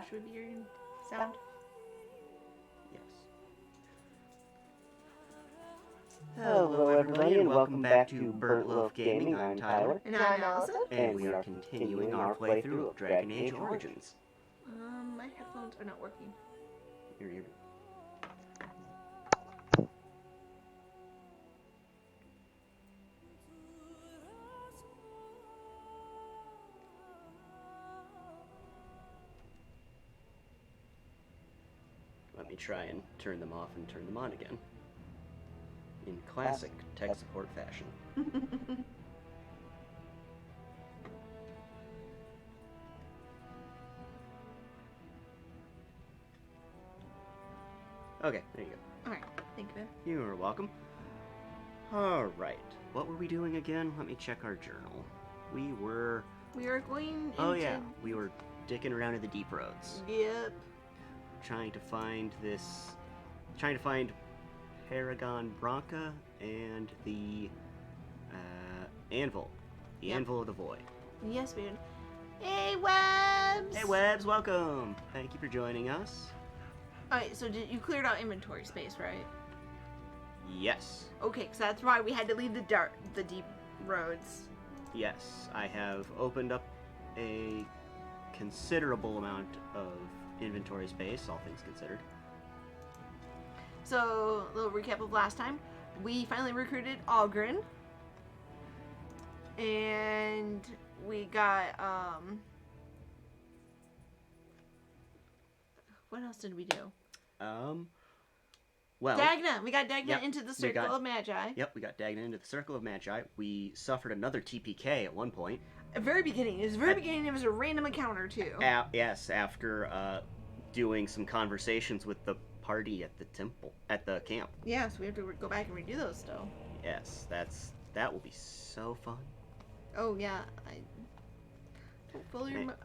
slash would be your sound. Yes. Hello everybody and welcome back to Burnt Loaf Gaming. I'm Tyler. And I'm Allison. And we are continuing our playthrough of Dragon Age Origins. My headphones are not working. Here. Let me try and turn them off and turn them on again. In classic tech support fashion. Okay, there you go. Alright, thank you, man. You are welcome. Alright, what were we doing again? Let me check our journal. We were going into... Oh yeah, we were dicking around in the deep roads. Yep. Trying to find Paragon Branka and the anvil. The Anvil of the Void. Yes, man. Hey, Webs! Hey, Webs, welcome! Thank you for joining us. Alright, so you cleared out inventory space, right? Yes. Okay, so that's why we had to leave the deep roads. Yes, I have opened up a considerable amount of inventory space, all things considered. So, a little recap of last time. We finally recruited Ogren. And we got, what else did we do? Well... Dagna! We got Dagna into the Circle of Magi. Yep, we got Dagna into the Circle of Magi. We suffered another TPK at one point. At the very beginning. It was a random encounter, too. Yes, after, doing some conversations with the party at the camp. Yeah, so we have to go back and redo those still. Yes, that will be so fun. Oh yeah,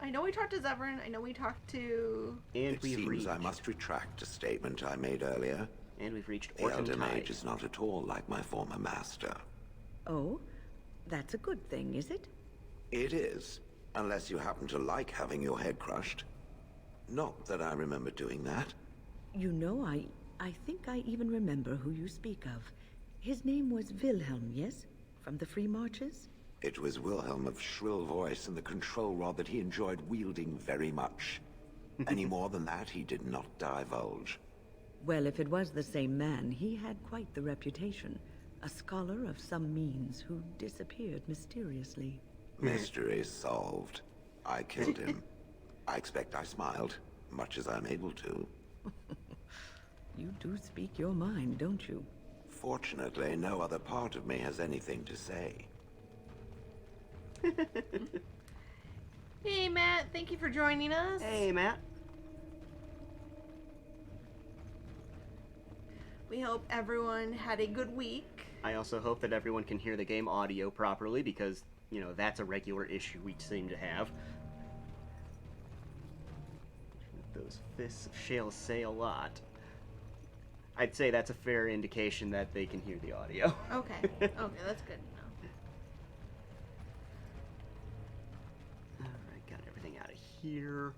I know we talked to Zevran. I know we talked to. And it seems I must retract a statement I made earlier. And we've reached the Elder Mage is not at all like my former master. Oh, that's a good thing, is it? It is, unless you happen to like having your head crushed. Not that I remember doing that. You know, I think I even remember who you speak of. His name was Wilhelm, yes? From the Free Marches? It was Wilhelm of shrill voice and the control rod that he enjoyed wielding very much. Any more than that, he did not divulge. Well, if it was the same man, he had quite the reputation. A scholar of some means who disappeared mysteriously. Mystery solved. I killed him. I expect I smiled, much as I'm able to. You do speak your mind, don't you? Fortunately, no other part of me has anything to say. Hey, Matt. Thank you for joining us. Hey, Matt. We hope everyone had a good week. I also hope that everyone can hear the game audio properly because, you know, that's a regular issue we seem to have. Those fists of shale say a lot. I'd say that's a fair indication that they can hear the audio. Okay. Okay, that's good to know. Alright, got everything out of here.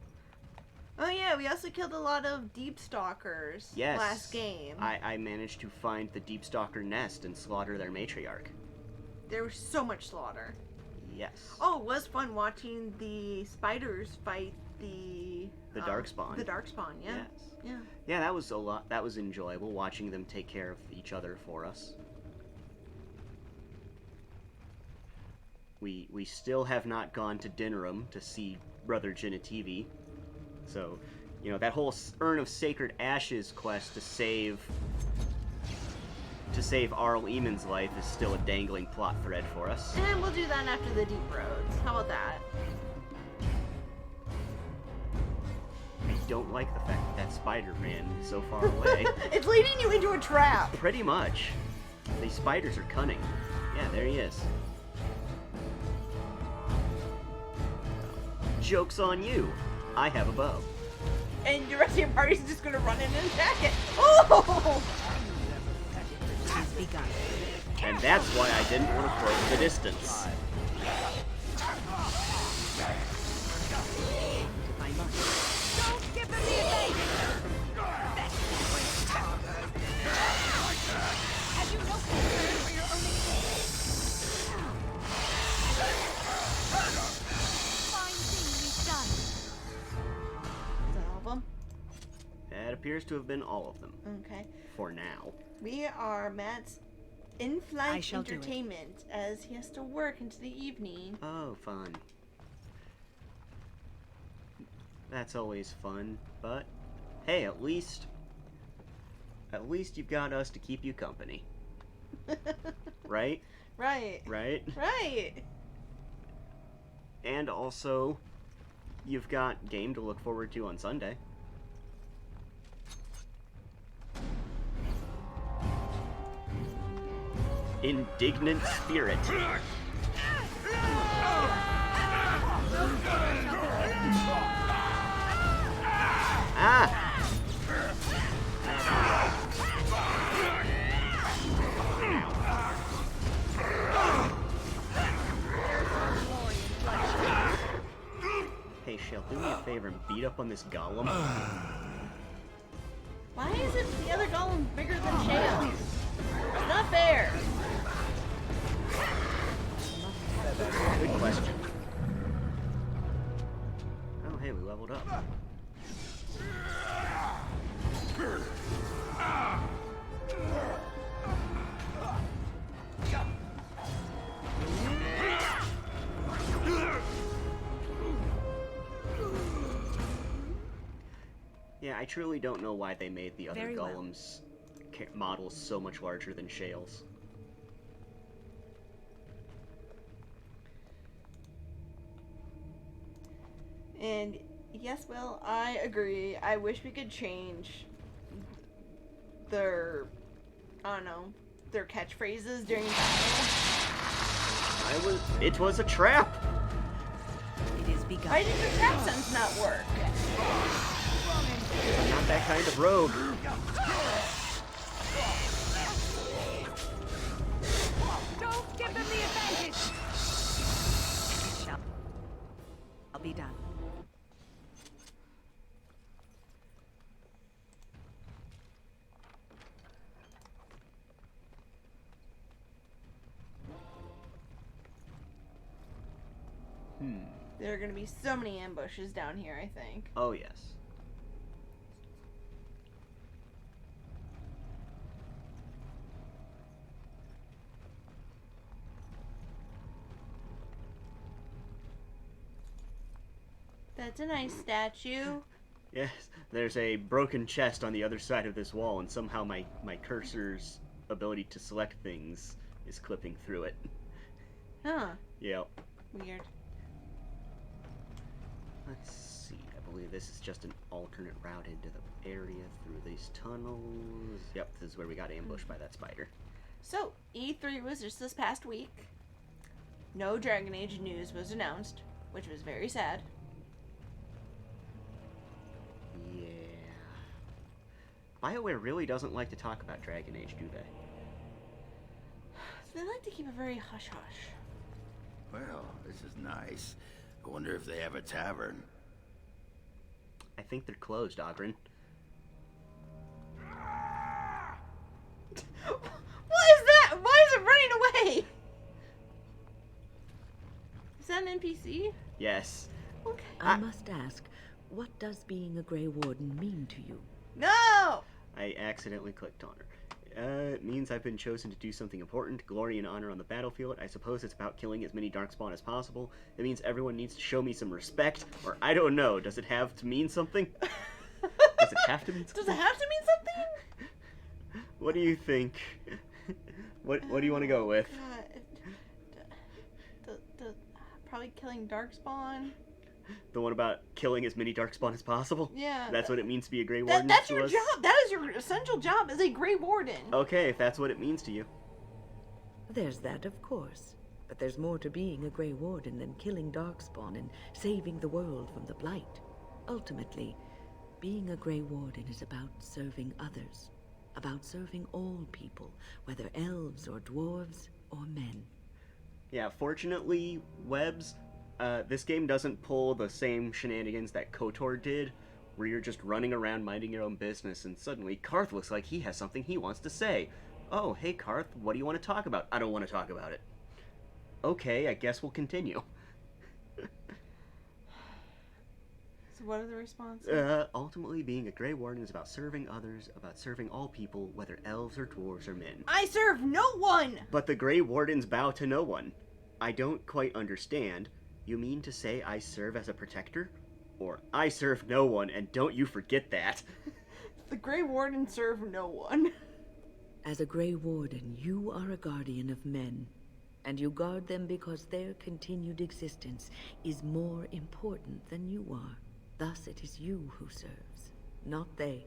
Oh yeah, we also killed a lot of Deep Stalkers last game. I managed to find the Deep Stalker nest and slaughter their matriarch. There was so much slaughter. Yes. Oh, it was fun watching the spiders fight the Darkspawn. The Darkspawn, yeah. Yes. Yeah. Yeah, that was a lot. That was enjoyable watching them take care of each other for us. We still have not gone to Dinnerum to see Brother Genitivi. So, you know, that whole Urn of Sacred Ashes quest to save Arl Eamon's life is still a dangling plot thread for us. And we'll do that after the Deep Roads. How about that? I don't like the fact that spider ran so far away. It's leading you into a trap. Pretty much. These spiders are cunning. Yeah, there he is. Joke's on you. I have a bow. And the rest of your party's just gonna run in and attack it. Oh! And that's why I didn't want to close the distance. Don't the advantage! Have you no concern for your own existence? Fine thing we've done. Is that all of them? That appears to have been all of them. Okay. For now. We are Matt's I in-flight shall do it. entertainment as he has to work into the evening. Oh, fun. That's always fun, but hey, at least you've got us to keep you company. Right? Right. Right? Right. And also, you've got game to look forward to on Sunday. Indignant Spirit. Ah! Hey, Shell, do me a favor and beat up on this golem. Why is it the other golem bigger than Shale? It's not fair. Good question. Oh, hey, we leveled up. Yeah, I truly don't know why they made the other Very well. golems models so much larger than Shale's. And yes, Will, I agree. I wish we could change their, I don't know, their catchphrases during battle. It was a trap! It is begun. Why did the trap sense not work? I'm not that kind of rogue. Don't give them the advantage! It shall be done. There are going to be so many ambushes down here, I think. Oh, yes. That's a nice statue. Yes, there's a broken chest on the other side of this wall, and somehow my cursor's ability to select things is clipping through it. Huh. Yep. Weird. Let's see, I believe this is just an alternate route into the area through these tunnels. Yep, this is where we got ambushed by that spider. So, E3 was just this past week. No Dragon Age news was announced, which was very sad. Yeah. BioWare really doesn't like to talk about Dragon Age, do they? They like to keep it very hush-hush. Well, this is nice. I wonder if they have a tavern. I think they're closed, Ogren. What is that? Why is it running away? Is that an NPC? Yes. Okay. I must ask, what does being a Grey Warden mean to you? No! I accidentally clicked on her. It means I've been chosen to do something important, glory and honor on the battlefield. I suppose it's about killing as many Darkspawn as possible. It means everyone needs to show me some respect, or I don't know. Does it have to mean something? Does it have to mean something? Does it have to mean something? What do you think? What do you want to go with? Probably killing Darkspawn. The one about killing as many Darkspawn as possible? Yeah. That's what it means to be a Grey Warden? That's to your us? job. That is your essential job as a Grey Warden. Okay, if that's what it means to you. There's that, of course. But there's more to being a Grey Warden than killing Darkspawn and saving the world from the Blight. Ultimately, being a Grey Warden is about serving others. About serving all people, whether elves or dwarves or men. Yeah, fortunately, Webs, this game doesn't pull the same shenanigans that KOTOR did, where you're just running around minding your own business, and suddenly Karth looks like he has something he wants to say. Oh, hey Karth, what do you want to talk about? I don't want to talk about it. Okay, I guess we'll continue. So what are the responses? Ultimately, being a Grey Warden is about serving others, about serving all people, whether elves or dwarves or men. I serve no one! But the Grey Wardens bow to no one. I don't quite understand. You mean to say I serve as a protector? Or I serve no one, and don't you forget that. The Grey Warden serve no one. As a Grey Warden, you are a guardian of men, and you guard them because their continued existence is more important than you are. Thus it is you who serves, not they.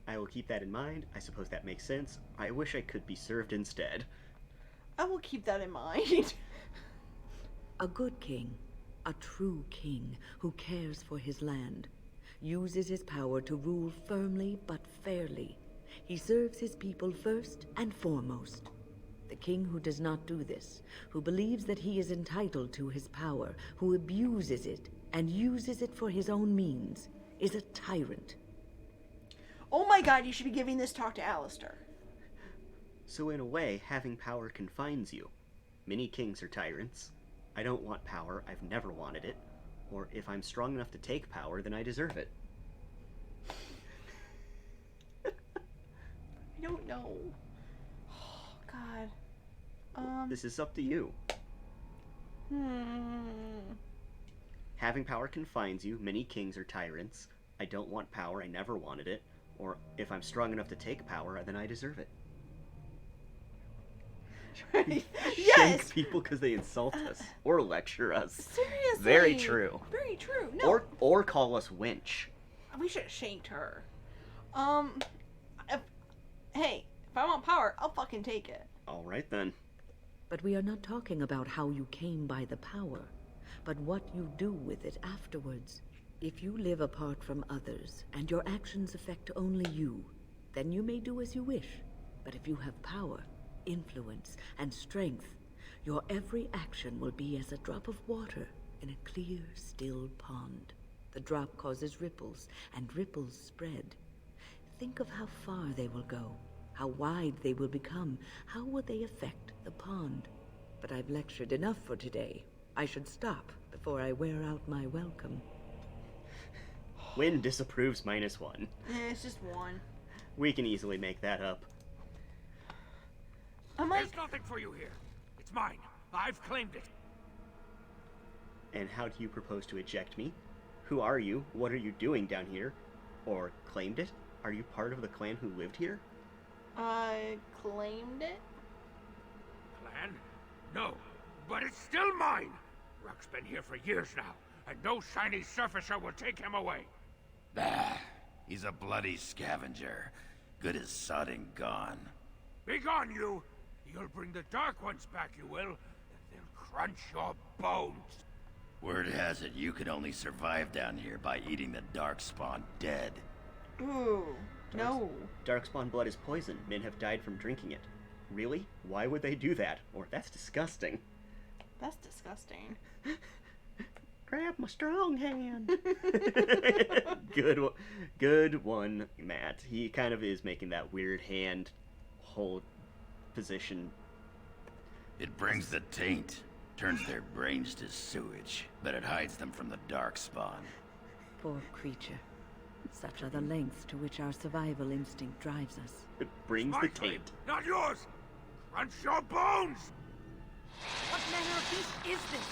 I will keep that in mind. I suppose that makes sense. I wish I could be served instead. I will keep that in mind. A good king, a true king who cares for his land, uses his power to rule firmly but fairly. He serves his people first and foremost. The king who does not do this, who believes that he is entitled to his power, who abuses it and uses it for his own means, is a tyrant. Oh my god, you should be giving this talk to Alistair. So in a way, having power confines you. Many kings are tyrants. I don't want power, I've never wanted it. Or if I'm strong enough to take power, then I deserve it. I don't know. Oh, God. This is up to you. Having power confines you. Many kings are tyrants. I don't want power, I never wanted it. Or if I'm strong enough to take power, then I deserve it. Yes! Shank people because they insult us or lecture us. Seriously. Very true. Very true. No. Or call us wench. We should have shanked her. Hey, if I want power, I'll fucking take it. All right then. But we are not talking about how you came by the power, but what you do with it afterwards. If you live apart from others, and your actions affect only you, then you may do as you wish. But if you have power, influence, and strength, your every action will be as a drop of water in a clear, still pond. The drop causes ripples, and ripples spread. Think of how far they will go, how wide they will become, how will they affect the pond. But I've lectured enough for today. I should stop before I wear out my welcome. Win disapproves -1. It's just one. We can easily make that up. I'm like, There's nothing for you here. It's mine. I've claimed it. And how do you propose to eject me? Who are you? What are you doing down here? Or claimed it? Are you part of the clan who lived here? I claimed it? Clan? No, but it's still mine. Rock's been here for years now, and no shiny surfacer will take him away. Bah, he's a bloody scavenger. Good as sodding gone. Be gone, you! You'll bring the Dark Ones back, you will, and they'll crunch your bones. Word has it you could only survive down here by eating the Darkspawn dead. Ooh, no. Darkspawn blood is poison. Men have died from drinking it. Really? Why would they do that? Or that's disgusting. That's disgusting. Grab my strong hand. Good one, Matt. He kind of is making that weird hand hold position. It brings the taint, turns their brains to sewage, but it hides them from the Darkspawn. Poor creature. Such are the lengths to which our survival instinct drives us. It brings My the claim, taint. not yours! Crunch your bones! What manner of beast is this?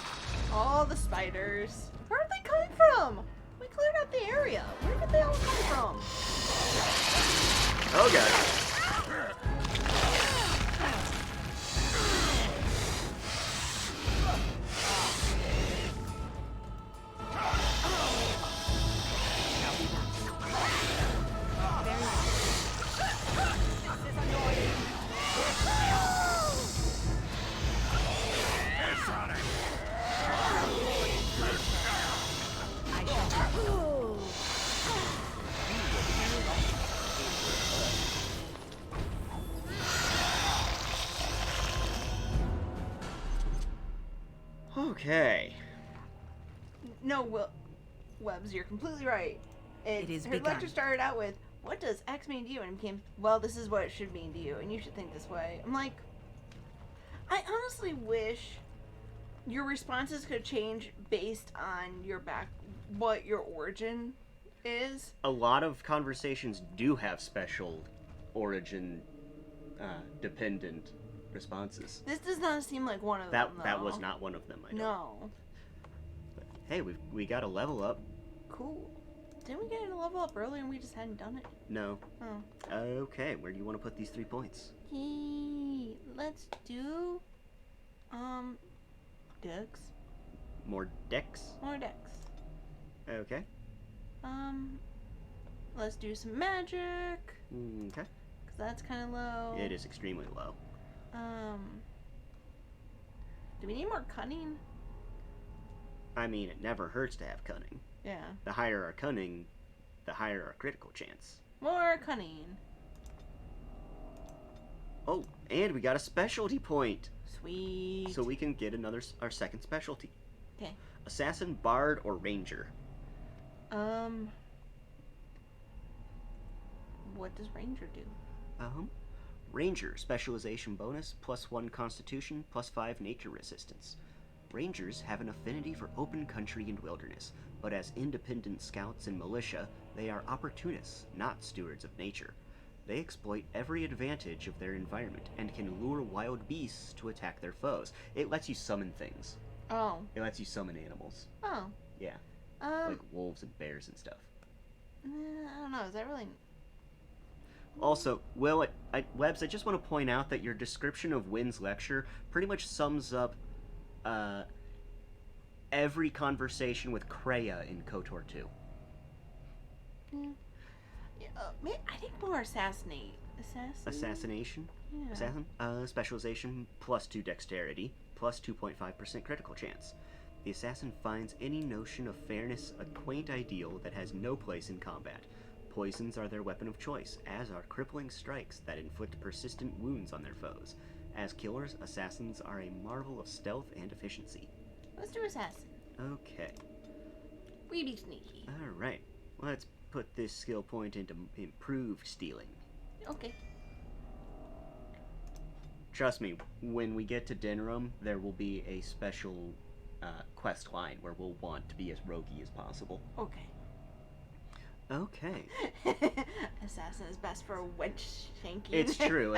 All the spiders. Where did they come from? We cleared out the area. Where did they all come from? Oh god. Okay. No, Webbs, you're completely right. It is her begun. lecture started out with, "What does X mean to you?" and it became, "Well, this is what it should mean to you, and you should think this way." I'm like, I honestly wish your responses could change based on what your origin is. A lot of conversations do have special origin dependent responses. This does not seem like one of That them. that was though. not one of them. I know. No. Hey, we got a level up. Cool. Didn't we get a level up earlier and we just hadn't done it? No. Oh. Okay, where do you want to put these 3 points? Let's do Dex. More dex. More Dex. Okay. Let's do some magic. Okay. Cause that's kind of low. It is extremely low. Do we need more cunning? I mean, it never hurts to have cunning. Yeah. The higher our cunning, the higher our critical chance. More cunning. Oh, and we got a specialty point. Sweet. So we can get our second specialty. Okay. Assassin, Bard, or Ranger. What does Ranger do? Ranger, specialization bonus, +1 constitution, +5 nature resistance. Rangers have an affinity for open country and wilderness, but as independent scouts and militia, they are opportunists, not stewards of nature. They exploit every advantage of their environment and can lure wild beasts to attack their foes. It lets you summon things. Oh. It lets you summon animals. Oh. Yeah. Like wolves and bears and stuff. I don't know. Is that really... Also, Webbs, I just want to point out that your description of Wynn's lecture pretty much sums up every conversation with Kreia in KOTOR 2. I think more assassination. Yeah. Assassin? Specialization, +2 dexterity, +2.5% critical chance. The assassin finds any notion of fairness a quaint ideal that has no place in combat. Poisons are their weapon of choice, as are crippling strikes that inflict persistent wounds on their foes. As killers, assassins are a marvel of stealth and efficiency. Let's do assassin. Okay. We be sneaky. Alright. Let's put this skill point into improved stealing. Okay. Trust me, when we get to Denram, there will be a special quest line where we'll want to be as roguey as possible. Okay. Okay. Assassin is best for wench shanking. It's true.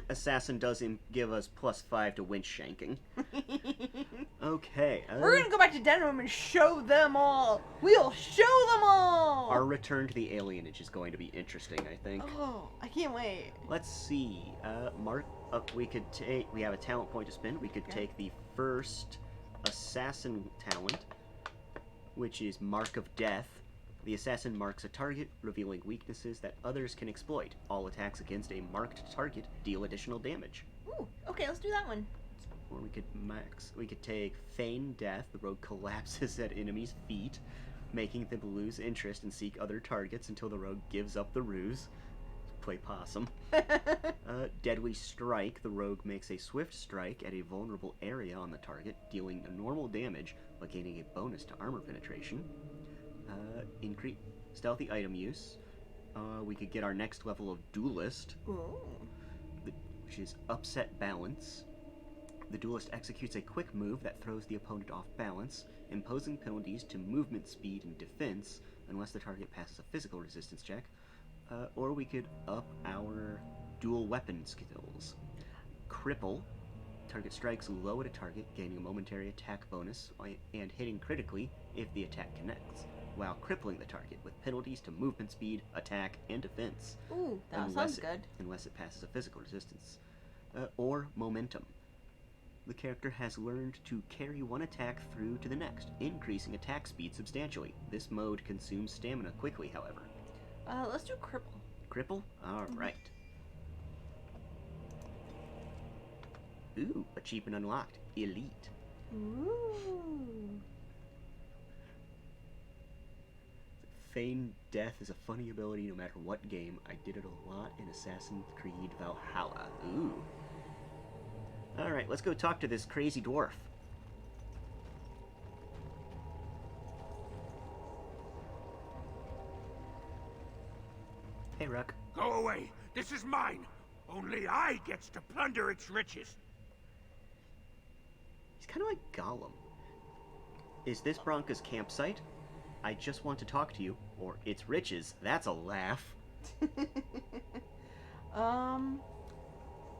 Assassin does give us +5 to winch shanking. Okay. We're gonna go back to Denham and show them all. We'll show them all. Our return to the alienage is going to be interesting, I think. Oh, I can't wait. Let's see. Mark. We could take. We have a talent point to spend. We could take the first assassin talent, which is Mark of Death. The assassin marks a target, revealing weaknesses that others can exploit. All attacks against a marked target deal additional damage. Ooh, okay, let's do that one. Or we could take Feign Death. The rogue collapses at enemies' feet, making them lose interest and seek other targets until the rogue gives up the ruse. Play possum. Deadly Strike. The rogue makes a swift strike at a vulnerable area on the target, dealing a normal damage, but gaining a bonus to armor penetration. Increase stealthy item use. We could get our next level of Duelist, which is Upset Balance. The Duelist executes a quick move that throws the opponent off balance, imposing penalties to movement speed and defense, unless the target passes a physical resistance check. Or we could up our dual weapon skills. Cripple. Target strikes low at a target, gaining a momentary attack bonus, and hitting critically if the attack connects, while crippling the target with penalties to movement speed, attack, and defense. Ooh, that sounds good. Unless it passes a physical resistance. Or Momentum. The character has learned to carry one attack through to the next, increasing attack speed substantially. This mode consumes stamina quickly, however. Let's do Cripple. Cripple? Alright. Ooh, achievement unlocked. Elite. Ooh. Feign Death is a funny ability no matter what game. I did it a lot in Assassin's Creed Valhalla. Ooh. Alright, let's go talk to this crazy dwarf. Okay, Ruck. Go away. This is mine. Only I gets to plunder its riches. He's kind of like Gollum. Is this Branka's campsite? I just want to talk to you. Or its riches. That's a laugh.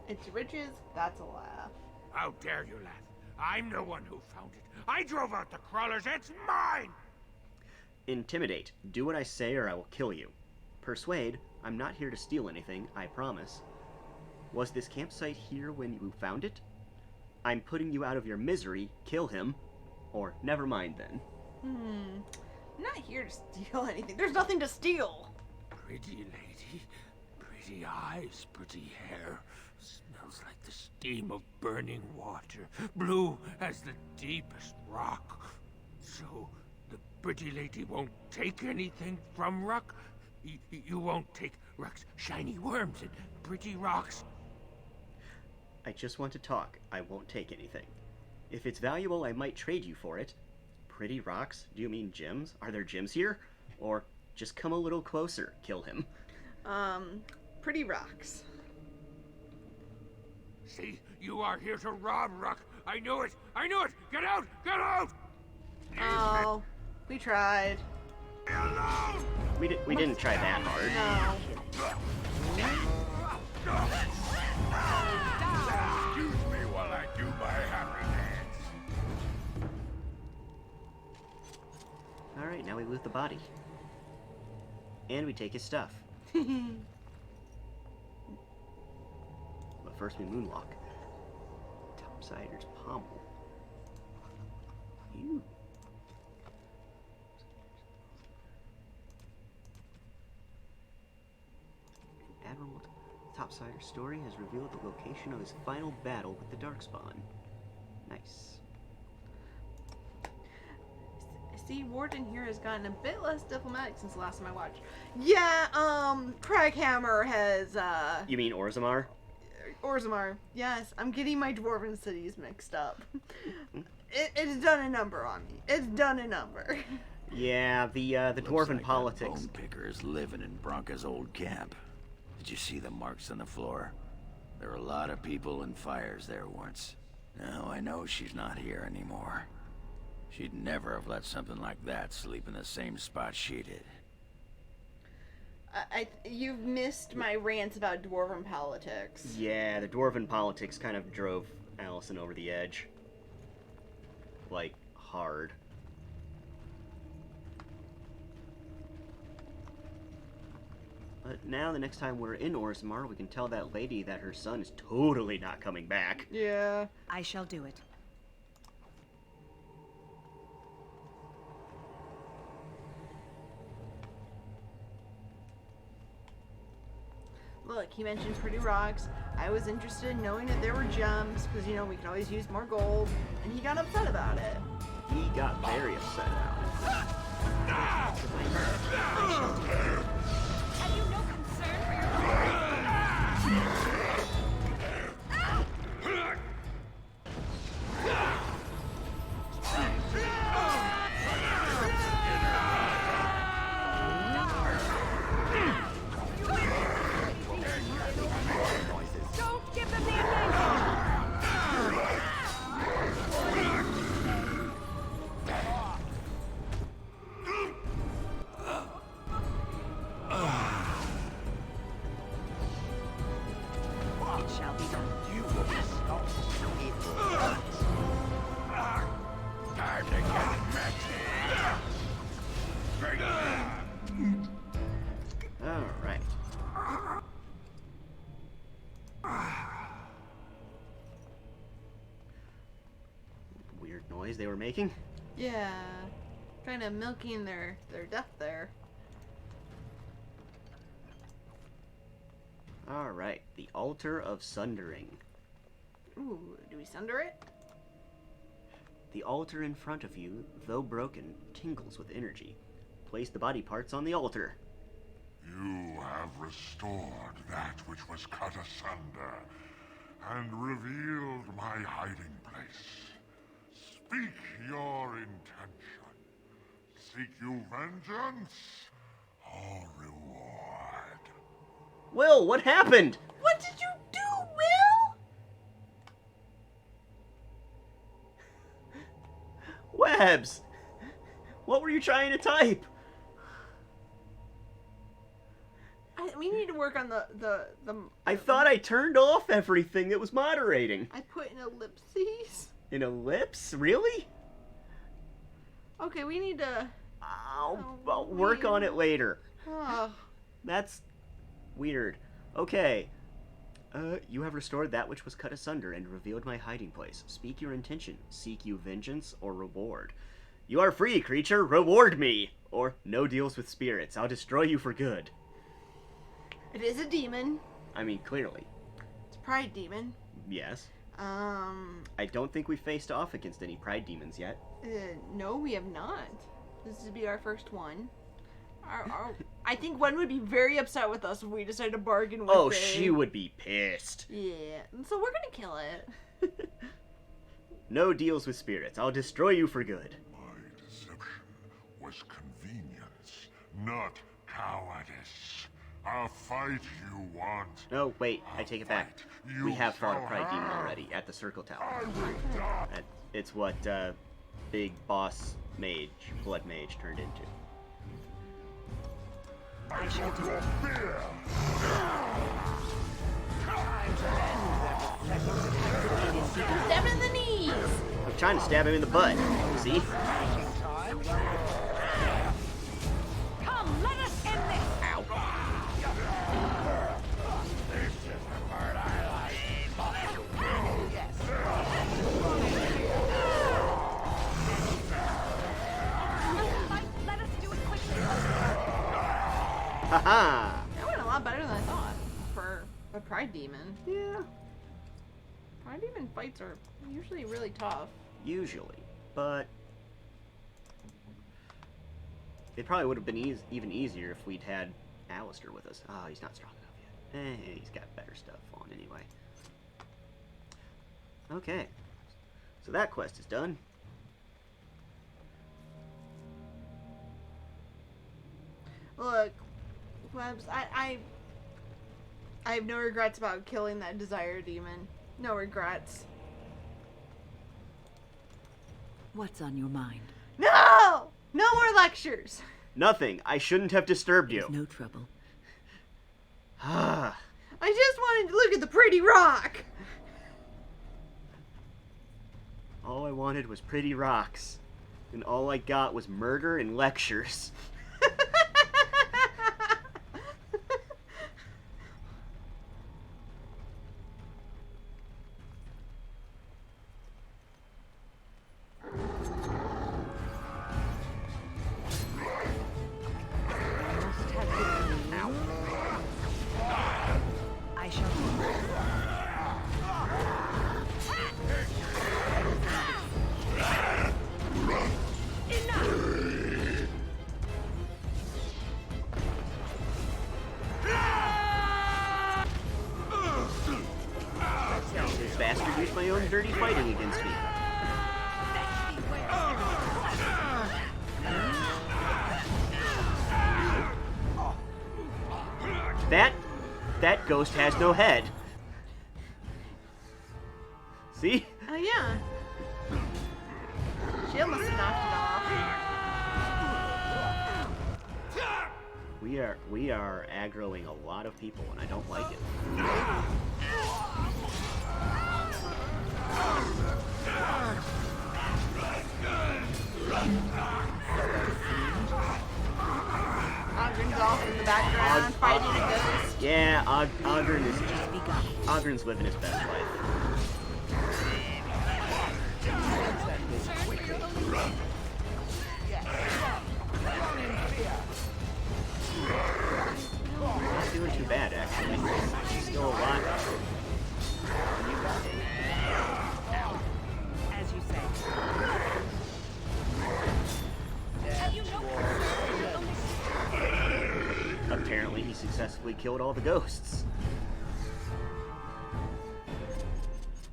It's riches, that's a laugh. How dare you laugh? I'm the one who found it. I drove out the crawlers. It's mine! Intimidate. Do what I say or I will kill you. Persuade. I'm not here to steal anything, I promise. Was this campsite here when you found it? I'm putting you out of your misery. Kill him. Or never mind then. I'm not here to steal anything. There's nothing to steal. Pretty lady. Pretty eyes, pretty hair. Smells like the steam of burning water. Blue as the deepest rock. So, the pretty lady won't take anything from Ruck? You won't take Ruck's shiny worms and pretty rocks? I just want to talk. I won't take anything. If it's valuable, I might trade you for it. Pretty rocks? Do you mean gems? Are there gems here? Or just come a little closer. Kill him. Pretty rocks. See, you are here to rob Ruck. I knew it! I knew it! Get out! Get out! Oh, we tried. Leave me alone! We didn't try that hard. No. Excuse me while I do my happy dance. Alright, now we loot the body. And we take his stuff. But first we moonwalk. Topsider's pommel. Ew. Admiral Topsider's story has revealed the location of his final battle with the Darkspawn. Nice. See, Warden here has gotten a bit less diplomatic since the last time I watched. Yeah, Craghammer has, You mean Orzammar? Orzammar. Yes, I'm getting my dwarven cities mixed up. It's done a number on me. It's done a number. Yeah, the Looks dwarven like that politics. bone picker is living in Branka's old camp. Did you see the marks on the floor? There were a lot of people and fires there once. Now I know she's not here anymore. She'd never have let something like that sleep in the same spot she did. You've missed my rants about dwarven politics. Yeah, the dwarven politics kind of drove Allison over the edge. Like, hard. But now, the next time we're in Orzammar, we can tell that lady that her son is totally not coming back. Yeah. I shall do it. Look, he mentioned pretty rocks. I was interested in knowing that there were gems, because, you know, we can always use more gold. And he got upset about it. He got very upset about it. Have you no concern for your Don't give them the advantage! It shall be done. You will be stopped. Time to get Alright. Weird noise they were making. Yeah. Kind of milking their death there. Alright, the Altar of Sundering. Ooh, do we sunder it? The altar in front of you, though broken, tingles with energy. Place the body parts on the altar. You have restored that which was cut asunder, and revealed my hiding place. Speak your intention. Seek you vengeance or reward? Will, what happened? What did you do, Will? Webs! What were you trying to type? We need to work on the. I thought I turned off everything that was moderating. I put in ellipses. An ellipse? Really? Okay, we need to. I'll work on it later. Oh. That's weird. Okay. You have restored that which was cut asunder and revealed my hiding place. Speak your intention. Seek you vengeance or reward. You are free, creature. Reward me. Or no deals with spirits. I'll destroy you for good. It is a demon. I mean, clearly. It's a pride demon. Yes. I don't think we faced off against any pride demons yet. No, we have not. This would be our first one. I think one would be very upset with us if we decided to bargain with it. Oh, she would be pissed. Yeah, so we're gonna kill it. No deals with spirits. I'll destroy you for good. My deception was convenience, not cowardice. A fight you want. No, wait, I take it back. We have fought a pride demon already at the Circle Tower. It's what big boss mage, blood mage, turned into. I shall do it. Stab him in the knees! I'm trying to stab him in the butt. See? Come, let us end this. Ow. Let us do it quickly. Haha! That went a lot better than I thought for a pride demon. Yeah. Pride demon fights are usually really tough. Usually. But it probably would have been even easier if we'd had Alistair with us. Oh, he's not strong enough yet. He's got better stuff on anyway. Okay. So that quest is done. Look, Webs, I have no regrets about killing that desire demon. No regrets. What's on your mind? No! No more lectures! Nothing. I shouldn't have disturbed There's you. no trouble. Ah. I just wanted to look at the pretty rock! All I wanted was pretty rocks. And all I got was murder and lectures. I shall do it. This bastard used my own dirty fighting against me. That ghost has no head. See? Oh, yeah. She almost knocked it off. We are aggroing a lot of people, and I don't like it. Ogren's off in the background, fighting a ghost. Yeah, Ogren's living his best life. Not doing too bad, actually. Still alive. As you say. Apparently, he successfully killed all the ghosts.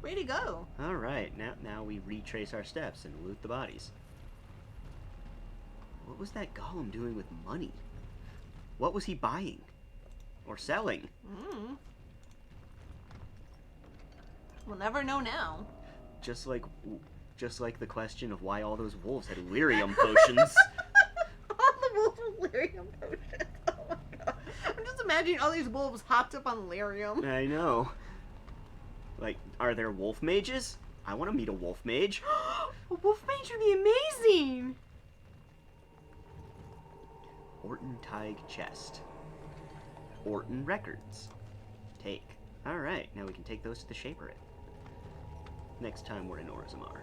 Way to go. Alright, now we retrace our steps and loot the bodies. What was that golem doing with money? What was he buying? Or selling. Mm. We'll never know now. Just like the question of why all those wolves had lyrium potions. All the wolves with lyrium potions. Oh my god. I'm just imagining all these wolves hopped up on lyrium. I know. Like, are there wolf mages? I want to meet a wolf mage. A wolf mage would be amazing. Orton Tig chest. Orton records. Take. Alright, now we can take those to the Shaperate. Next time we're in Orzammar.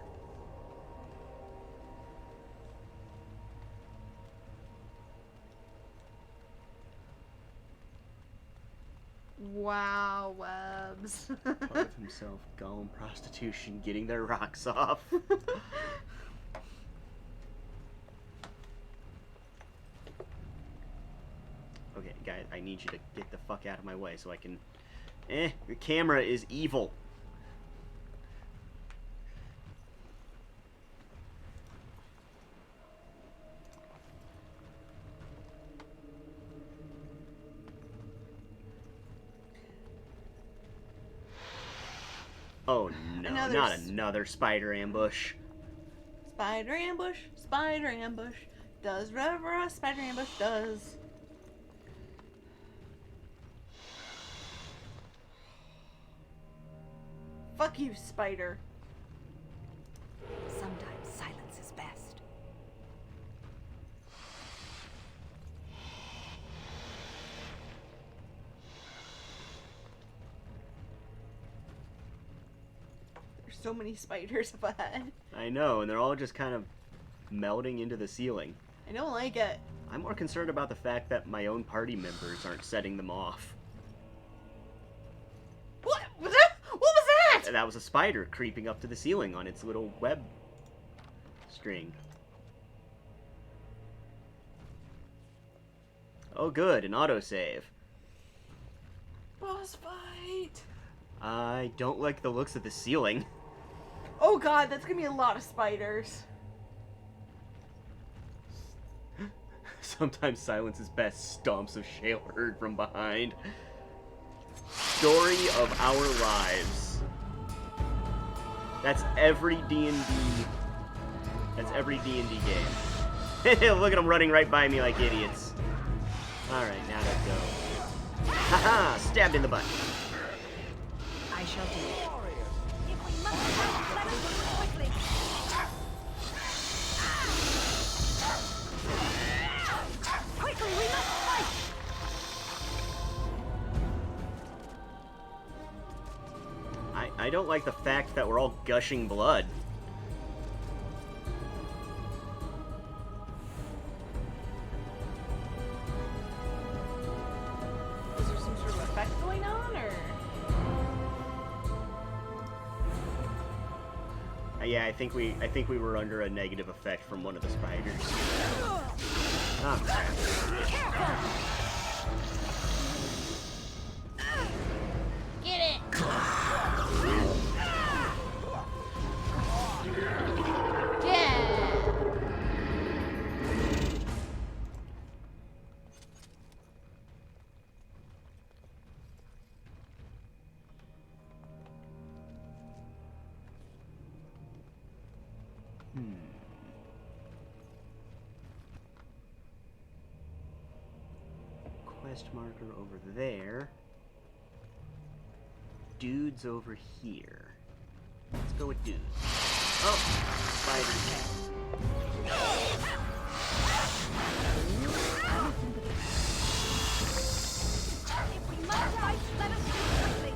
Wow, webs. Part of himself, Gollum prostitution, getting their rocks off. Okay, guys, I need you to get the fuck out of my way so I can... your camera is evil. Oh no, not another spider ambush. Spider ambush, spider ambush. Does whatever a spider ambush does. Fuck you, spider. Sometimes silence is best. There's so many spiders up ahead. I know, and they're all just kind of melding into the ceiling. I don't like it. I'm more concerned about the fact that my own party members aren't setting them off. What was that? What was that? That was a spider creeping up to the ceiling on its little web string. Oh good, an autosave. Boss fight. I don't like the looks of the ceiling. Oh god, that's gonna be a lot of spiders. Sometimes silence is best, stomps of Shale heard from behind. Story of our lives. That's every D&D. That's every D&D game. Look at them running right by me like idiots. Alright, now let's go. Haha! Stabbed in the butt. I shall do it. If we must fight, let us move quickly. Quickly, we must fight! I don't like the fact that we're all gushing blood. Is there some sort of effect going on, or? Yeah, I think we were under a negative effect from one of the spiders. Oh, crap. Get it! Yeah! Quest marker over there. Dudes over here. Let's go with dudes. Oh, spiders. If we must fight, let us move quickly.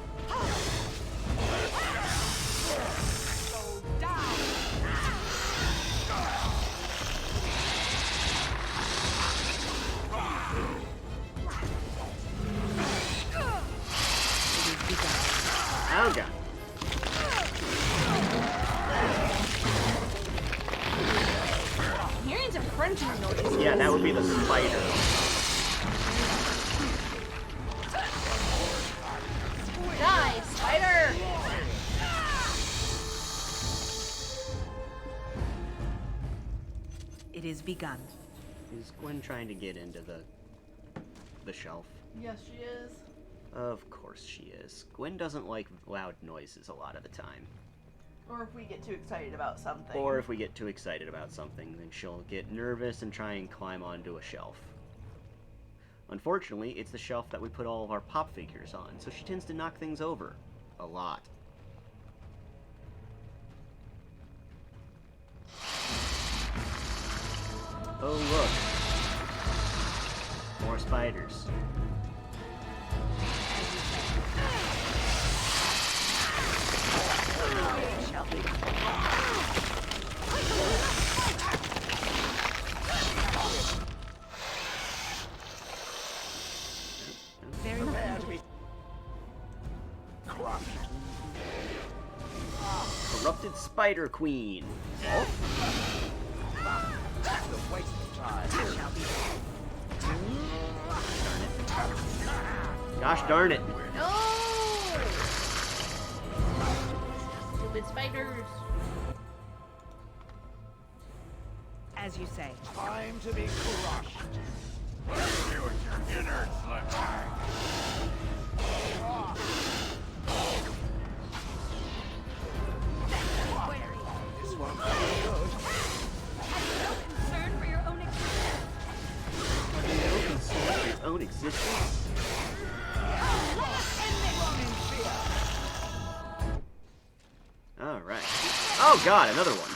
Go down! Oh god. I'm hearing some crunching noises. Yeah, that would be the spider. Die, spider! It is begun. Is Gwen trying to get into the shelf? Yes, she is. Of course she is. Gwen doesn't like loud noises a lot of the time. Or if we get too excited about something. Or if we get too excited about something, then she'll get nervous and try and climb onto a shelf. Unfortunately, it's the shelf that we put all of our pop figures on, so she tends to knock things over. A lot. Oh, look. More spiders. Very much. Corrupted Spider Queen. Oh. Gosh darn it. No! Stupid spiders. As you say. Time to be crushed. What do you with your innards look like? This one's good. No concern for your own existence. No concern for his own existence. Alright. Oh god, another one.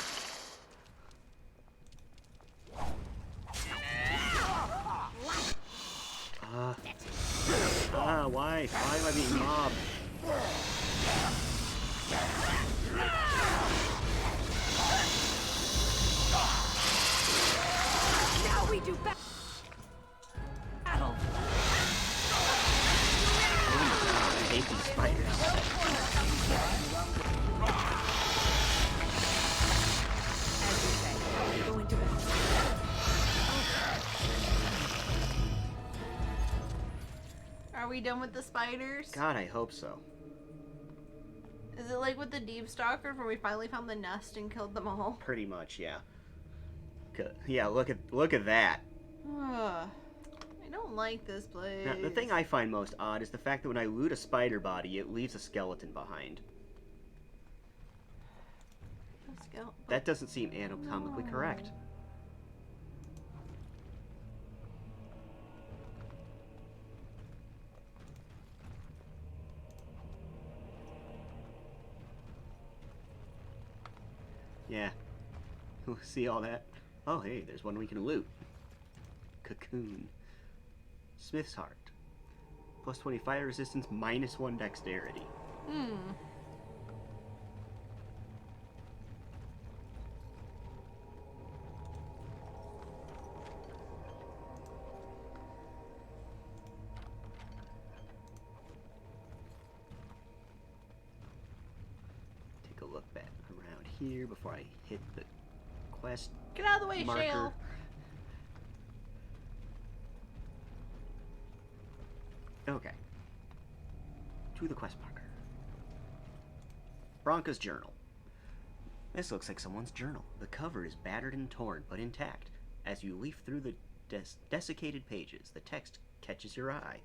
Why? Why am I being mobbed? Now we do battle. I hate these spiders. As you say. Go into battle. Are we done with the spiders? God, I hope so. Is it like with the Deep Stalker where we finally found the nest and killed them all? Pretty much, yeah. Yeah, look at that. I don't like this place. Now, the thing I find most odd is the fact that when I loot a spider body, it leaves a skeleton behind. That doesn't seem anatomically correct. Yeah. See all that? Oh, hey, there's one we can loot. Cocoon. Smith's Heart. Plus 20 fire resistance, minus 1 dexterity. Take a look back around here before I hit the quest Get out of the way, marker. Shale. Okay. To the quest marker. Branka's journal. This looks like someone's journal. The cover is battered and torn, but intact. As you leaf through the desiccated pages, the text catches your eye.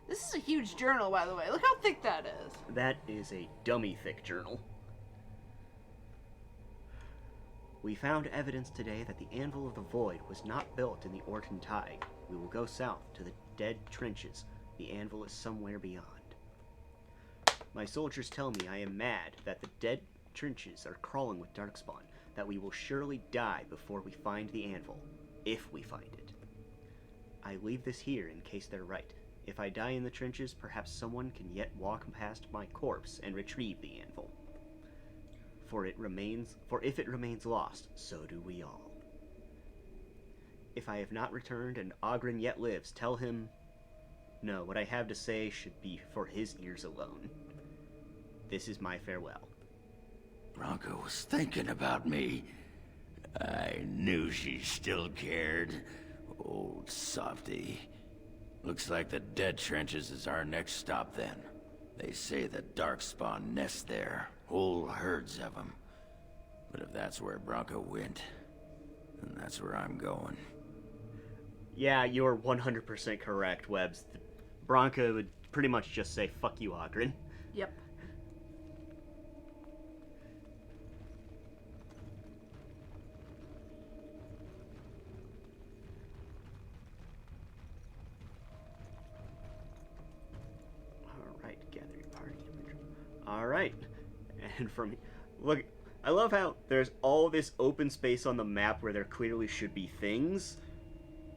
This is a huge journal, by the way. Look how thick that is. That is a dummy-thick journal. We found evidence today that the Anvil of the Void was not built in the Orton Tide. We will go south to the Dead Trenches. The Anvil is somewhere beyond. My soldiers tell me I am mad that the Dead Trenches are crawling with Darkspawn, that we will surely die before we find the Anvil, if we find it. I leave this here in case they're right. If I die in the trenches, perhaps someone can yet walk past my corpse and retrieve the Anvil. For if it remains lost, so do we all. If I have not returned and Ogren yet lives, tell him, no, what I have to say should be for his ears alone. This is my farewell. Branka was thinking about me. I knew she still cared. Old softy. Looks like the Dead Trenches is our next stop then. They say the Darkspawn nest there. Whole herds of them. But if that's where Branka went, then that's where I'm going. Yeah, you're 100% correct, Webbs. The Branka would pretty much just say, fuck you, Ogren. Yep. Alright, gather your party image. Alright. And from... Look, I love how there's all this open space on the map where there clearly should be things,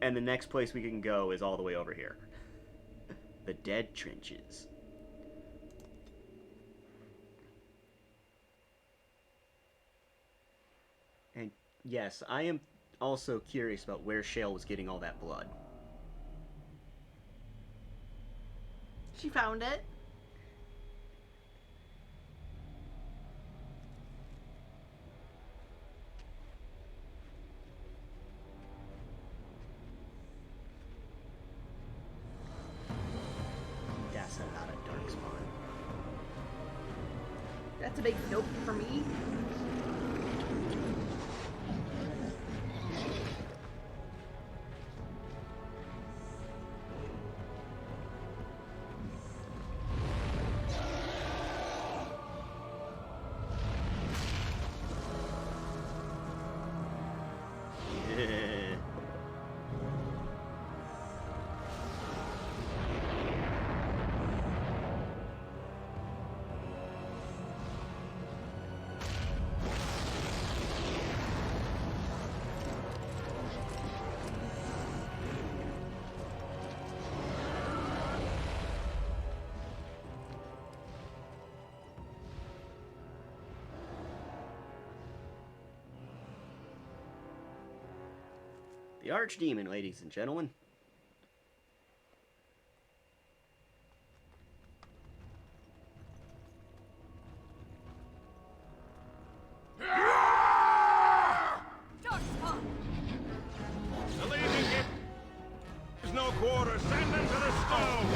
and the next place we can go is all the way over here. The Dead Trenches. And yes, I am also curious about where Shale was getting all that blood. She found it. That's not a dark spawn. That's a big nope for me. The Archdemon, ladies and gentlemen. Darkspawn! Believing it! There's no quarter. Send them to the stove!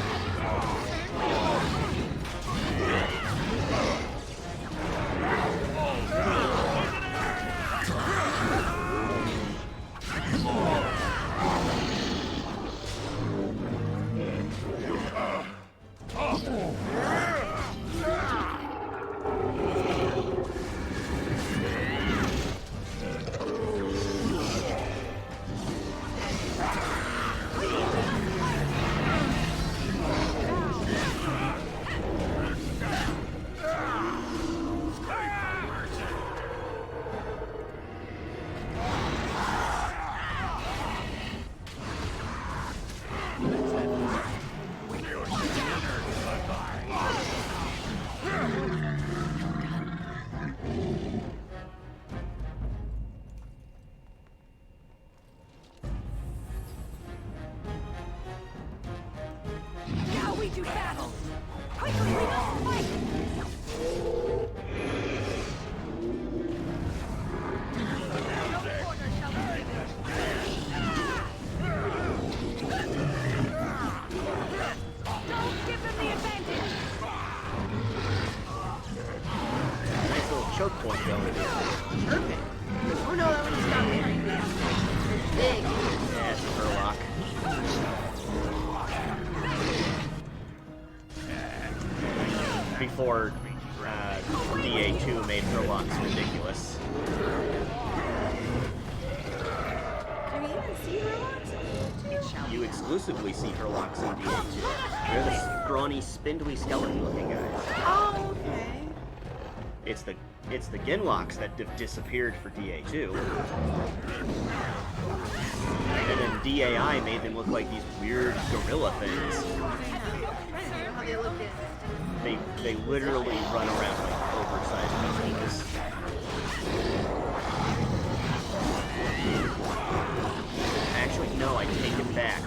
Now we do battle! Quickly, we must fight! No quarter shall escape us. Don't give them the advantage! Nice little choke point going there. Perfect. Oh no, that one just got me. Big. Yeah, it's a Murloc. Before DA2 made Murlocs ridiculous. Can we even see robots? You exclusively see Murlocs in DA2. They're the scrawny, spindly, skeleton-looking guys. Oh, okay. It's the Genlocks that disappeared for DA2. And then DAI made them look like these weird gorilla things. How they look at They literally run around like oversized mosquitoes. Actually, no, I take it back.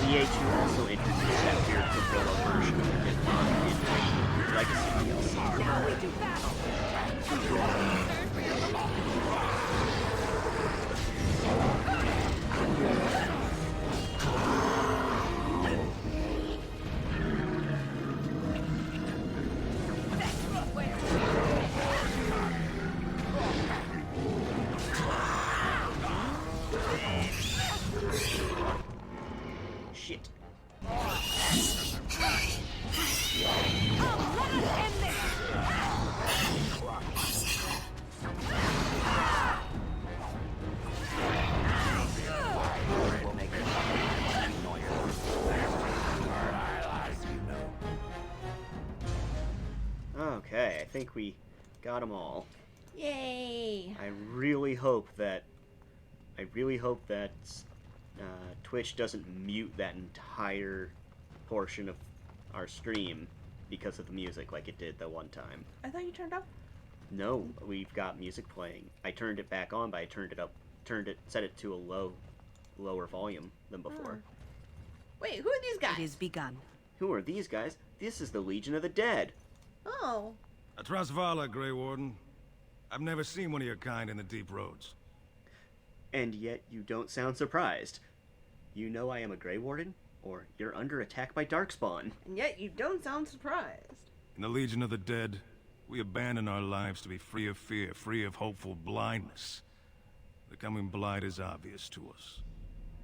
DA2 also introduced that weird gorilla version of it in Legacy DLC. Now we do battle! Shit. think we got them all. Yay! I really hope that Twitch doesn't mute that entire portion of our stream because of the music like it did the one time. I thought you turned up. No, we've got music playing. I turned it back on, but I set it to a lower volume than before. Wait, who are these guys? It is begun. Who are these guys? This is the Legion of the Dead. Oh. A Trasvala, Grey Warden. I've never seen one of your kind in the deep roads. And yet you don't sound surprised. You know I am a Grey Warden, or you're under attack by Darkspawn. And yet you don't sound surprised. In the Legion of the Dead, we abandon our lives to be free of fear, free of hopeful blindness. The coming blight is obvious to us.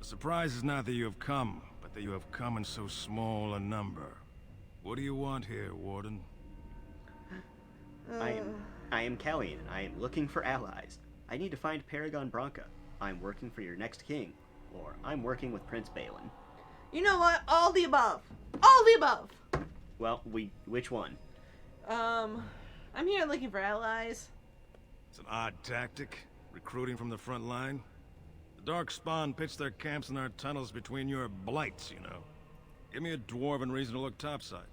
The surprise is not that you have come, but that you have come in so small a number. What do you want here, Warden? I am Callian, and I am looking for allies. I need to find Paragon Branka. I'm working for your next king, or I'm working with Prince Balin. You know what? All the above. All the above. Well, which one? I'm here looking for allies. It's an odd tactic, recruiting from the front line. The Darkspawn pitch their camps in our tunnels between your blights, you know. Give me a dwarven reason to look topside.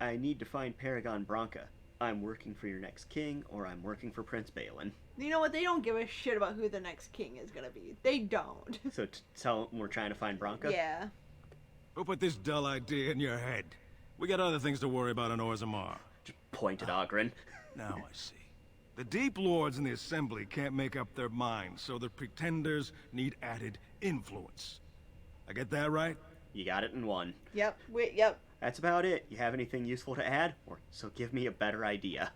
I need to find Paragon Branka. I'm working for your next king, or I'm working for Prince Balin. You know what? They don't give a shit about who the next king is gonna be. They don't. So tell them we're trying to find Branka? Yeah. Who put this dull idea in your head? We got other things to worry about in Orzammar. Just point at Ogren. Now I see. The Deep Lords in the Assembly can't make up their minds, so the Pretenders need added influence. I get that right? You got it in one. Yep. Yep. That's about it. You have anything useful to add? Or so give me a better idea.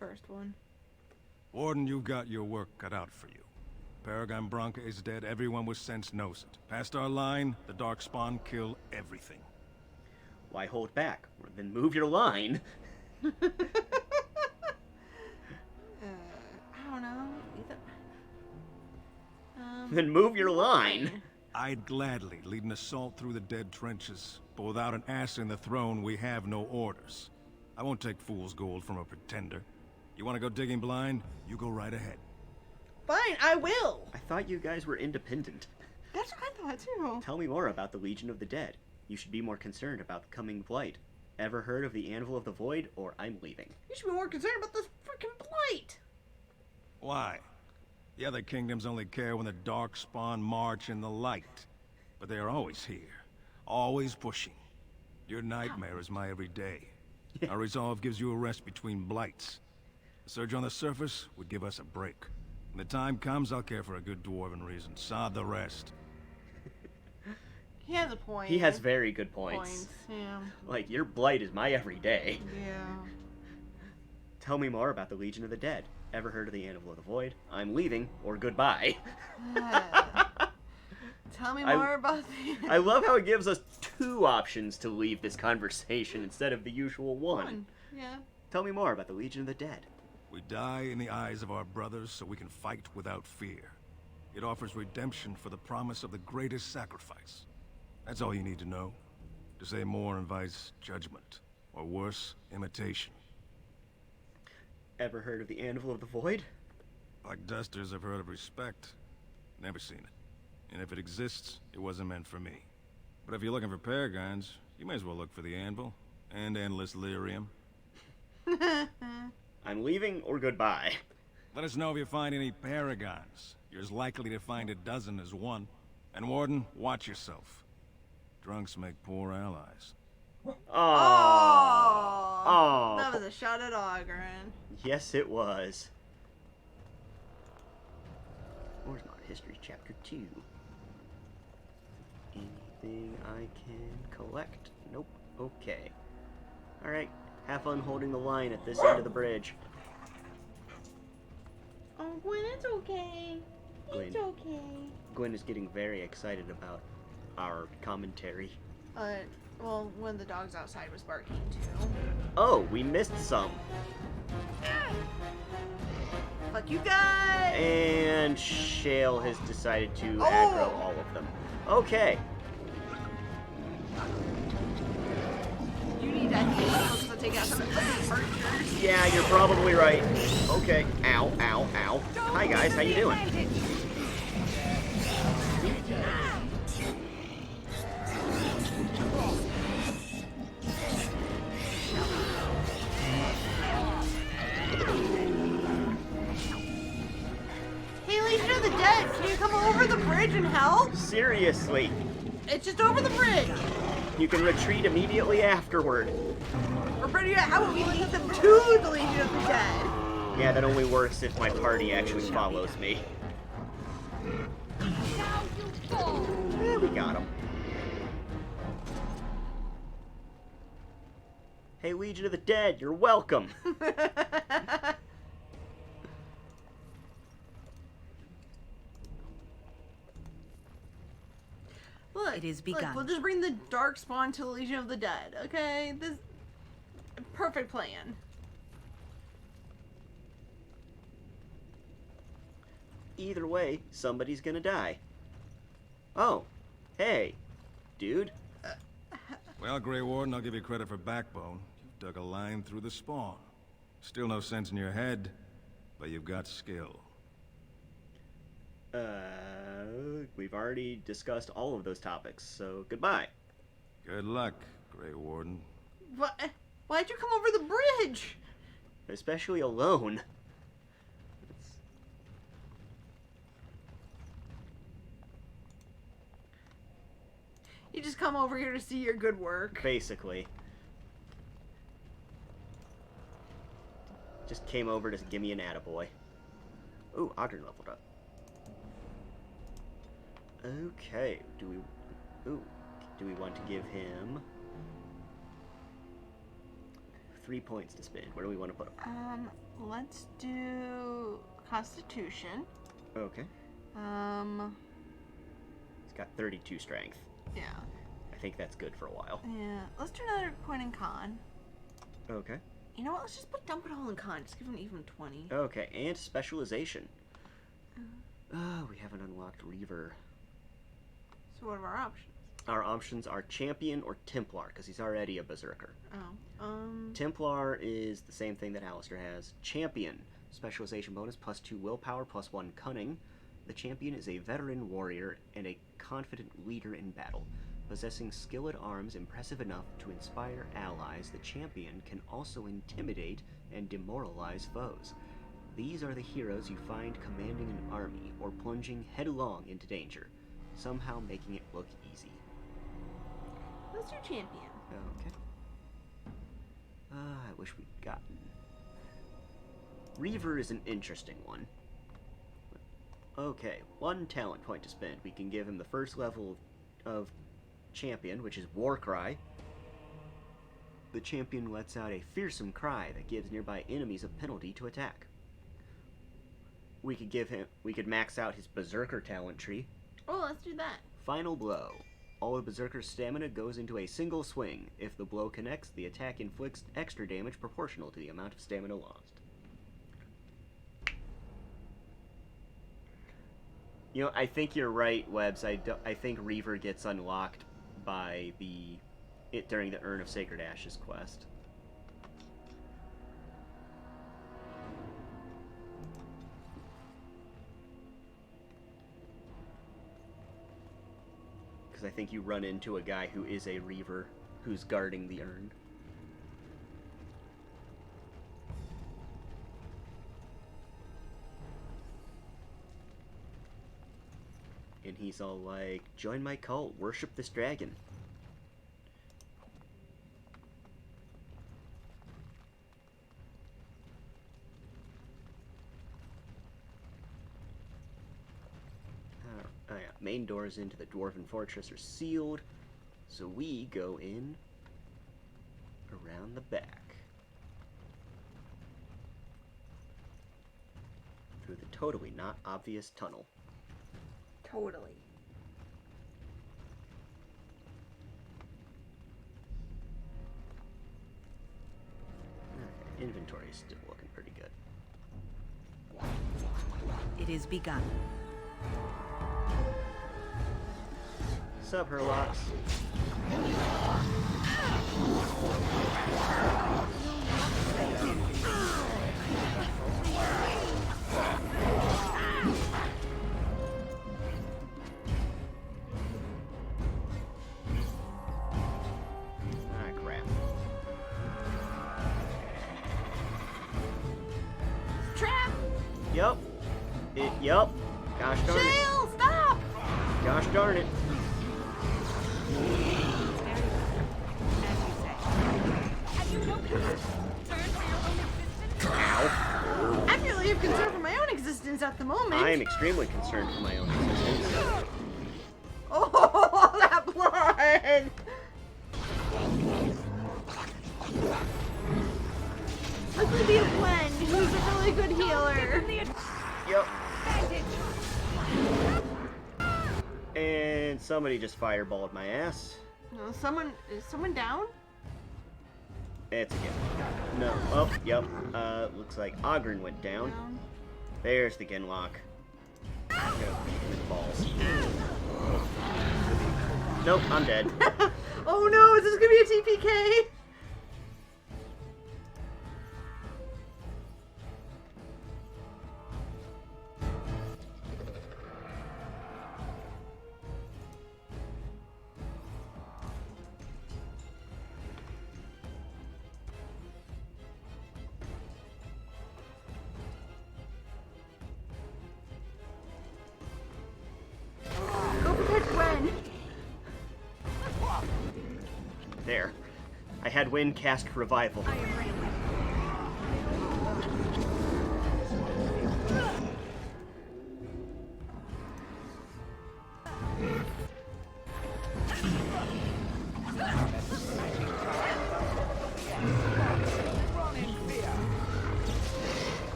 First one. Warden, you've got your work cut out for you. Paragon Branka is dead. Everyone with sense knows it. Past our line, the Darkspawn kill everything. Why hold back? Or then move your line. I don't know. Then move your line. I'd gladly lead an assault through the dead trenches, but without an ass in the throne, we have no orders. I won't take fool's gold from a pretender. You want to go digging blind? You go right ahead. Fine, I will. I thought you guys were independent. That's what I thought too. Tell me more about the Legion of the Dead. You should be more concerned about the coming blight. Ever heard of the Anvil of the Void, or I'm leaving? You should be more concerned about this freaking blight. Why? The other kingdoms only care when the Darkspawn march in the light. But they are always here. Always pushing. Your nightmare is my everyday. Our resolve gives you a rest between blights. A surge on the surface would give us a break. When the time comes, I'll care for a good dwarven reason. Sod the rest. He has a point. He has very good points. Yeah. Like, your blight is my everyday. Yeah. Tell me more about the Legion of the Dead. Ever heard of the Anvil of the Void? I'm leaving, or goodbye. Tell me more about the... I love how it gives us two options to leave this conversation instead of the usual one. Yeah. Tell me more about the Legion of the Dead. We die in the eyes of our brothers so we can fight without fear. It offers redemption for the promise of the greatest sacrifice. That's all you need to know. To say more invites judgment, or worse, imitation. Ever heard of the Anvil of the Void? Like dusters, I've heard of respect. Never seen it. And if it exists, it wasn't meant for me. But if you're looking for paragons, you may as well look for the Anvil. And endless lyrium. I'm leaving, or goodbye. Let us know if you find any paragons. You're as likely to find a dozen as one. And Warden, watch yourself. Drunks make poor allies. Oh, that was a shot at Ogren. Yes, it was. Orzammar History Chapter 2. Anything I can collect? Nope. Okay. Alright, have fun holding the line at this end of the bridge. Oh, Gwen, it's okay. It's okay. Gwen is getting very excited about our commentary. Well, when the dog's outside was barking too. Oh, we missed some. Fuck you guys! And Shale has decided to aggro all of them. Okay. You need that game because I take out some of the archers. Yeah, you're probably right. Okay. Ow, ow, ow. Hi guys, how you doing? Hey, Legion of the Dead, can you come over the bridge and help? Seriously. It's just over the bridge. You can retreat immediately afterward. Or better yet, how about we lead them to the Legion of the Dead? Yeah, that only works if my party actually follows me. Yeah, we got him. Hey, Legion of the Dead, you're welcome. Look, It is begun. Look, we'll just bring the Darkspawn to the Legion of the Dead, okay? This perfect plan. Either way, somebody's gonna die. Oh, hey, dude. Well, Grey Warden, I'll give you credit for backbone. You've dug a line through the spawn. Still no sense in your head, but you've got skill. We've already discussed all of those topics, so goodbye. Good luck, Grey Warden. What? Why'd you come over the bridge? Especially alone. You just come over here to see your good work. Basically. Just came over to give me an attaboy. Ooh, Ogden leveled up. Okay, do we want to give him 3 points to spend? Where do we want to put him? Let's do Constitution. Okay. He's got 32 strength. Yeah. I think that's good for a while. Yeah. Let's do another point in con. Okay. You know what? Let's just dump it all in con. Just give him even 20. Okay, and specialization. We haven't unlocked Reaver. So what are our options? Our options are Champion or Templar, because he's already a Berserker. Oh. Templar is the same thing that Alistair has. Champion, specialization bonus, +2 willpower, +1 cunning. The Champion is a veteran warrior and a confident leader in battle. Possessing skill at arms impressive enough to inspire allies, the Champion can also intimidate and demoralize foes. These are the heroes you find commanding an army or plunging headlong into danger, somehow making it look easy. Let's do Champion. Okay. I wish we'd gotten... Reaver is an interesting one. Okay, 1 talent point to spend. We can give him the first level of Champion, which is War Cry. The Champion lets out a fearsome cry that gives nearby enemies a penalty to attack. We could max out his Berserker talent tree. Oh, let's do that. Final Blow. All of Berserker's stamina goes into a single swing. If the blow connects, the attack inflicts extra damage proportional to the amount of stamina lost. You know, I think you're right, Webbs. I think Reaver gets unlocked by during the Urn of Sacred Ashes quest. Because I think you run into a guy who is a Reaver who's guarding the urn. And he's all like, join my cult, worship this dragon. Oh yeah, main doors into the Dwarven Fortress are sealed, so we go in around the back. Through the totally not obvious tunnel. Totally. Okay, inventory is still looking pretty good. It is begun. Sup, Herlocks? Ah, crap. Trap! Yup. Yup. Gosh darn it. Shale, stop! Gosh darn it. Have you no concern for your own existence? Ow. I really have concern for my own existence at the moment. I am extremely concerned for my own existence. Oh, that blood! Look at the Gwen, who's a really good healer. Yup. And somebody just fireballed my ass. No, is someone down? It's again. No. Oh, yep. Looks like Ogren went down. There's the Genlock. Go. With balls. Nope, I'm dead. Oh no, is this gonna be a TPK? Go protect Gwen. There. I had Wind cast Revival.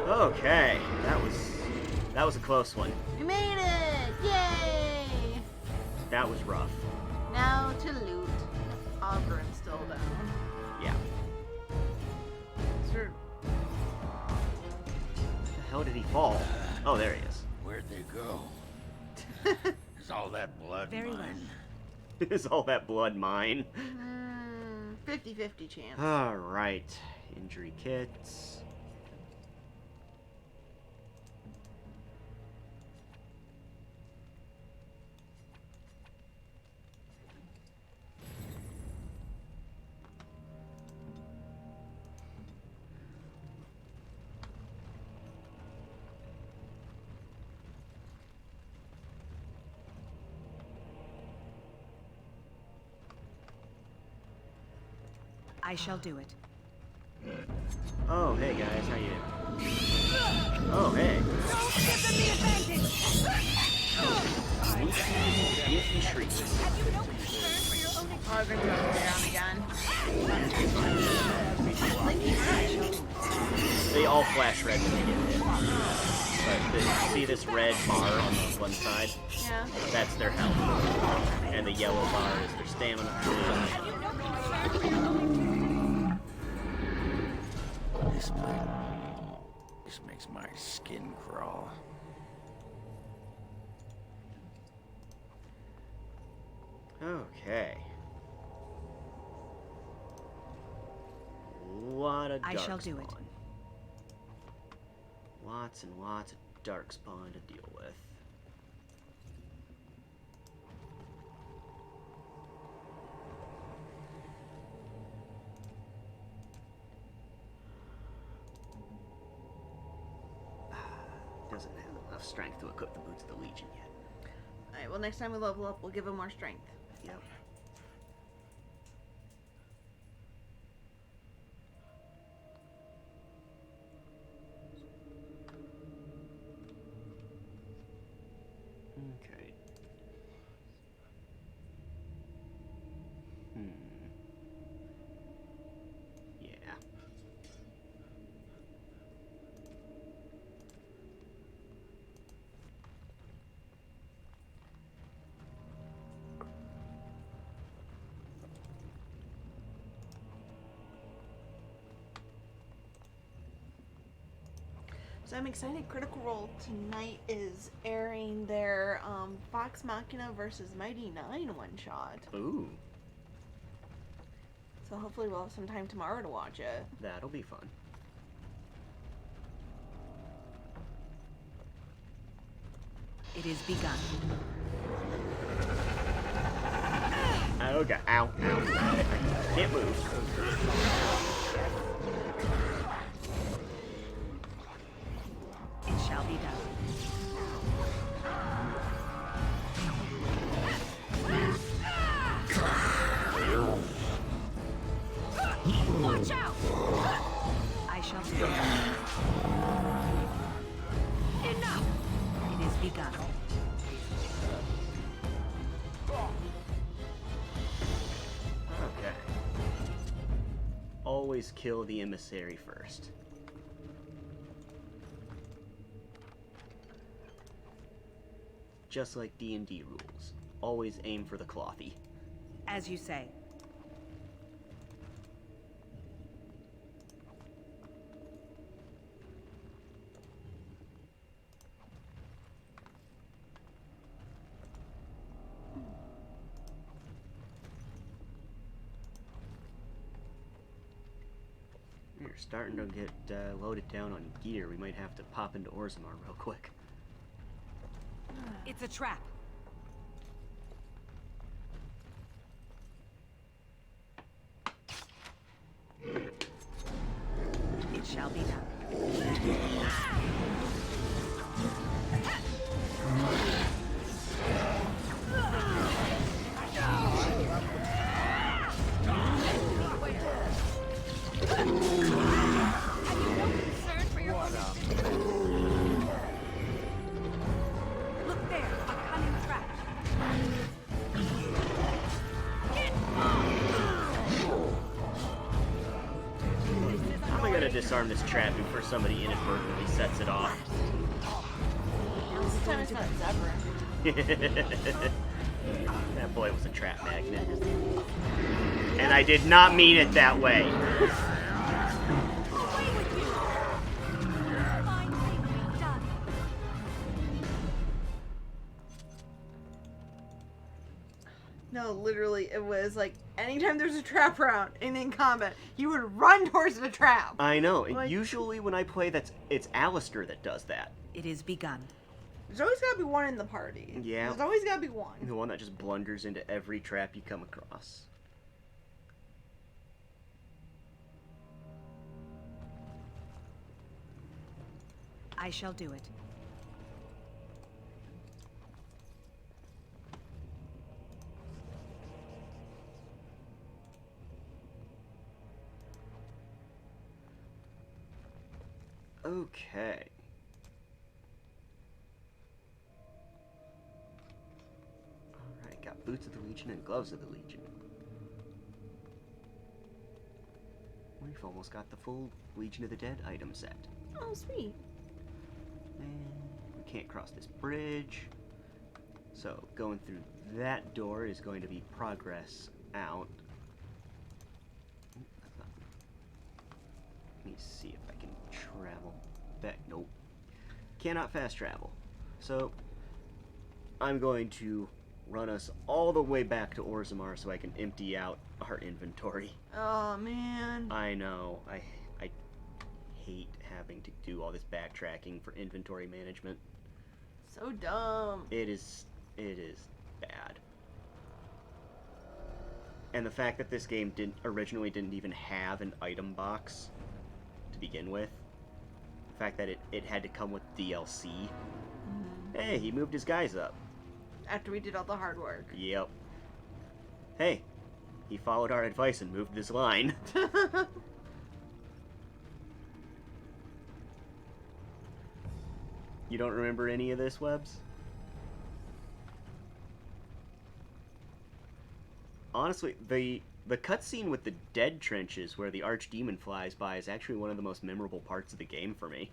Okay, that was a close one. We made it! Yay! That was rough. Now to loot. Ogren's still down. Yeah. Sure. Where the hell did he fall? Oh, there he is. Where'd they go? Is all that blood Very well. mine? Is all that blood mine? 50-50 chance. Alright. Injury kits. I shall do it. Oh, hey guys, how you doing? Oh, hey. Don't give them the advantage! Sneaky shrieks. Have you no concern for your own existence? Ogren's going down again. They all flash red when they get hit. But see this red bar on the one side? Yeah. That's their health. And the yellow bar is their stamina. Have you no concern for your own existence? This makes my skin crawl. Okay. Lot of I dark shall do it. spawn. Lots and lots of dark spawn to deal with. Doesn't have enough strength to equip the boots of the Legion yet. Alright, well next time we level up, we'll give him more strength. Yep. Okay. Yeah. So I'm excited. Critical Role tonight is airing their Vox Machina versus Mighty Nine one-shot. Ooh. So hopefully we'll have some time tomorrow to watch it. That'll be fun. It is begun. Okay. Ow. Ow. Can't move. It shall be done. Watch out! I shall do it. Enough! It is begun. Okay. Always kill the emissary first. Just like D&D rules. Always aim for the clothy. As you say. We're starting to get loaded down on gear. We might have to pop into Orzammar real quick. It's a trap. It shall be done. Look there, a cunning trap. How am I gonna disarm this trap before somebody inadvertently sets it off? This time it's not Zebra. That boy was a trap magnet. And I did not mean it that way. Away with you! Fine thing we've done. No, literally, it was like anytime there's a trap round in combat, you would run towards the trap. I know. And Like- usually when I play, it's Alistair that does that. It is begun. There's always gotta be one in the party. Yeah. There's always gotta be one. The one that just blunders into every trap you come across. I shall do it. Okay. Alright, got Boots of the Legion and Gloves of the Legion. We've almost got the full Legion of the Dead item set. Oh, sweet. And we can't cross this bridge. So, going through that door is going to be progress out. That's not... Let me see if I can travel back. Nope. Cannot fast travel. So, I'm going to run us all the way back to Orzammar so I can empty out our inventory. Oh, man. I know. I hate having to do all this backtracking for inventory management. So dumb. It is bad. And the fact that this game originally didn't even have an item box to begin with. The fact that it had to come with DLC. Mm-hmm. Hey, he moved his guys up. After we did all the hard work. Yep. Hey, he followed our advice and moved this line. You don't remember any of this, Webs? Honestly, the cutscene with the dead trenches where the archdemon flies by is actually one of the most memorable parts of the game for me.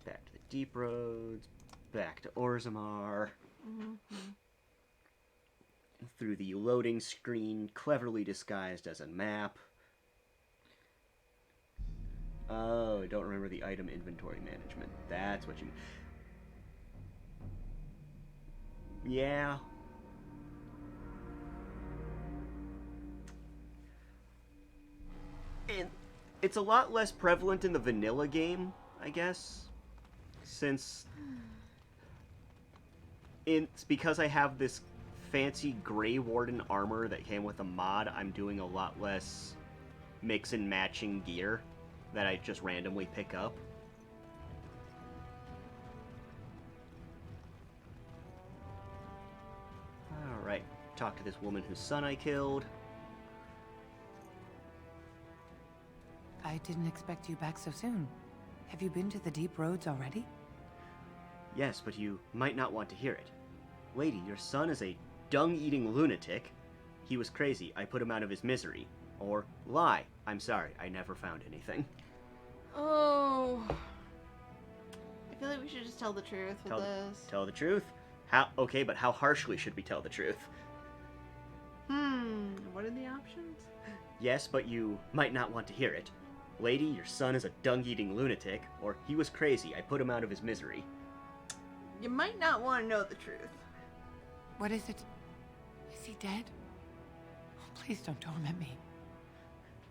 Back to the deep roads, back to Orzammar. Mm-hmm. through the loading screen, cleverly disguised as a map. Oh, I don't remember the item inventory management. That's what you... Yeah. And it's a lot less prevalent in the vanilla game, I guess. Since... It's because I have this fancy Grey Warden armor that came with a mod, I'm doing a lot less mix and matching gear that I just randomly pick up. Alright, talk to this woman whose son I killed. I didn't expect you back so soon. Have you been to the deep roads already? Yes, but you might not want to hear it. Lady, your son is a dung-eating lunatic. He was crazy. I put him out of his misery. Or, lie. I'm sorry. I never found anything. Oh. I feel like we should just tell the truth with this. Tell the truth? How? Okay, but how harshly should we tell the truth? What are the options? Yes, but you might not want to hear it. Lady, your son is a dung-eating lunatic. Or, he was crazy. I put him out of his misery. You might not want to know the truth. What is it? Is he dead? Oh, please don't torment me.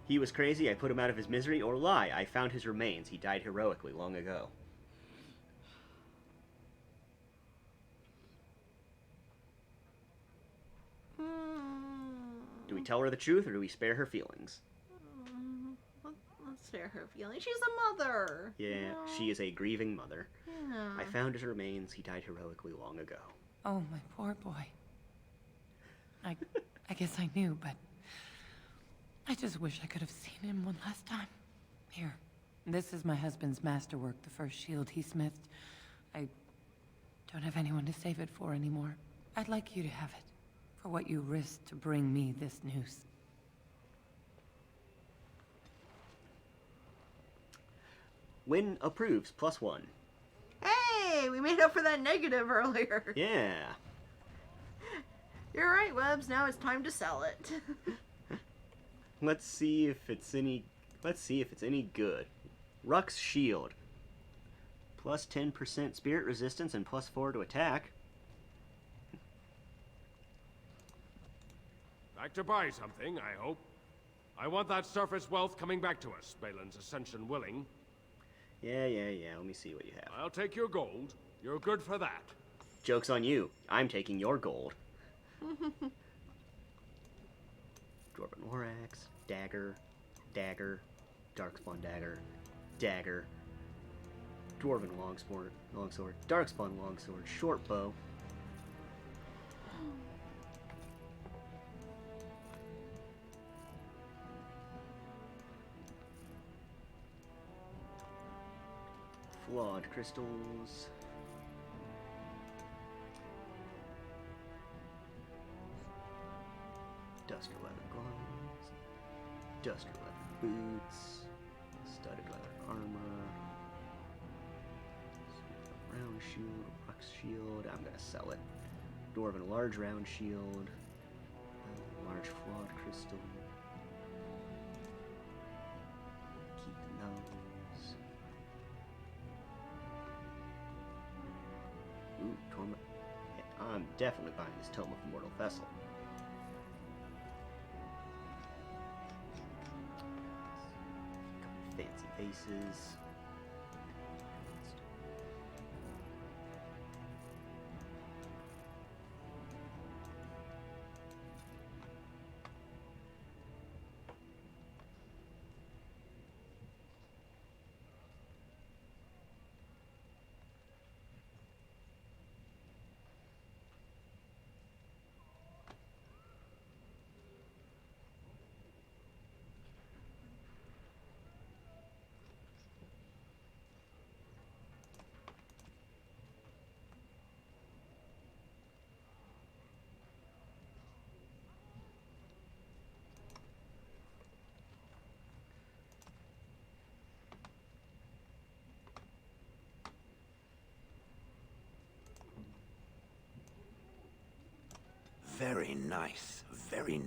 He was crazy, I put him out of his misery, or lie, I found his remains. He died heroically long ago. Do we tell her the truth, or do we spare her feelings? Let's spare her feelings. She's a mother. Yeah, you know? She is a grieving mother. Yeah. I found his remains. He died heroically long ago. Oh, my poor boy. I guess I knew, but I just wish I could have seen him one last time. Here, this is my husband's masterwork, the first shield he smithed. I don't have anyone to save it for anymore. I'd like you to have it, for what you risked to bring me this news. Win approves, +1. Hey, we made up for that negative earlier. Yeah. You're right, Webbs. Now it's time to sell it. Let's see if it's any good. Ruck's shield. +10% spirit resistance and +4 to attack. Like to buy something, I hope. I want that surface wealth coming back to us, Balin's ascension willing. Yeah. Let me see what you have. I'll take your gold. You're good for that. Joke's on you. I'm taking your gold. Dwarven War Axe, dagger, darkspawn dagger, dwarven longsword, darkspawn longsword, short bow. Flawed crystals. Duster leather gloves, duster leather boots, studded leather armor, round shield, Ruck's shield. I'm gonna sell it. Dwarven large round shield, large flawed crystal. Keep those. Ooh, Torment. Yeah, I'm definitely buying this Tome of Immortal Vessel. Fancy vases. Very nice. Very...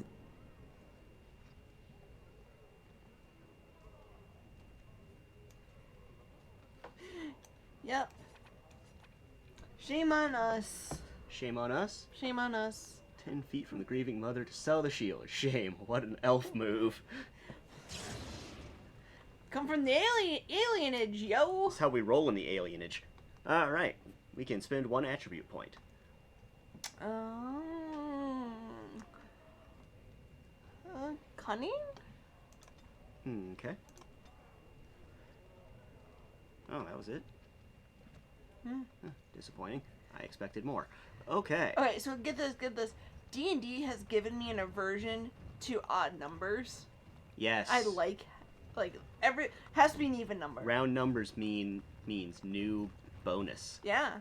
Yep. Shame on us. Shame on us. Shame on us. 10 feet from the grieving mother to sell the shield. Shame. What an elf move. Come from the alienage, yo. That's how we roll in the alienage. Alright. We can spend 1 attribute point. Cunning? Okay. Oh, that was it? Disappointing. I expected more. Okay. Okay, so get this. D&D has given me an aversion to odd numbers. Yes. I like every has to be an even number. Round numbers means new bonus. Yeah.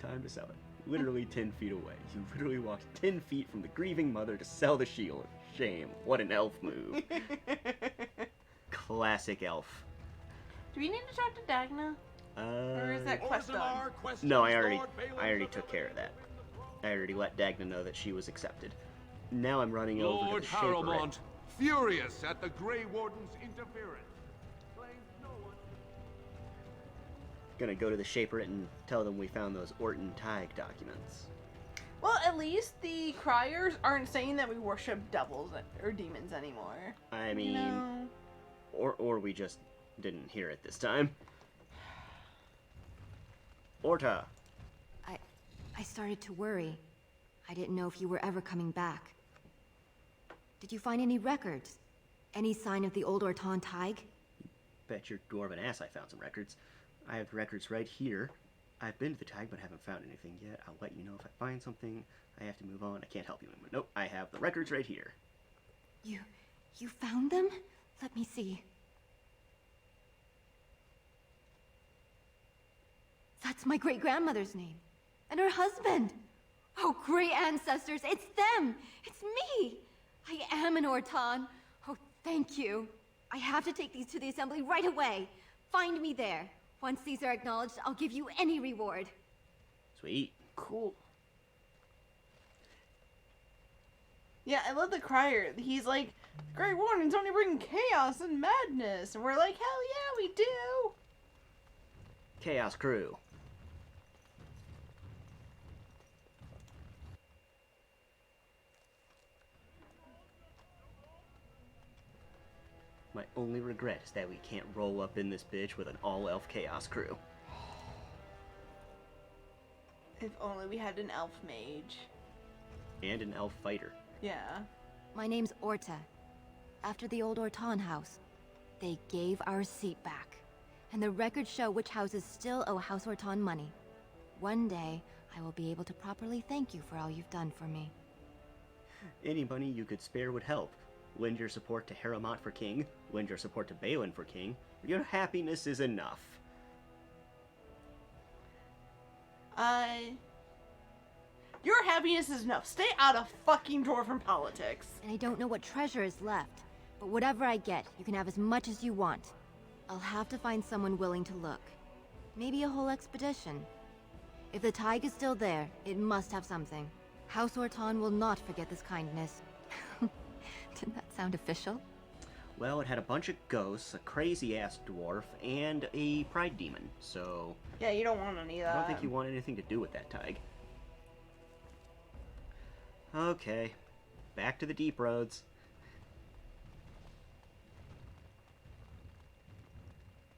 Time to sell it. Literally 10 feet away. You literally walked 10 feet from the grieving mother to sell the shield. Shame. What an elf move. Classic elf. Do we need to talk to Dagna? Or is that quest done? No, I already took care of that. I already let Dagna know that she was accepted. Now I'm running over Lord to the Shaperate. Harrowmont, furious at the Grey Warden's interference, claims no one... Gonna go to the Shaperate and tell them we found those Orton Tig documents. Well, at least the criers aren't saying that we worship devils or demons anymore. I mean, No. or we just didn't hear it this time. Orta. I started to worry. I didn't know if you were ever coming back. Did you find any records? Any sign of the old Orton Tig? Bet your dwarven ass I found some records. I have records right here. I've been to the Tig but haven't found anything yet. I'll let you know if I find something. I have to move on. I can't help you anymore. Nope, I have the records right here. You found them? Let me see. That's my great-grandmother's name. And her husband. Oh, great ancestors, it's them! It's me! I am an Orton. Oh, thank you. I have to take these to the assembly right away. Find me there. Once these are acknowledged, I'll give you any reward. Sweet. Cool. Yeah, I love the crier. He's like, Grey Warden's only bringing chaos and madness. And we're like, hell yeah, we do. Chaos Crew. My only regret is that we can't roll up in this bitch with an all-elf Chaos Crew. If only we had an elf mage. And an elf fighter. Yeah. My name's Orta. After the old Orton house, they gave our seat back. And the records show which houses still owe House Orton money. One day, I will be able to properly thank you for all you've done for me. Any money you could spare would help. Lend your support to Harrowmont for king. Lend your support to Balin for king. Your happiness is enough. Your happiness is enough. Stay out of fucking dwarven politics. And I don't know what treasure is left. But whatever I get, you can have as much as you want. I'll have to find someone willing to look. Maybe a whole expedition. If the Tig is still there, it must have something. House Orton will not forget this kindness. Didn't that sound official? Well, it had a bunch of ghosts, a crazy-ass dwarf, and a pride demon, so... Yeah, you don't want any of that. I don't think you want anything to do with that Tig. Okay, back to the deep roads.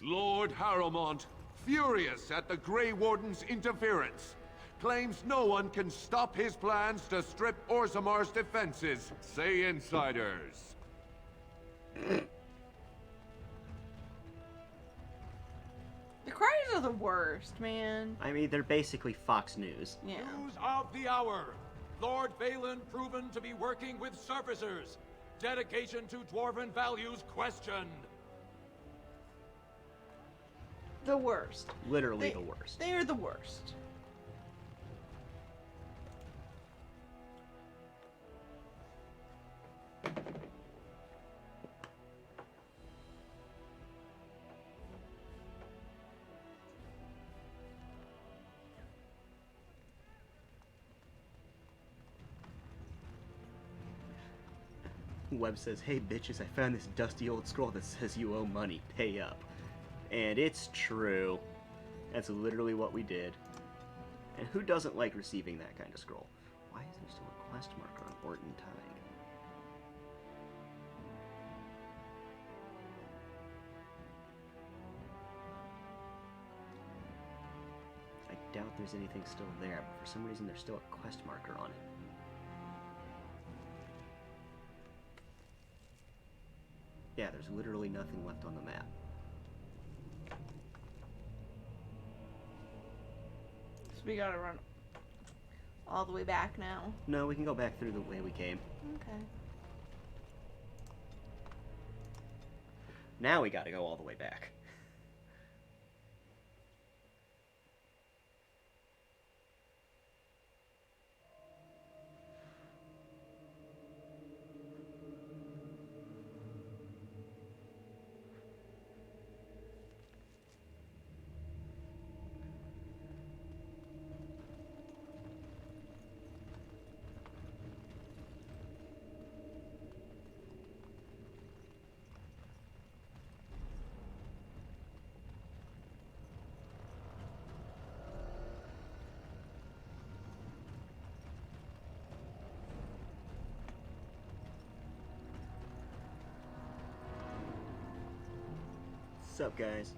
Lord Harrowmont, furious at the Grey Warden's interference, claims no one can stop his plans to strip Orzamar's defenses, say insiders. The criers are the worst, man. I mean, they're basically Fox News. Yeah. News of the hour. Lord Balin proven to be working with surfacers. Dedication to dwarven values questioned. The worst. Literally the worst. They are the worst. Webb says, "Hey bitches, I found this dusty old scroll that says you owe money, pay up." And it's true. That's literally what we did. And who doesn't like receiving that kind of scroll? Why is there still a quest marker on Orton Tige? I doubt there's anything still there, but for some reason there's still a quest marker on it. Yeah, there's literally nothing left on the map. So we gotta run all the way back now. No, we can go back through the way we came. Okay. Now we gotta go all the way back. What's up, guys?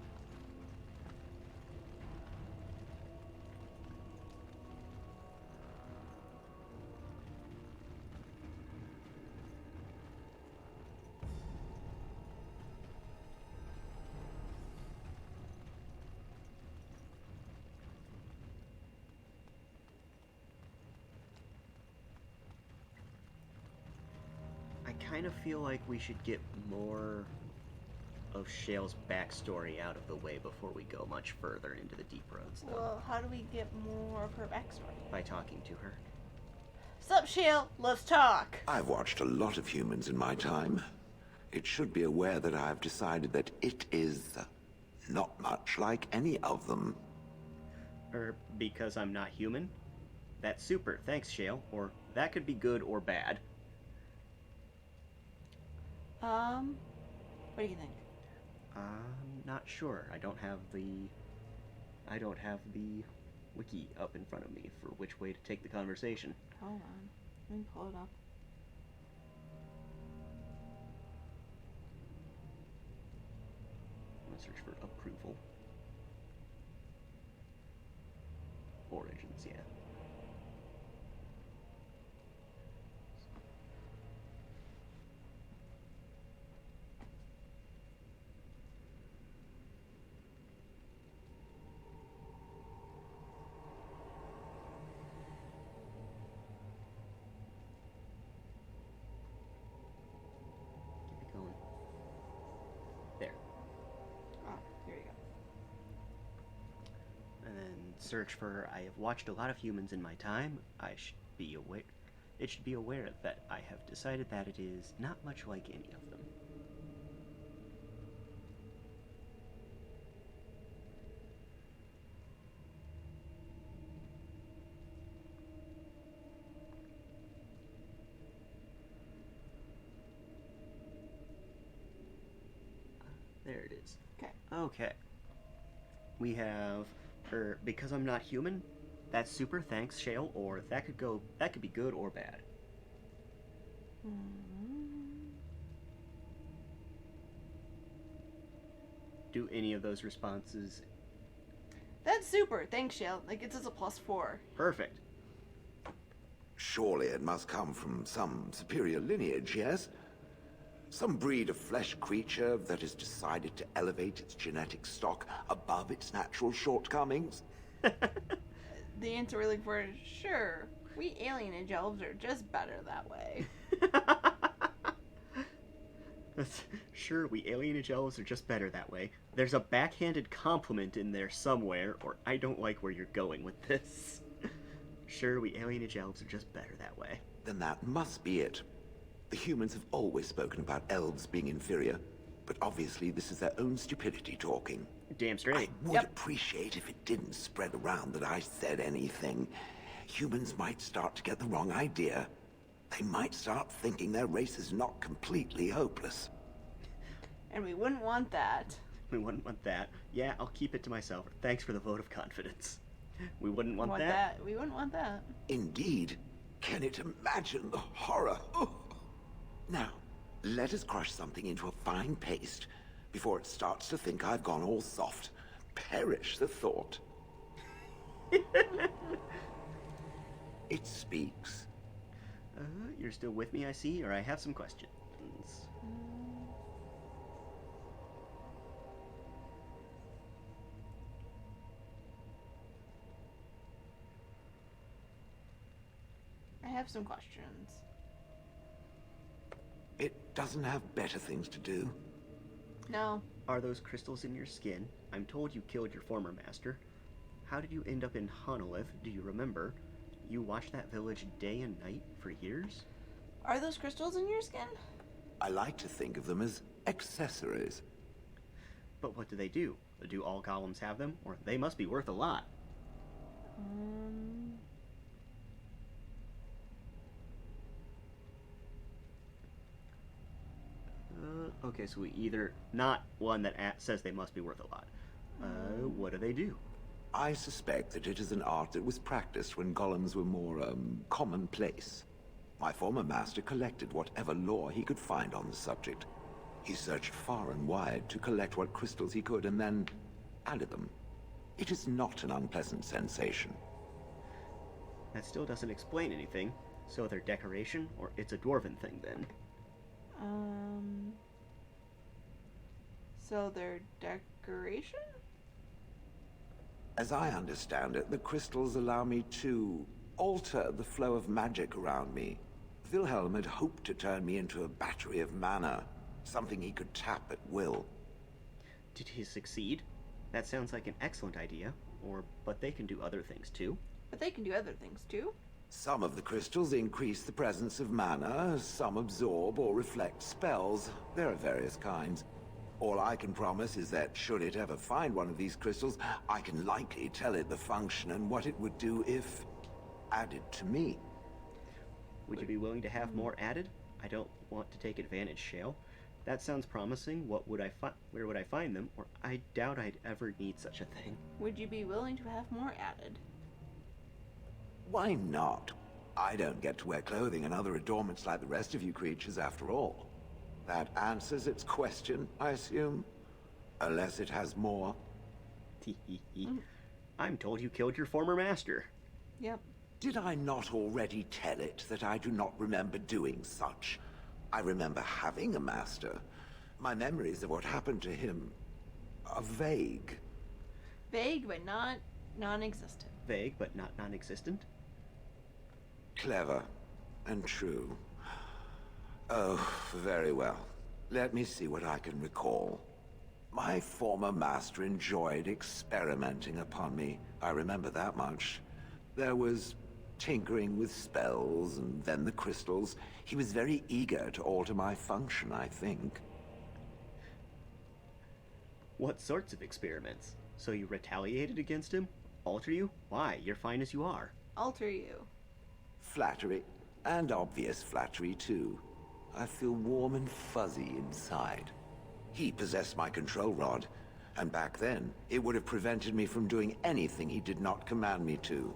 I kind of feel like we should get more of Shale's backstory out of the way before we go much further into the deep roads, though. Well, how do we get more of her backstory? By talking to her. Sup, Shale? Let's talk. I've watched a lot of humans in my time. It should be aware that I've decided that it is not much like any of them. Because I'm not human? That's super, thanks, Shale. Or, that could be good or bad. What do you think? I'm not sure. I don't have the wiki up in front of me for which way to take the conversation. Hold on. Let me pull it up. I'm gonna search for approval. Origins, yeah. Search for I have watched a lot of humans in my time. It should be aware that I have decided that it is not much like any of them. There it is. Okay. Okay. We have because I'm not human, that's super, thanks, Shale, or that could be good or bad. Do any of those responses? That's super, thanks, Shale. That gets us a +4. Perfect. Surely it must come from some superior lineage, yes? Some breed of flesh creature that has decided to elevate its genetic stock above its natural shortcomings? The answer we're looking for is sure. We alienage elves are just better that way. Sure, we alienage elves are just better that way. There's a backhanded compliment in there somewhere, or I don't like where you're going with this. Sure, we alienage elves are just better that way. Then that must be it. The humans have always spoken about elves being inferior, but obviously this is their own stupidity talking. Damn straight. I would appreciate if it didn't spread around that I said anything. Humans might start to get the wrong idea. they might start thinking their race is not completely hopeless. And we wouldn't want that. We wouldn't want that. Yeah, I'll keep it to myself. Thanks for the vote of confidence. We wouldn't want that. We wouldn't want that. Indeed. Can it imagine the horror? Oh. Now, let us crush something into a fine paste before it starts to think I've gone all soft. Perish the thought. It speaks. You're still with me, I see, or I have some questions. I have some questions. It doesn't have better things to do. No. Are those crystals in your skin? I'm told you killed your former master. How did you end up in Honolith? Do you remember? You watched that village day and night for years? Are those crystals in your skin? I like to think of them as accessories. But what do they do? Do all golems have them? Or they must be worth a lot. Okay, so we either... Not one that says they must be worth a lot. What do they do? I suspect that it is an art that was practiced when golems were more, commonplace. My former master collected whatever lore he could find on the subject. He searched far and wide to collect what crystals he could and then added them. It is not an unpleasant sensation. That still doesn't explain anything. So they're decoration, or it's a dwarven thing then? So they're decoration? As I understand it, the crystals allow me to alter the flow of magic around me. Wilhelm had hoped to turn me into a battery of mana, something he could tap at will. Did he succeed? That sounds like an excellent idea. But they can do other things too. But they can do other things too. Some of the crystals increase the presence of mana, some absorb or reflect spells. There are various kinds. All I can promise is that should it ever find one of these crystals, I can likely tell it the function and what it would do if added to me. Would you be willing to have more added? I don't want to take advantage, Shale. That sounds promising. Where would I find them? Or I doubt I'd ever need such a thing. Would you be willing to have more added? Why not? I don't get to wear clothing and other adornments like the rest of you creatures after all. That answers its question, I assume? Unless it has more. I'm told you killed your former master. Yep. Did I not already tell it that I do not remember doing such? I remember having a master. My memories of what happened to him are vague. Vague, but not non-existent. Vague, but not non-existent? Clever and true. Oh, very well. Let me see what I can recall. My former master enjoyed experimenting upon me. I remember that much. There was tinkering with spells, and then the crystals. He was very eager to alter my function, I think. What sorts of experiments? So you retaliated against him? Alter you? Why? You're fine as you are. Alter you. Flattery, and obvious flattery too. I feel warm and fuzzy inside. He possessed my control rod, and back then, it would have prevented me from doing anything he did not command me to,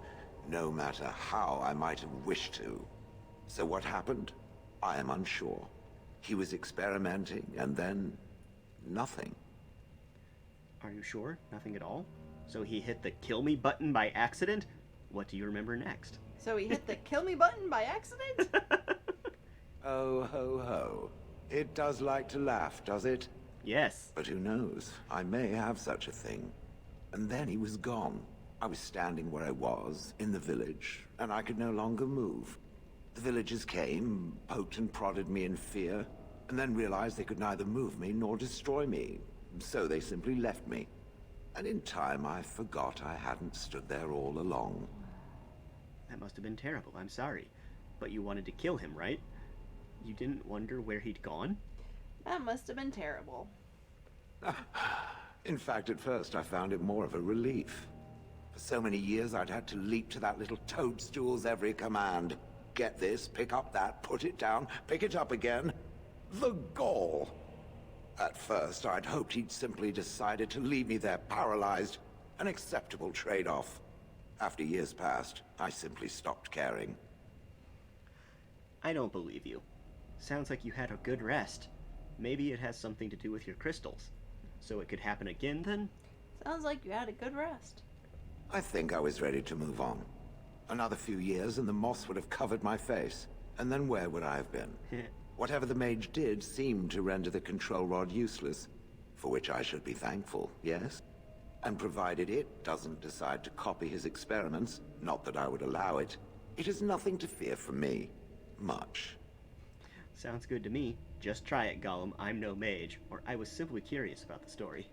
no matter how I might have wished to. So what happened? I am unsure. He was experimenting, and then nothing. Are you sure? Nothing at all? So he hit the kill me button by accident? What do you remember next? So he hit the kill me button by accident? Oh ho ho. It does like to laugh, does it? Yes. But who knows? I may have such a thing. And then he was gone. I was standing where I was, in the village, and I could no longer move. The villagers came, poked and prodded me in fear, and then realized they could neither move me nor destroy me. So they simply left me. And in time, I forgot I hadn't stood there all along. That must have been terrible. I'm sorry. But you wanted to kill him, right? You didn't wonder where he'd gone? That must have been terrible. In fact, at first, I found it more of a relief. For so many years, I'd had to leap to that little toadstool's every command. get this, pick up that, put it down, pick it up again. The gall. At first, I'd hoped he'd simply decided to leave me there paralyzed, an acceptable trade-off. After years passed, I simply stopped caring. I don't believe you. Sounds like you had a good rest. Maybe it has something to do with your crystals. So it could happen again, then? Sounds like you had a good rest. I think I was ready to move on. Another few years and the moss would have covered my face. And then where would I have been? Whatever the mage did seemed to render the control rod useless. For which I should be thankful, yes? And provided it doesn't decide to copy his experiments, not that I would allow it, it is nothing to fear from me. Much. Sounds good to me. Just try it, Gollum. I'm no mage. Or I was simply curious about the story.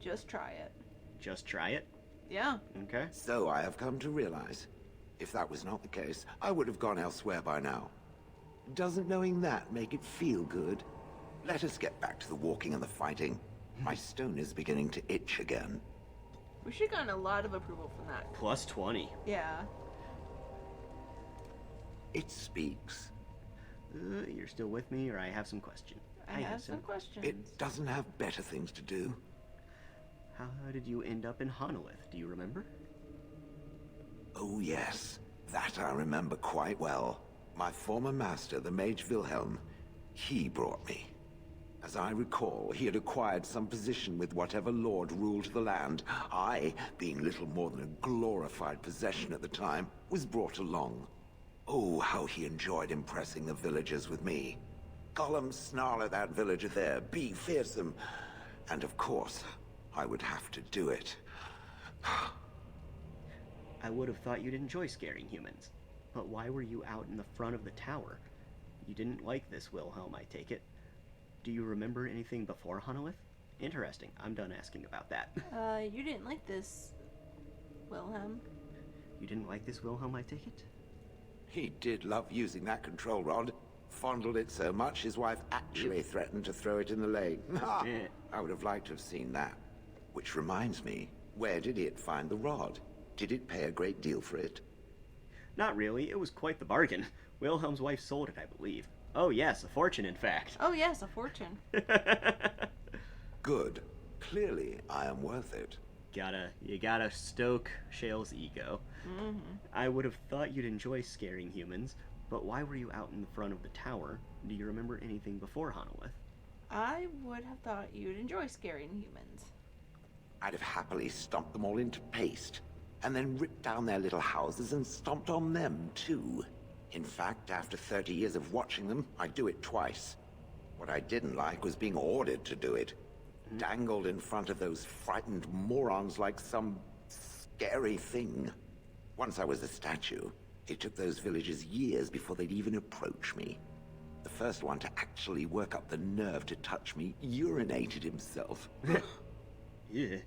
Just try it. Just try it? Yeah. Okay. So I have come to realize, if that was not the case, I would have gone elsewhere by now. Doesn't knowing that make it feel good? Let us get back to the walking and the fighting. My stone is beginning to itch again. We should have gotten a lot of approval from that. Plus 20. Yeah. It speaks. You're still with me, or I have some questions? I have some questions. It doesn't have better things to do. How did you end up in Honolith? Do you remember? Oh yes, that I remember quite well. My former master, the mage Wilhelm, he brought me. As I recall, he had acquired some position with whatever lord ruled the land. I, being little more than a glorified possession at the time, was brought along. Oh, how he enjoyed impressing the villagers with me. Gollum, snarl at that villager there, be fearsome. And of course, I would have to do it. I would have thought you'd enjoy scaring humans. But why were you out in the front of the tower? You didn't like this Wilhelm, I take it. Do you remember anything before Honolith? Interesting. I'm done asking about that. You didn't like this, Wilhelm. You didn't like this Wilhelm, I take it? He did love using that control rod. Fondled it so much, his wife actually threatened to throw it in the lake. I would have liked to have seen that. Which reminds me, where did it find the rod? Did it pay a great deal for it? Not really. It was quite the bargain. Wilhelm's wife sold it, I believe. Oh yes, a fortune, in fact. Oh yes, a fortune. Good. Clearly, I am worth it. You gotta stoke Shale's ego. I would have thought you'd enjoy scaring humans, but why were you out in the front of the tower? Do you remember anything before Honolith? I would have thought you'd enjoy scaring humans. I'd have happily stomped them all into paste, and then ripped down their little houses and stomped on them, too. In fact, after 30 years of watching them, I'd do it twice. What I didn't like was being ordered to do it. Dangled in front of those frightened morons like some scary thing. Once I was a statue, it took those villagers years before they'd even approach me. The first one to actually work up the nerve to touch me urinated himself. Yeah.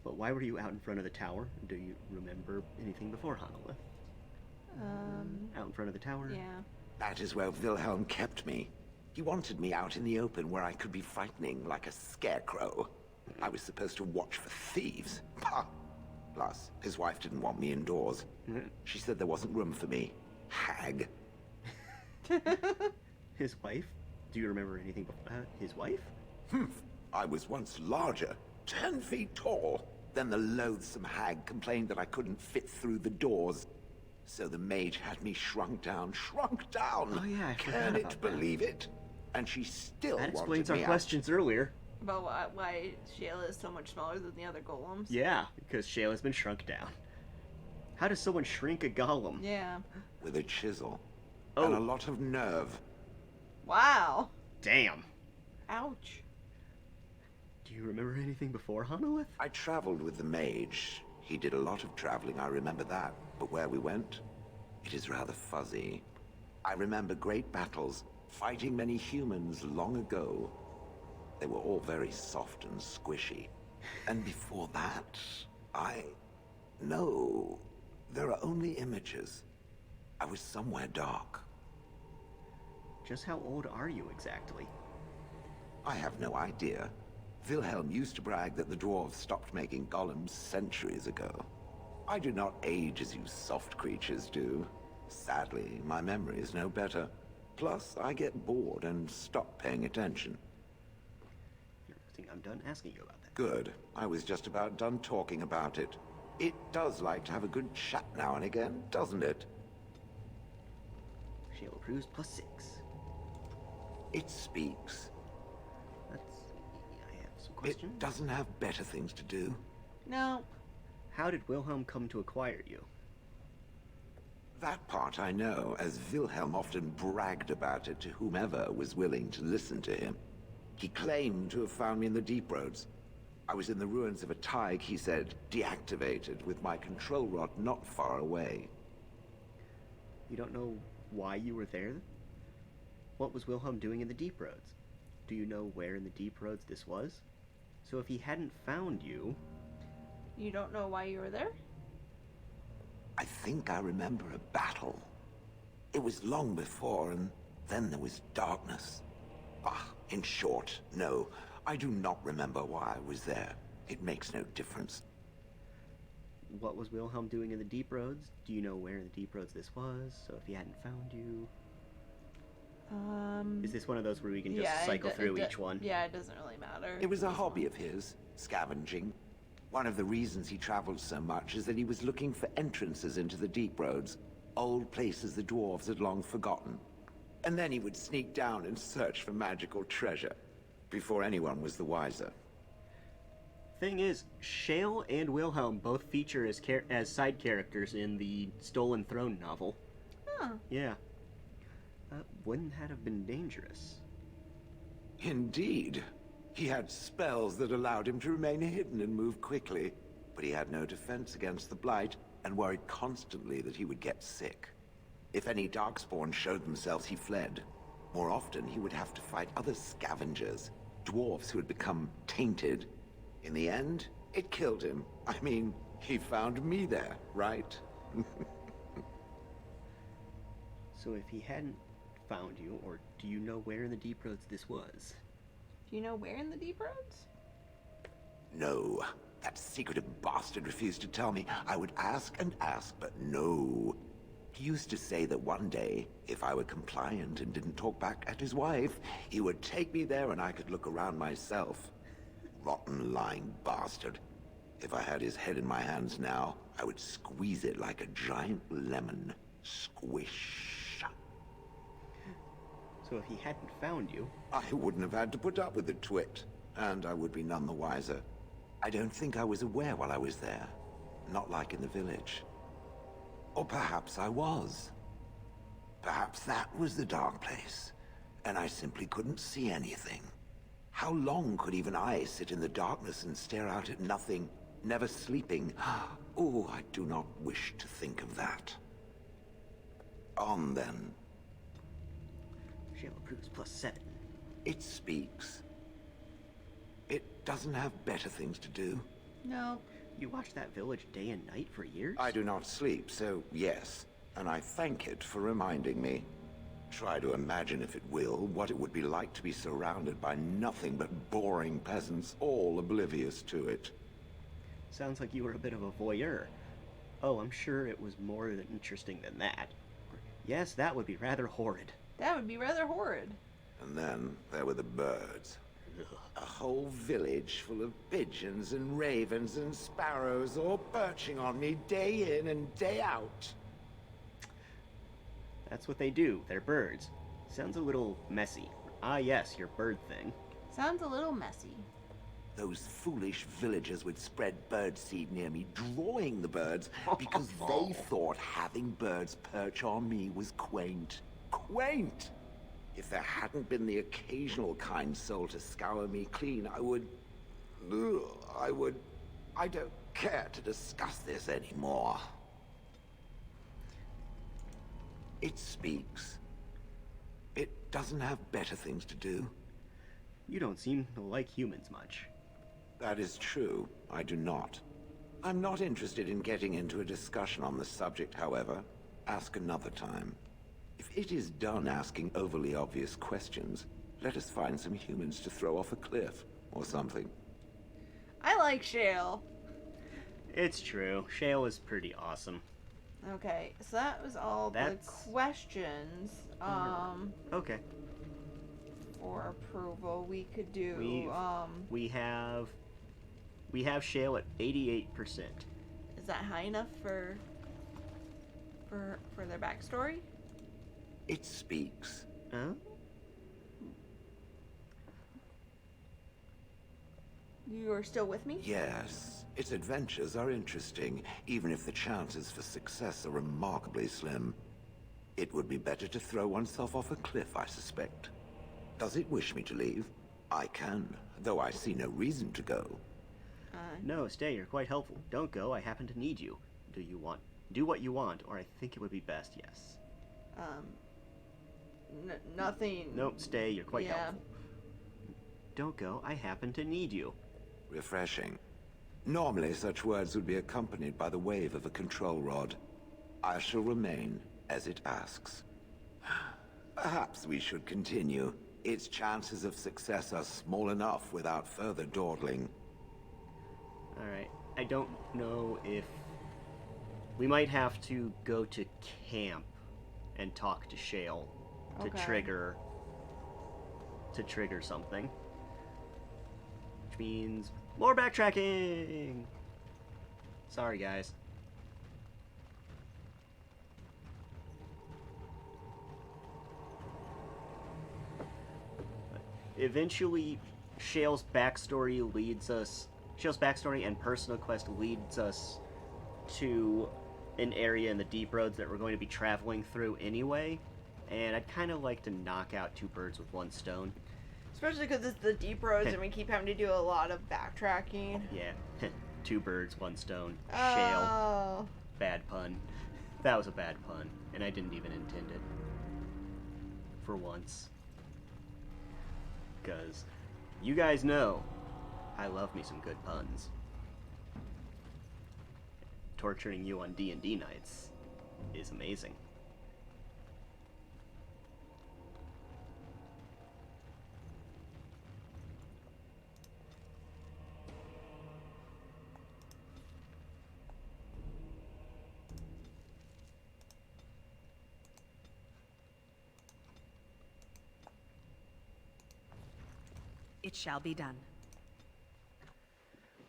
But why were you out in front of the tower? Do you remember anything before Honolith? Out in front of the tower? Yeah. That is where Wilhelm kept me. He wanted me out in the open where I could be frightening like a scarecrow. I was supposed to watch for thieves. Plus, his wife didn't want me indoors. She said there wasn't room for me. Hag. His wife? Do you remember anything about his wife? I was once larger, 10 feet tall. Then the loathsome hag complained that I couldn't fit through the doors. So the mage had me shrunk down. Oh yeah, I forgot Can about it believe it? And she still That wanted explains me our out. questions earlier. About why Shayla is so much smaller than the other golems. Yeah, because Shayla's been shrunk down. How does someone shrink a golem? Yeah. With a chisel. Oh. And a lot of nerve. Wow. Damn. Ouch. Do you remember anything before Honolith? I traveled with the mage. He did a lot of traveling, I remember that. But where we went, it is rather fuzzy. I remember great battles, fighting many humans long ago. They were all very soft and squishy. And before that, No, there are only images. I was somewhere dark. Just how old are you exactly? I have no idea. Wilhelm used to brag that the dwarves stopped making golems centuries ago. I do not age as you soft creatures do. Sadly, my memory is no better. Plus, I get bored and stop paying attention. I think I'm done asking you about that. Good. I was just about done talking about it. It does like to have a good chat now and again, doesn't it? Shale approves +6. It speaks. Let's see. I have some questions. It doesn't have better things to do. No. How did Wilhelm come to acquire you? That part I know, as Wilhelm often bragged about it to whomever was willing to listen to him. He claimed to have found me in the deep roads. I was in the ruins of a Tig, he said, deactivated, with my control rod not far away. You don't know why you were there? What was Wilhelm doing in the deep roads? Do you know where in the deep roads this was? So if he hadn't found you... You don't know why you were there? I think I remember a battle. It was long before, and then there was darkness. In short, no. I do not remember why I was there. It makes no difference. What was Wilhelm doing in the deep roads? Do you know where in the deep roads this was? So if he hadn't found you... Is this one of those where we can just cycle through each one? Yeah, it doesn't really matter. It was a hobby of his, scavenging. One of the reasons he traveled so much is that he was looking for entrances into the deep roads, old places the dwarves had long forgotten. And then he would sneak down and search for magical treasure, before anyone was the wiser. Thing is, Shale and Wilhelm both feature as side characters in the Stolen Throne novel. Huh. Yeah. Wouldn't that have been dangerous? Indeed. He had spells that allowed him to remain hidden and move quickly, but he had no defense against the Blight, and worried constantly that he would get sick. If any Darkspawn showed themselves, he fled. More often, he would have to fight other scavengers, dwarves who had become tainted. In the end, it killed him. I mean, he found me there, right? So if he hadn't found you, or do you know where in the deep roads this was? Do you know where in the deep roads? No. That secretive bastard refused to tell me. I would ask and ask, but no. He used to say that one day, if I were compliant and didn't talk back at his wife, he would take me there and I could look around myself. Rotten, lying bastard. If I had his head in my hands now, I would squeeze it like a giant lemon. Squish. So if he hadn't found you... I wouldn't have had to put up with the twit, and I would be none the wiser. I don't think I was aware while I was there. Not like in the village. Or perhaps I was. Perhaps that was the dark place, and I simply couldn't see anything. How long could even I sit in the darkness and stare out at nothing, never sleeping? Oh, I do not wish to think of that. On then. Shale approves +7. It speaks. It doesn't have better things to do. No. You watched that village day and night for years? I do not sleep, so yes. And I thank it for reminding me. Try to imagine, if it will, what it would be like to be surrounded by nothing but boring peasants, all oblivious to it. Sounds like you were a bit of a voyeur. Oh, I'm sure it was more interesting than that. Yes, that would be rather horrid. That would be rather horrid. And then there were the birds. A whole village full of pigeons and ravens and sparrows all perching on me day in and day out. That's what they do. They're birds. Sounds a little messy. Ah, yes, your bird thing. Sounds a little messy. Those foolish villagers would spread birdseed near me, drawing the birds, because they thought having birds perch on me was quaint. Quaint! If there hadn't been the occasional kind soul to scour me clean, I don't care to discuss this anymore. It speaks. It doesn't have better things to do. You don't seem to like humans much. That is true. I do not. I'm not interested in getting into a discussion on the subject, however. Ask another time. If it is done asking overly obvious questions, let us find some humans to throw off a cliff, or something. I like Shale. It's true. Shale is pretty awesome. Okay, so that was all the questions. Okay. For approval, we could do. We have Shale at 88%. Is that high enough for their backstory? It speaks. Huh? You are still with me? Yes. Its adventures are interesting, even if the chances for success are remarkably slim. It would be better to throw oneself off a cliff, I suspect. Does it wish me to leave? I can, though I see no reason to go. No, stay. You're quite helpful. Don't go. I happen to need you. Do what you want, or I think it would be best, yes. Nothing. Nope, stay. You're quite helpful. Don't go. I happen to need you. Refreshing. Normally, such words would be accompanied by the wave of a control rod. I shall remain as it asks. Perhaps we should continue. Its chances of success are small enough without further dawdling. Alright. I don't know if... We might have to go to camp and talk to Shale to trigger something. Which means more backtracking! Sorry, guys. Eventually, Shale's backstory and personal quest leads us to an area in the deep roads that we're going to be traveling through anyway, and I'd kind of like to knock out two birds with one stone. Especially because it's the deep roads and we keep having to do a lot of backtracking. Yeah, two birds, one stone. Oh. Shale. Bad pun. That was a bad pun, and I didn't even intend it. For once. Because you guys know I love me some good puns. Torturing you on D&D nights is amazing. It shall be done.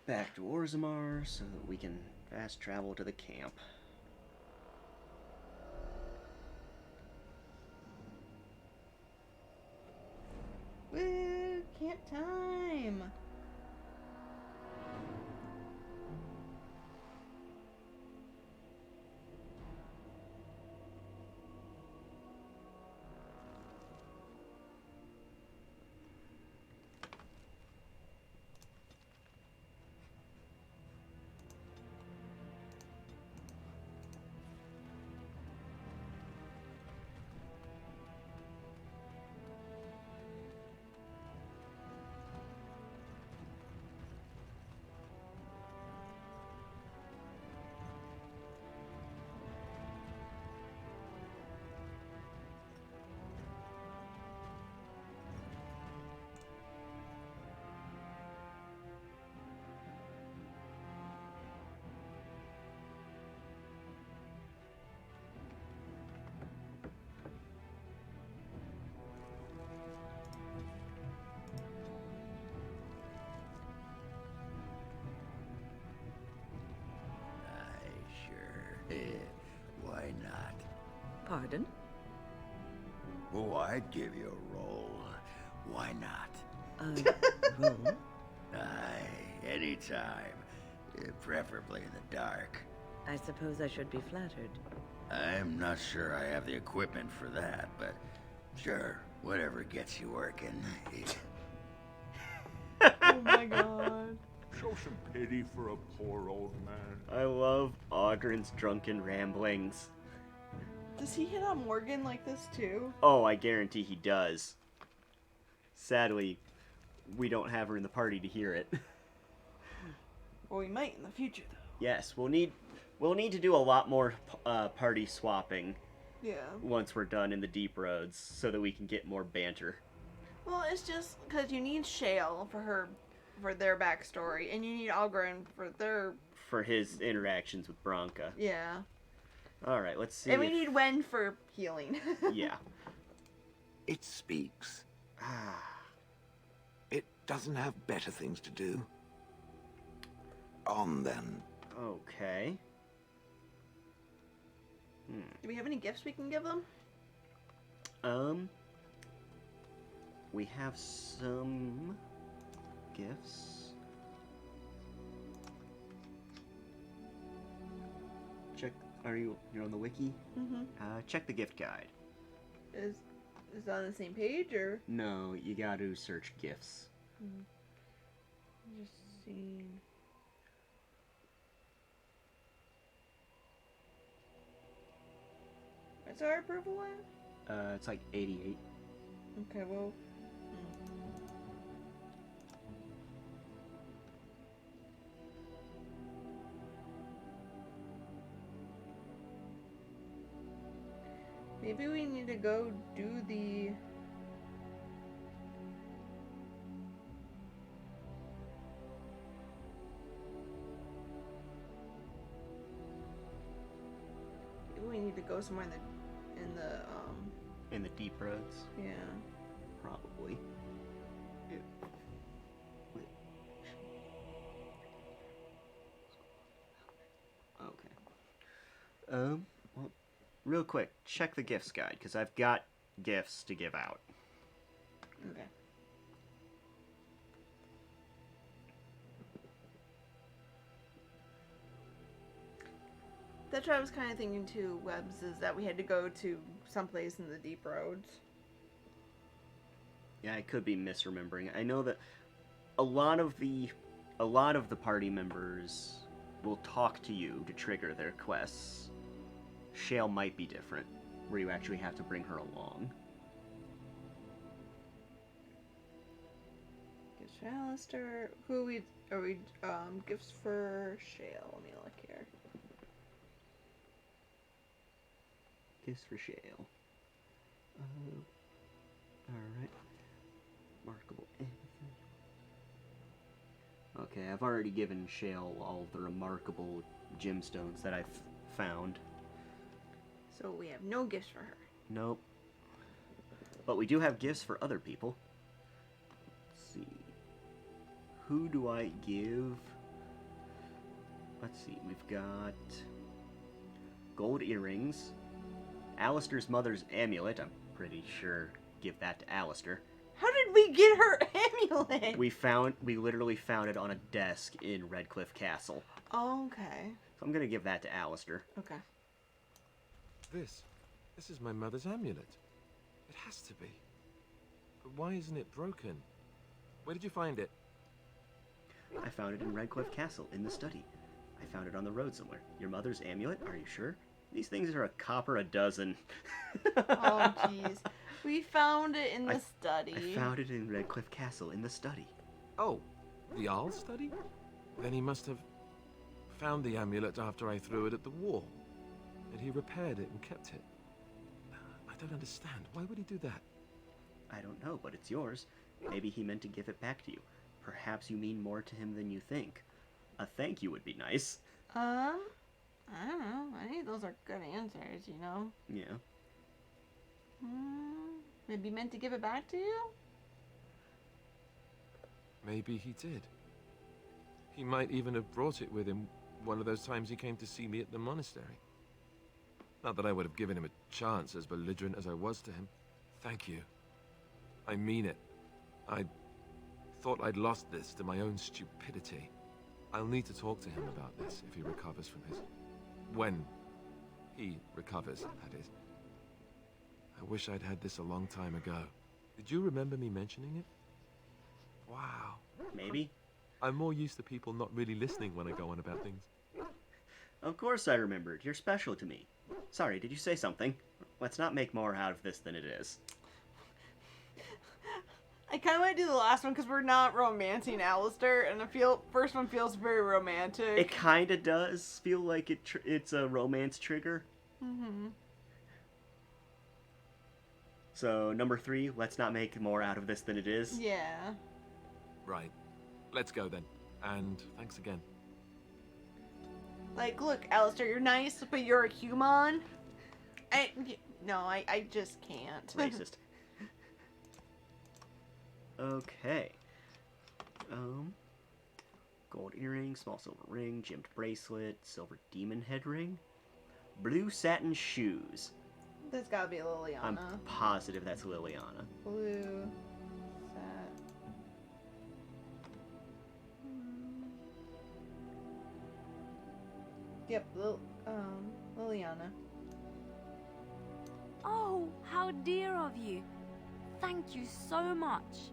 Back to Orzammar so that we can fast travel to the camp. Woo! Camp time! Why not? Pardon? Oh, I'd give you a roll. Why not? Roll? Aye, anytime. Preferably in the dark. I suppose I should be flattered. I'm not sure I have the equipment for that, but sure, whatever gets you working. Oh my god. Show some pity for a poor old man. I love Ogren's drunken ramblings. Does he hit on Morgan like this too? Oh, I guarantee he does. Sadly, we don't have her in the party to hear it. Well, we might in the future, though. Yes, we'll need to do a lot more party swapping. Yeah. Once we're done in the deep roads, so that we can get more banter. Well, it's just because you need Shale for their backstory, and you need Ogren for his interactions with Branka. Yeah. Alright, let's see. And we need Wen for healing. Yeah. It speaks. It doesn't have better things to do. On then. Okay. Do we have any gifts we can give them? We have some gifts. Check. You're on the wiki? Mm-hmm. Check the gift guide. Is it on the same page or? No, you got to search gifts. Just see. What's our approval at? It's like 88. Okay, well. Maybe we need to go do the... Maybe we need to go somewhere in the deep roads? Yeah. Probably. Okay. Well, real quick, check the gifts guide, because I've got gifts to give out. Okay. That's what I was kind of thinking too, Webbs, is that we had to go to someplace in the deep roads. Yeah, I could be misremembering. I know that a lot of the party members will talk to you to trigger their quests. Shale might be different, where you actually have to bring her along. Gifts for Alistair. Are we gifts for Shale? Let me look here. Gifts for Shale. Alright. Remarkable. Okay, I've already given Shale all of the remarkable gemstones that I've found. So we have no gifts for her. Nope. But we do have gifts for other people. Let's see. Who do I give? Let's see. We've got gold earrings. Alistair's mother's amulet. I'm pretty sure give that to Alistair. How did we get her amulet? We literally found it on a desk in Redcliffe Castle. Oh, okay. So I'm gonna give that to Alistair. Okay. This is my mother's amulet. It has to be. But why isn't it broken? Where did you find it? I found it in Redcliffe Castle, in the study. I found it on the road somewhere. Your mother's amulet? Are you sure? These things are a copper a dozen. Oh, jeez. We found it in the study. I found it in Redcliffe Castle, in the study. Oh, the Jarl's study? Then he must have found the amulet after I threw it at the wall. And he repaired it and kept it. I don't understand. Why would he do that? I don't know, but it's yours. Maybe he meant to give it back to you. Perhaps you mean more to him than you think. A thank you would be nice. I don't know. I think those are good answers, you know? Yeah. Maybe meant to give it back to you? Maybe he did. He might even have brought it with him one of those times he came to see me at the monastery. Not that I would have given him a chance, as belligerent as I was to him. Thank you. I mean it. I thought I'd lost this to my own stupidity. I'll need to talk to him about this if he recovers from his... When he recovers, that is. I wish I'd had this a long time ago. Did you remember me mentioning it? Wow. Maybe. I'm more used to people not really listening when I go on about things. Of course I remembered. You're special to me. Sorry, did you say something? Let's not make more out of this than it is. I kind of want to do the last one because we're not romancing Alistair, and first one feels very romantic. It kind of does feel like it's a romance trigger. Mm-hmm. So, number 3, let's not make more out of this than it is. Yeah. Right. Let's go then. And thanks again. Like, look, Alistair, you're nice, but you're a human. I just can't. Racist. Okay. Gold earring, small silver ring, gemmed bracelet, silver demon head ring, blue satin shoes. That's gotta be Liliana. I'm positive that's Liliana. Blue sat. Yep, Liliana. Oh, how dear of you. Thank you so much.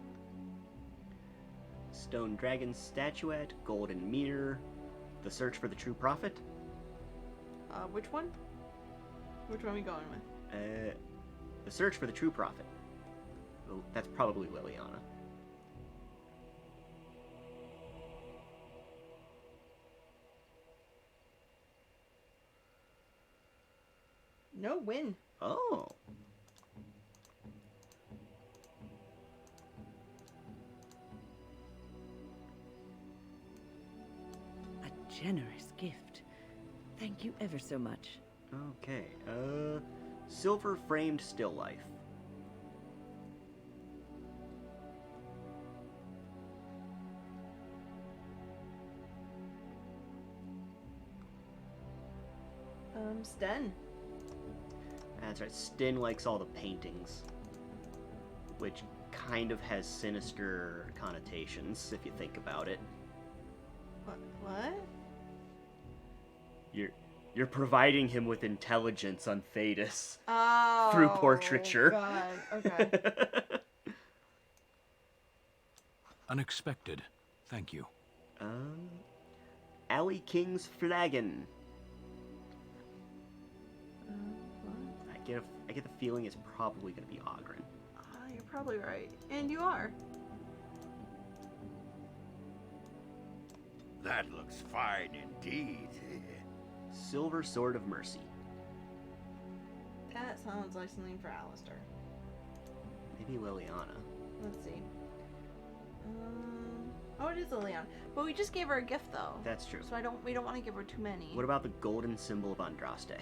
Stone dragon statuette, golden mirror, the search for the true prophet. Which one? Which one are we going with? The search for the true prophet. Oh, that's probably Liliana. No win. Oh. A generous gift. Thank you ever so much. Okay, silver framed still life. Sten. That's right, Stin likes all the paintings. Which kind of has sinister connotations, if you think about it. What? You're providing him with intelligence on Thetis. Oh. Through portraiture. God. Okay. Unexpected. Thank you. Alley King's flagon. What? I get the feeling it's probably going to be Ogren. You're probably right. And you are. That looks fine indeed. Silver Sword of Mercy. That sounds like something for Alistair. Maybe Liliana. Let's see. Oh, it is Liliana. But we just gave her a gift, though. That's true. So we don't want to give her too many. What about the golden symbol of Andraste?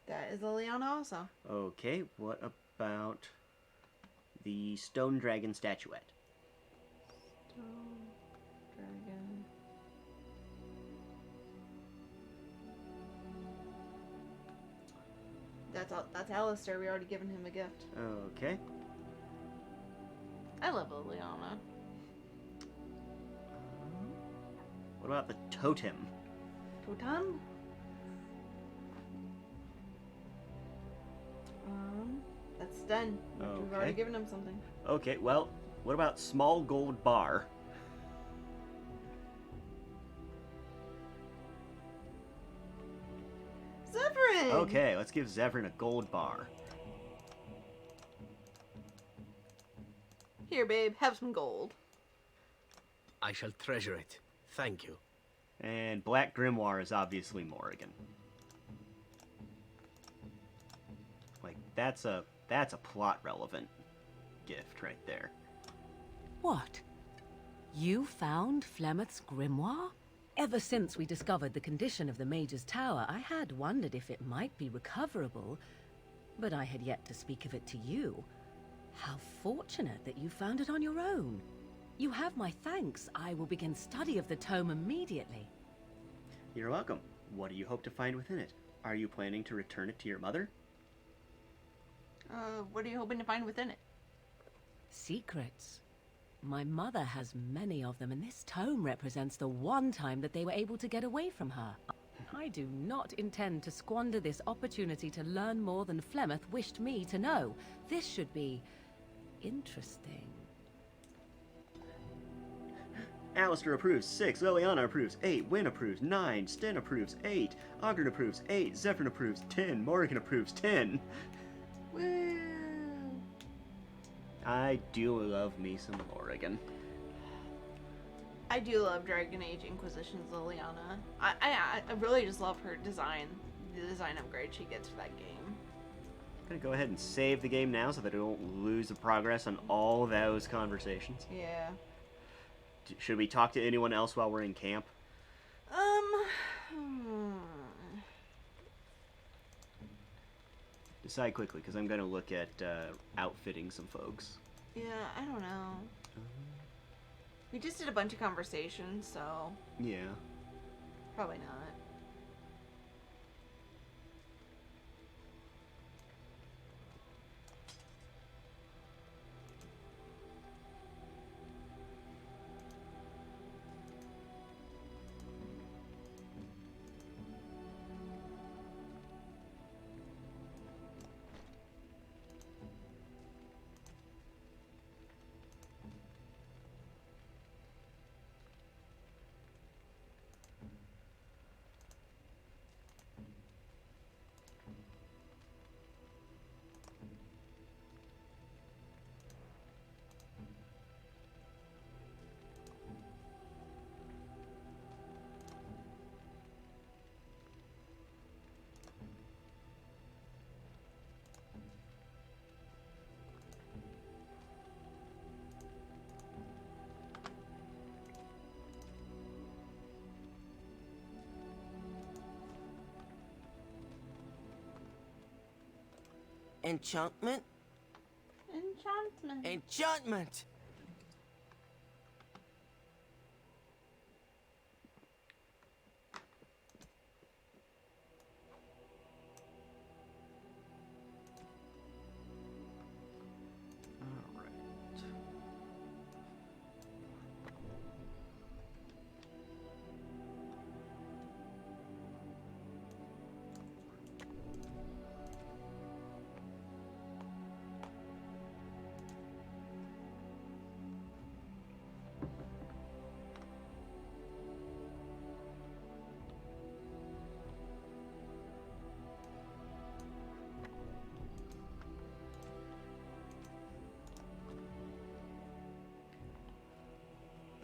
That is Liliana also. Okay, what about the stone dragon statuette? Stone dragon. That's Alistair. We already given him a gift. Okay. I love Liliana. What about the totem? Totem? That's done. We've already given him something. Okay, well, what about small gold bar? Zephyrin! Okay, let's give Zephyrin a gold bar. Here, babe, have some gold. I shall treasure it. Thank you. And Black Grimoire is obviously Morrigan. Like, that's a plot relevant gift right there. What? You found Flemeth's grimoire? Ever since we discovered the condition of the Mage's Tower, I had wondered if it might be recoverable, but I had yet to speak of it to you. How fortunate that you found it on your own. You have my thanks. I will begin study of the tome immediately. You're welcome. What do you hope to find within it? Are you planning to return it to your mother? What are you hoping to find within it? Secrets. My mother has many of them, and this tome represents the one time that they were able to get away from her. I do not intend to squander this opportunity to learn more than Flemeth wished me to know. This should be interesting. Alistair approves 6, Liliana approves 8, Wynn approves 9, Sten approves 8, Ogren approves 8, Zephyrin approves 10, Morrigan approves 10. Woo! I do love me some Morrigan. I do love Dragon Age Inquisition's Liliana. I really just love her design. The design upgrade she gets for that game. I'm gonna go ahead and save the game now so that I don't lose the progress on all those conversations. Yeah. Should we talk to anyone else while we're in camp? Decide quickly, because I'm gonna look at outfitting some folks. Yeah, I don't know. We just did a bunch of conversations, so Yeah. probably not. Enchantment? Enchantment. Enchantment!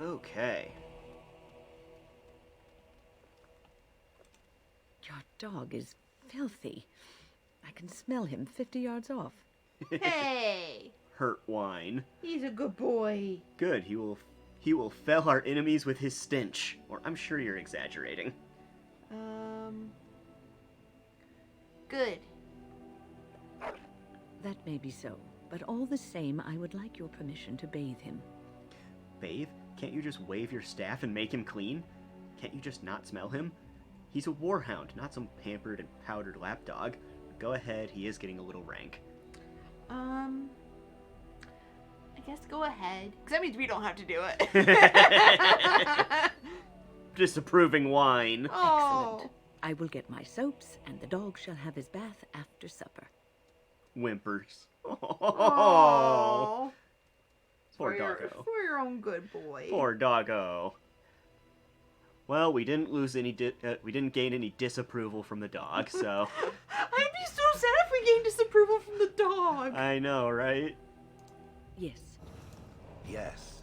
Okay. Your dog is filthy. I can smell him 50 yards off. Hey! Hurt wine. He's a good boy. Good, he will fell our enemies with his stench. Or I'm sure you're exaggerating. Good. That may be so, but all the same, I would like your permission to bathe him. Bathe? Can't you just wave your staff and make him clean? Can't you just not smell him? He's a warhound, not some pampered and powdered lapdog. Go ahead, he is getting a little rank. I guess go ahead. Because that means we don't have to do it. Disapproving whine. Oh. Excellent. I will get my soaps, and the dog shall have his bath after supper. Whimpers. Oh. Poor doggo. For your own good boy. Poor doggo. Well, we didn't lose any. We didn't gain any disapproval from the dog, so. I'd be so sad if we gained disapproval from the dog. I know, right? Yes. Yes.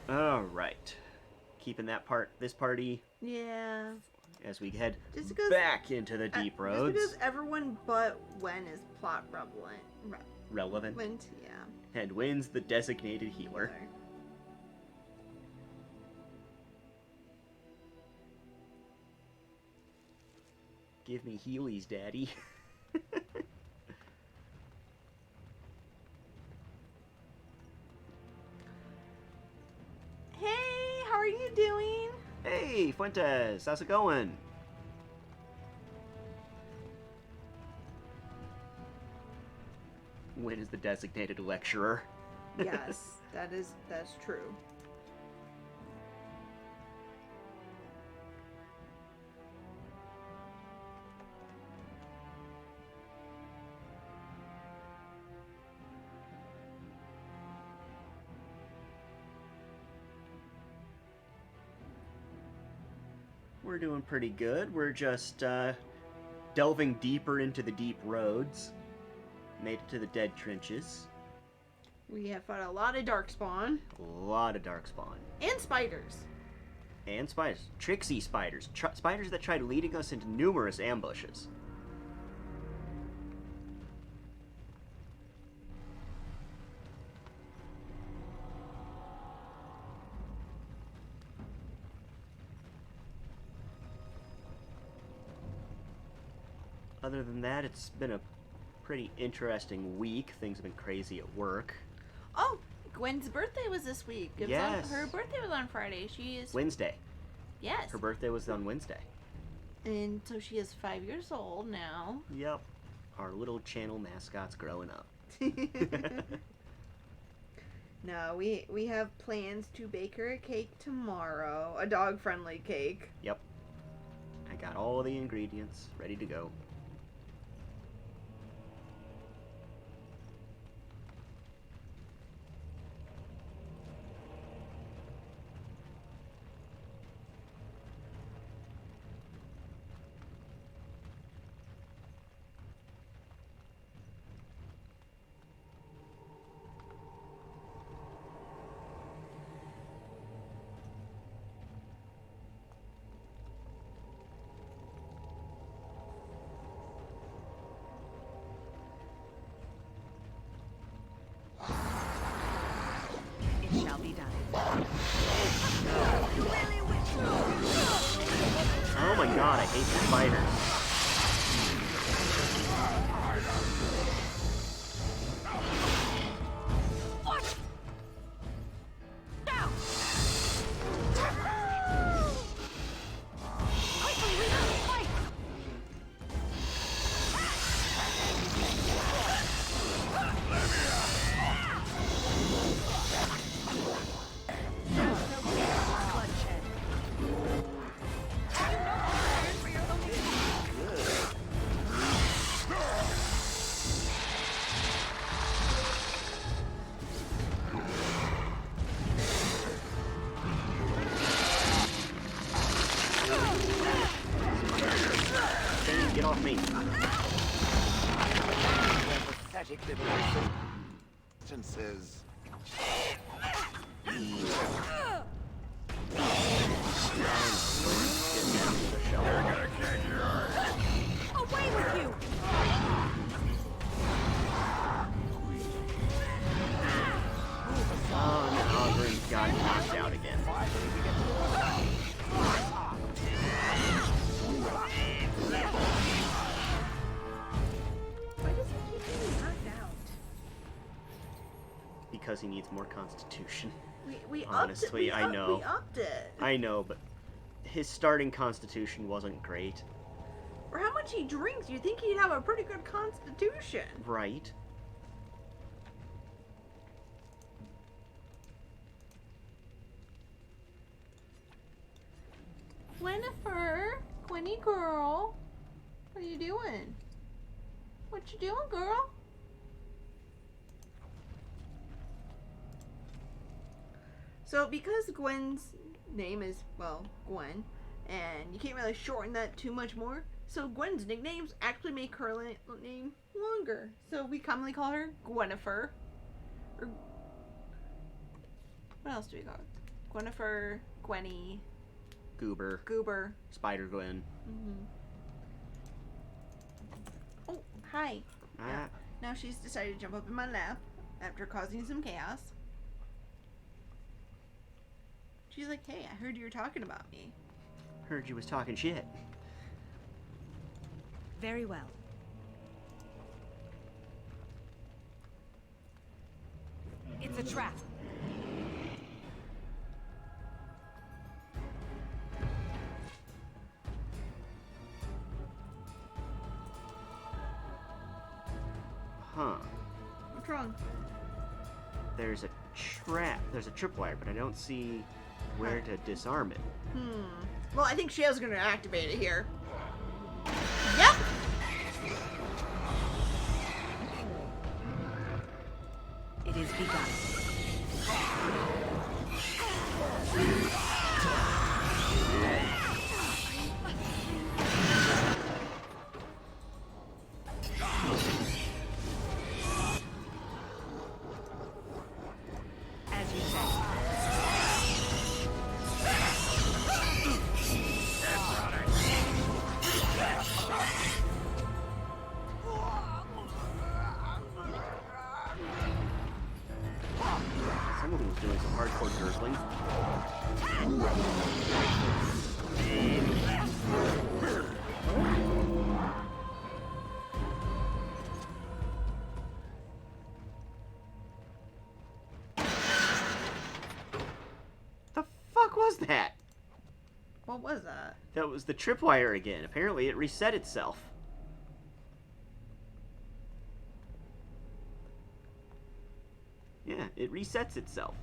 All right. Keeping this party. Yeah. As we head because, back into the deep roads. Just because everyone but Wen is plot relevant. Yeah. And Wen's the designated healer. Give me healies, daddy. Hey, how are you doing? Hey, Fuentes, how's it going? Wen is the designated lecturer. Yes, that's true. We're doing pretty good. We're just delving deeper into the deep roads. Made it to the dead trenches. We have fought a lot of darkspawn. A lot of darkspawn. And spiders. And spiders. Tricksy spiders. Spiders that tried leading us into numerous ambushes. Other than that, it's been a pretty interesting week. Things have been crazy at work. Oh, Gwen's birthday was this week. Yes. Her birthday was on Friday. She is... Wednesday. Yes. Her birthday was on Wednesday. And so she is 5 years old now. Yep. Our little channel mascot's growing up. No, we have plans to bake her a cake tomorrow. A dog-friendly cake. Yep. I got all the ingredients ready to go. It shall be done. Oh my god, I hate the spiders. What? Now! Quickly, we must fight! Get off me. Pathetic little instances. Away with you! Oh no, Ogren's got knocked out again. Why does he keep getting knocked out? Because he needs more constitution. We Honestly, upped it. I know. We upped it. I know, but his starting constitution wasn't great. For how much he drinks, you'd think he'd have a pretty good constitution. Right. Gwenifer, Gwenny girl, what are you doing? What you doing, girl? So because Gwen's name is, well, Gwen, and you can't really shorten that too much more, so Gwen's nicknames actually make her name longer. So we commonly call her Gwenifer. Or what else do we call her? Gwenifer, Gwenny, Goober, Spider-Gwen. Mm-hmm. Oh, hi. Now she's decided to jump up in my lap after causing some chaos. She's like, hey, I heard you were talking about me. Heard you was talking shit. Very well. It's a trap. Huh. What's wrong? There's a trap. There's a tripwire, but I don't see where to disarm it. Well, I think Shale's gonna activate it here. Yep! It is begun. As you say. Someone was doing some hardcore gurgling. What was that? That was the tripwire again. Apparently it reset itself. Yeah, it resets itself.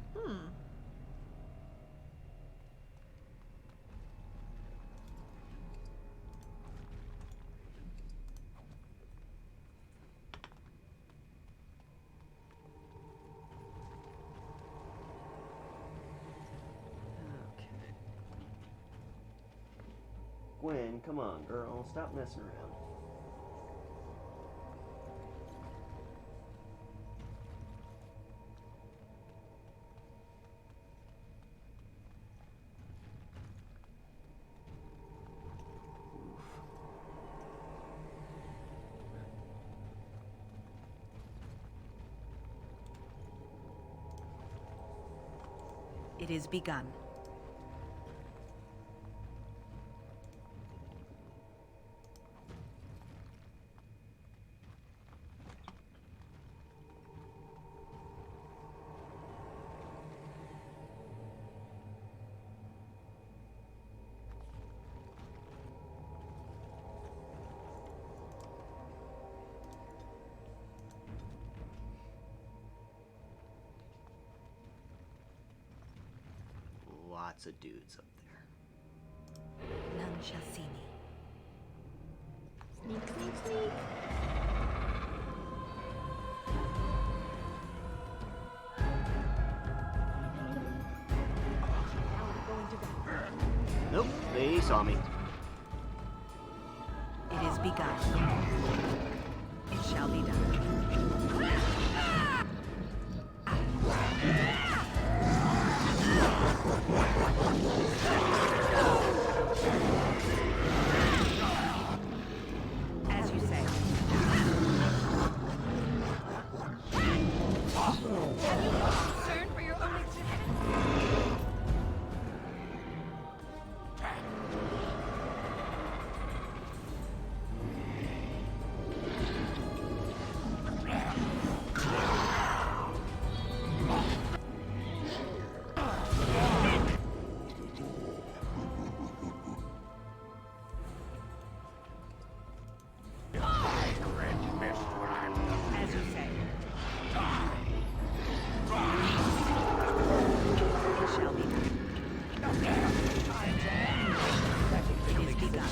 Gwen, come on, girl. Stop messing around. It is begun. Lots of dudes up there. None shall see me. Sneak, sneak, sneak. Nope, they saw me. It is begun. It shall be done. As you say. Have you no concern for your own existence? As you say. It shall be done. It is begun.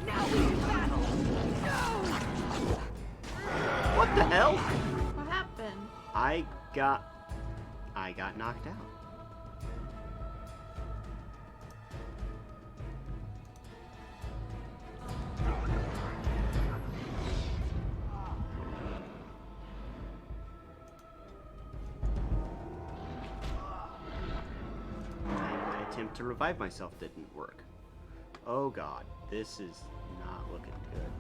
Now we do battle! What the hell? What happened? I got knocked out. My attempt to revive myself didn't work. Oh god, this is not looking good.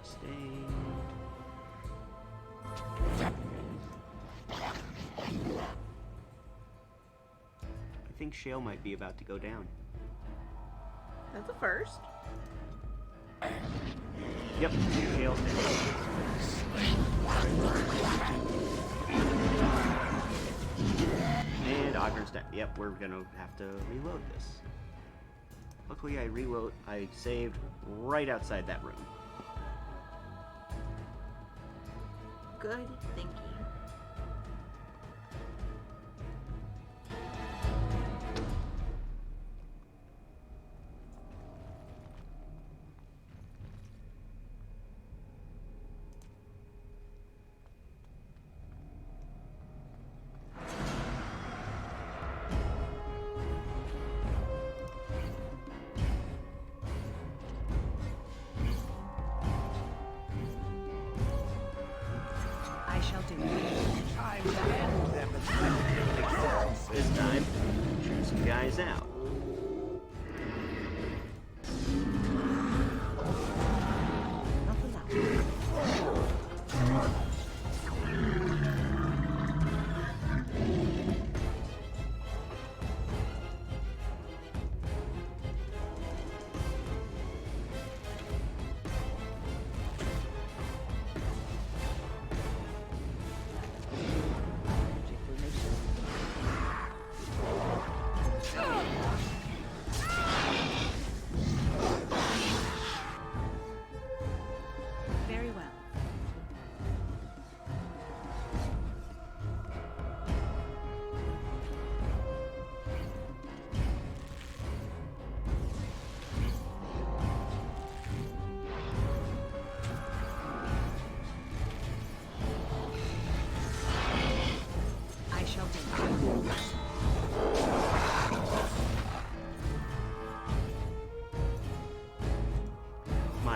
Sustained. I think Shale might be about to go down. That's a first. Yep, Shale's down. And Ogren's down. Yep, we're gonna have to reload this. Luckily, I saved right outside that room. Good thinking. I shall do it. This time, shoot some guys out.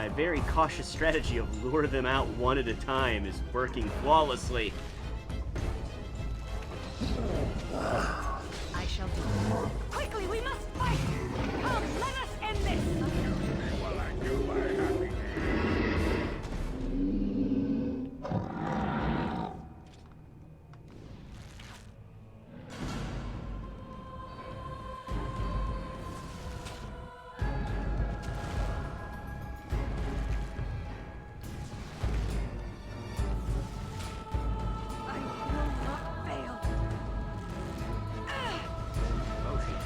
My very cautious strategy of lure them out one at a time is working flawlessly. I shall do it. Quickly, we must fight! Come, let us end this! While I do my happy I will not fail. Oh shit.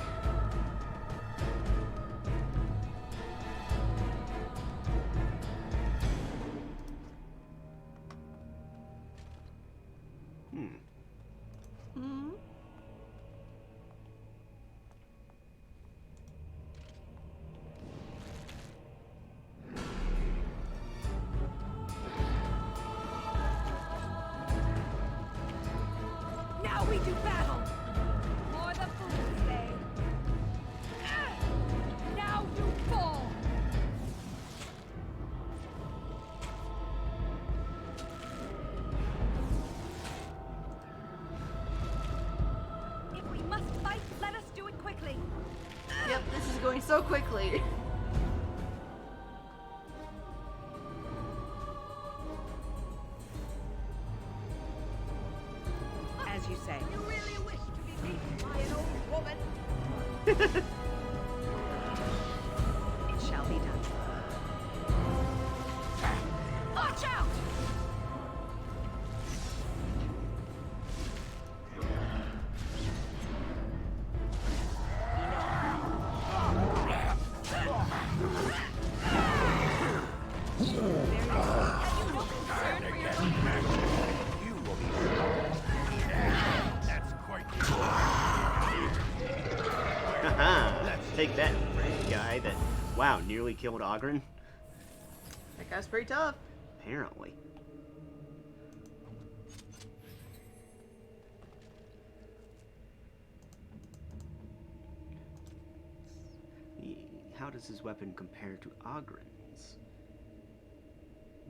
Hmm? Now we do battle! For the fool's day. Now you fall! If we must fight, let us do it quickly. Yep, this is going so quickly. As you say. You really wish to be beaten by an old woman? It shall be done. Watch out! That's quite Haha! Take that, guy that, wow, nearly killed Ogren? That guy's pretty tough. Apparently. How does his weapon compare to Ogren's?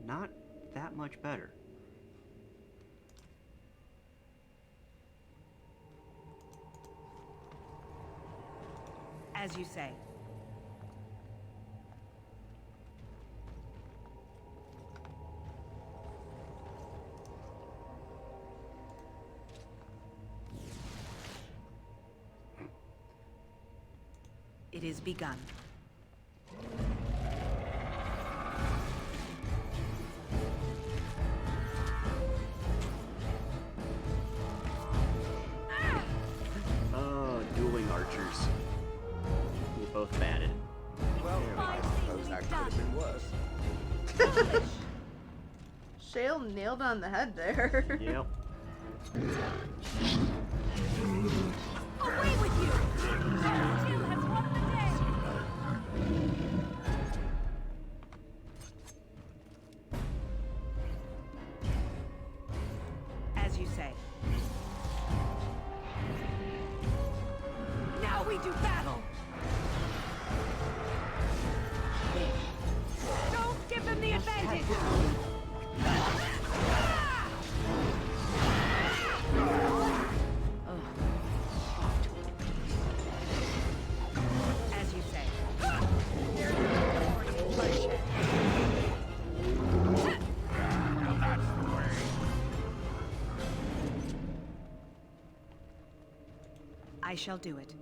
Not that much better. As you say. It is begun. Oh, dueling archers. We're both batted. Well, I suppose that could have been worse. Shale nailed on the head there. Yep. Away with you! Steel has won the day! As you say. Now we do battle! Don't give them the advantage! As you say. that's the way. I shall do it.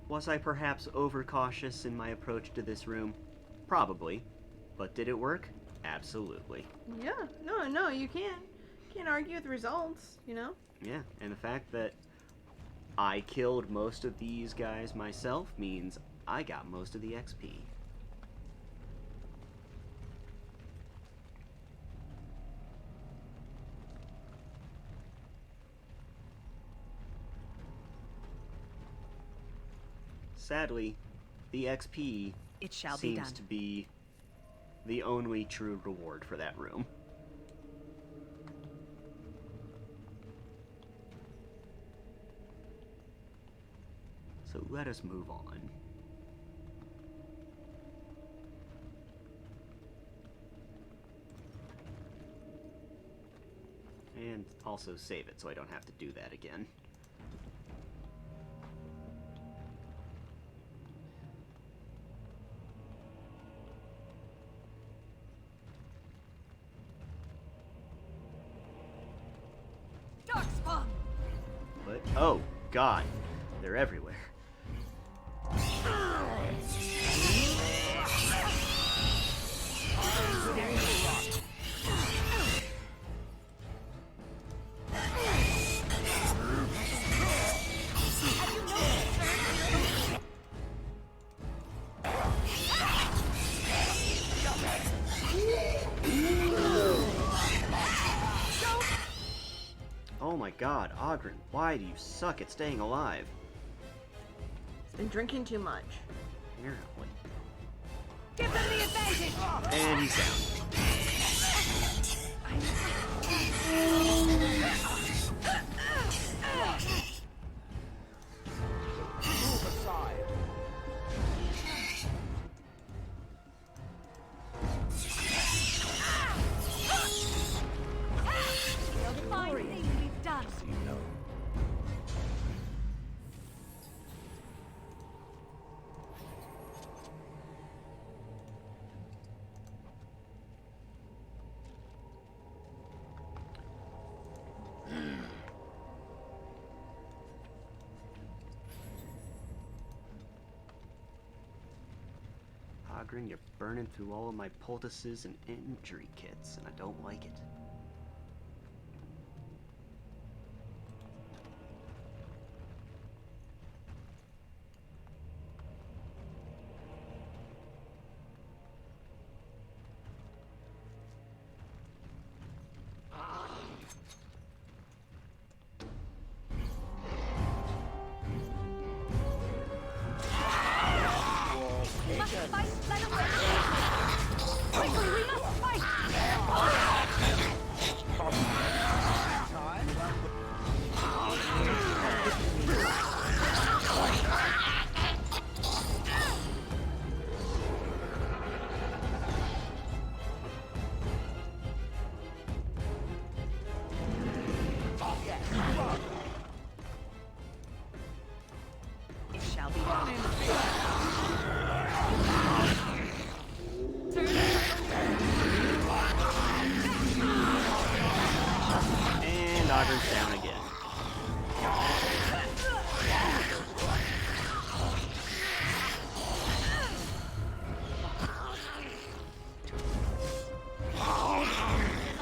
Was I perhaps overcautious in my approach to this room? Probably. But did it work? Absolutely. Yeah, no, you can't argue with results, you know? Yeah, and the fact that I killed most of these guys myself means I got most of the XP. Sadly, the XP It shall be seems done. to be the only true reward for that room. So let us move on. And also save it so I don't have to do that again. Darkspawn! But, oh, God. They're everywhere. Oh my God, Ogren, why do you suck at staying alive? He's been drinking too much. Apparently. Give them the advantage! And he's down. Move aside. The fine thing we've done. Ogren, you're burning through all of my poultices and injury kits, and I don't like it. Must fight, let him win. Quickly, we must fight! It shall be done. And Ogren's down again.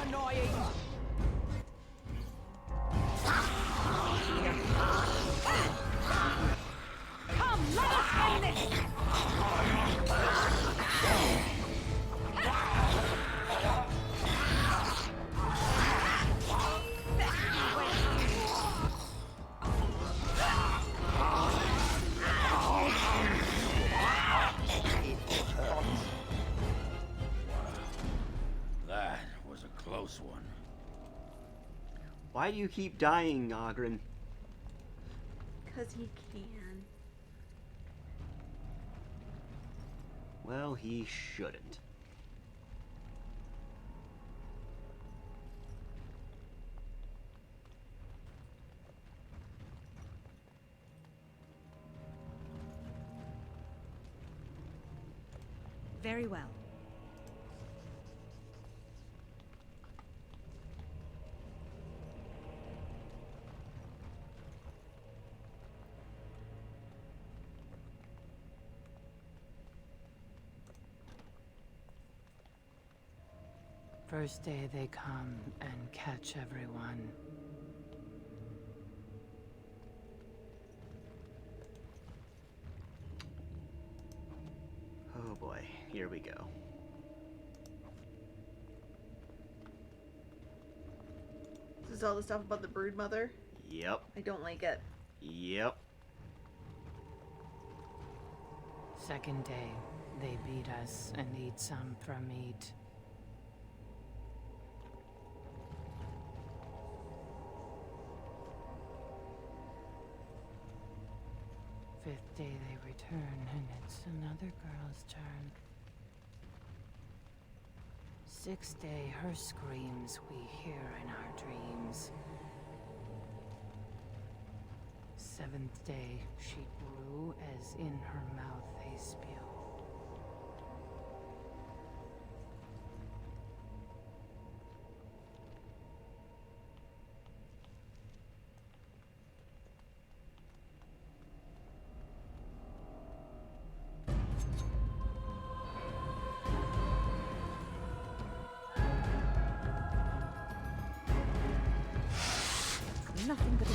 Annoying. Come, let us end this! That was a close one. Why do you keep dying, Ogren? Because he can. Well, he shouldn't. Very well. First day they come and catch everyone. Oh boy, here we go. This is all the stuff about the brood mother. Yep. I don't like it. Yep. Second day, they beat us and eat some from meat. 5th day they return, and it's another girl's turn. 6th day, her screams we hear in our dreams. 7th day, she grew as in her mouth they spew. Nothing but a...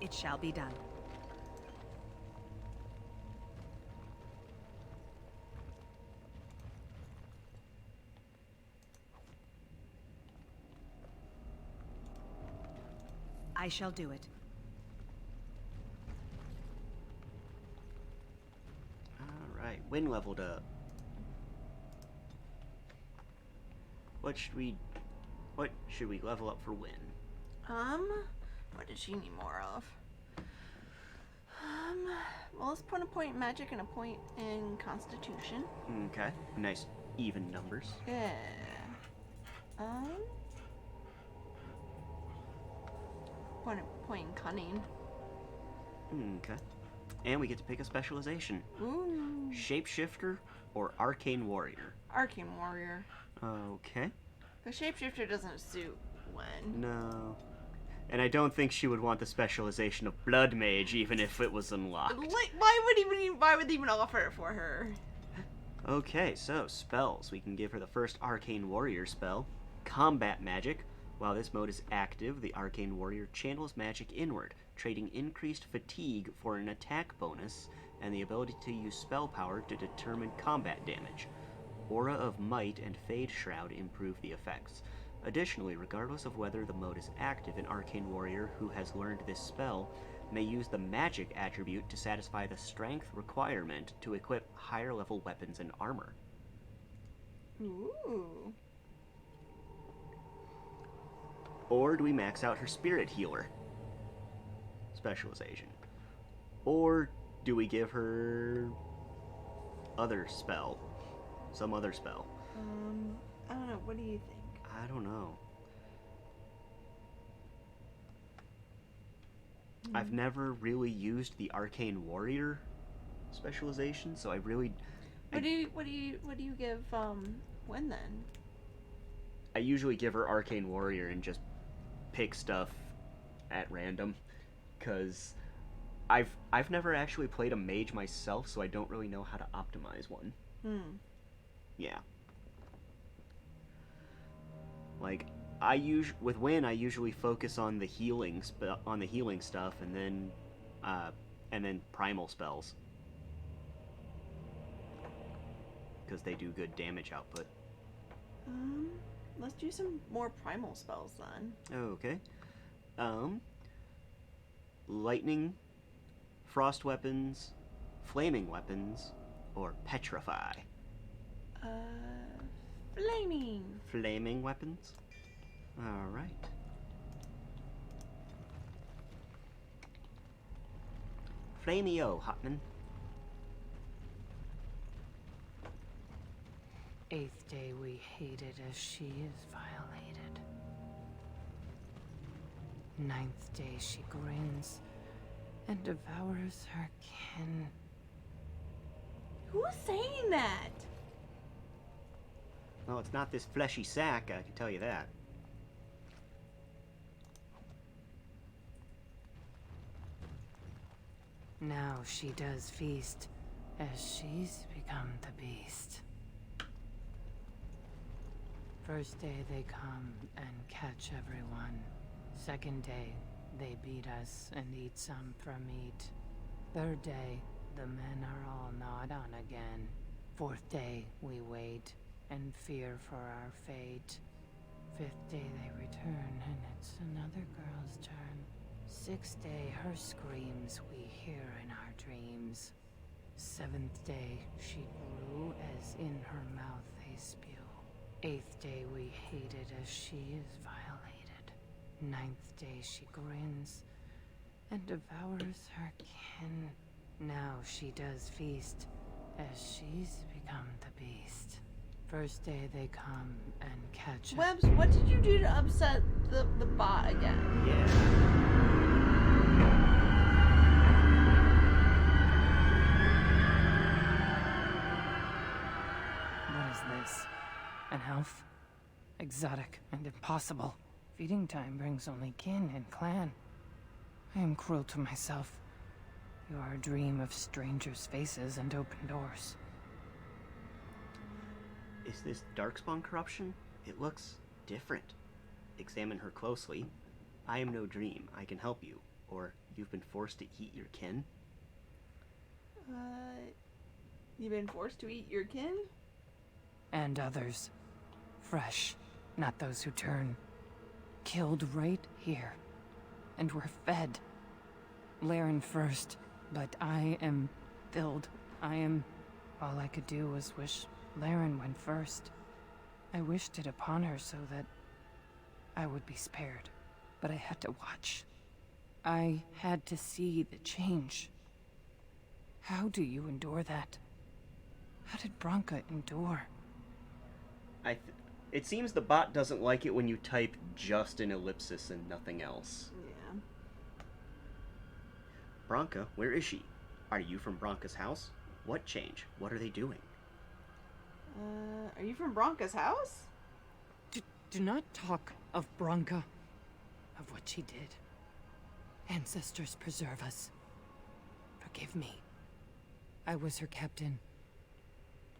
It shall be done. I shall do it. Alright, Win leveled up. What should we level up for Win? What did she need more of? Well, let's put a point in magic and a point in constitution. Okay, nice even numbers. Yeah. Point in cunning. Okay. And we get to pick a specialization. Ooh. Shapeshifter or Arcane Warrior? Arcane Warrior. Okay. The Shapeshifter doesn't suit Wen. No. And I don't think she would want the specialization of Blood Mage even if it was unlocked. Like, why would they even offer it for her? Okay, so spells. We can give her the first Arcane Warrior spell, Combat Magic. While this mode is active, the Arcane Warrior channels magic inward, trading increased fatigue for an attack bonus and the ability to use spell power to determine combat damage. Aura of Might and Fade Shroud improve the effects. Additionally, regardless of whether the mode is active, an Arcane Warrior who has learned this spell may use the Magic attribute to satisfy the Strength requirement to equip higher level weapons and armor. Ooh. Or do we max out her Spirit Healer specialization? Or do we give her other spell? Some other spell? I don't know. What do you think? I don't know. I've never really used the Arcane Warrior specialization, so I really... What do you give Wen then? I usually give her Arcane Warrior and just pick stuff at random, because I've never actually played a mage myself, so I don't really know how to optimize one. Yeah. Like, with Win, I usually focus on the healing stuff, and then primal spells, because they do good damage output. Let's do some more primal spells then. Okay. Lightning, frost weapons, flaming weapons, or petrify. Flaming. Flaming weapons? Alright. Flamey-o, Hotman. 8th day we hated as she is violated. 9th day she grins and devours her kin. Who's saying that? Well, it's not this fleshy sack, I can tell you that. Now she does feast, as she's become the beast. First day they come and catch everyone. Second day, they beat us and eat some for meat. Third day, the men are all gnawed on again. Fourth day, we wait and fear for our fate. Fifth day they return and it's another girl's turn. Sixth day, her screams we hear in our dreams. Seventh day, she grew as in her mouth they spew. Eighth day, we hate it as she is violated. Ninth day, she grins and devours her kin. Now she does feast, as she's become the beast. First day they come and catch up. Webs, what did you do to upset the bot again? Yeah. What is this? An elf? Exotic and impossible. Feeding time brings only kin and clan. I am cruel to myself. You are a dream of strangers' faces and open doors. Is this darkspawn corruption? It looks different. Examine her closely. I am no dream. I can help you. Or you've been forced to eat your kin? You've been forced to eat your kin? And others. Fresh, not those who turn. Killed right here. And were fed. Laren first, but I am filled. All I could do was wish Laren went first. I wished it upon her so that I would be spared. But I had to watch. I had to see the change. How do you endure that? How did Branka endure? It seems the bot doesn't like it when you type just an ellipsis and nothing else. Yeah. Branka, where is she? Are you from Branka's house? What change? What are they doing? Are you from Branka's house? Do not talk of Branka, of what she did. Ancestors preserve us. Forgive me. I was her captain,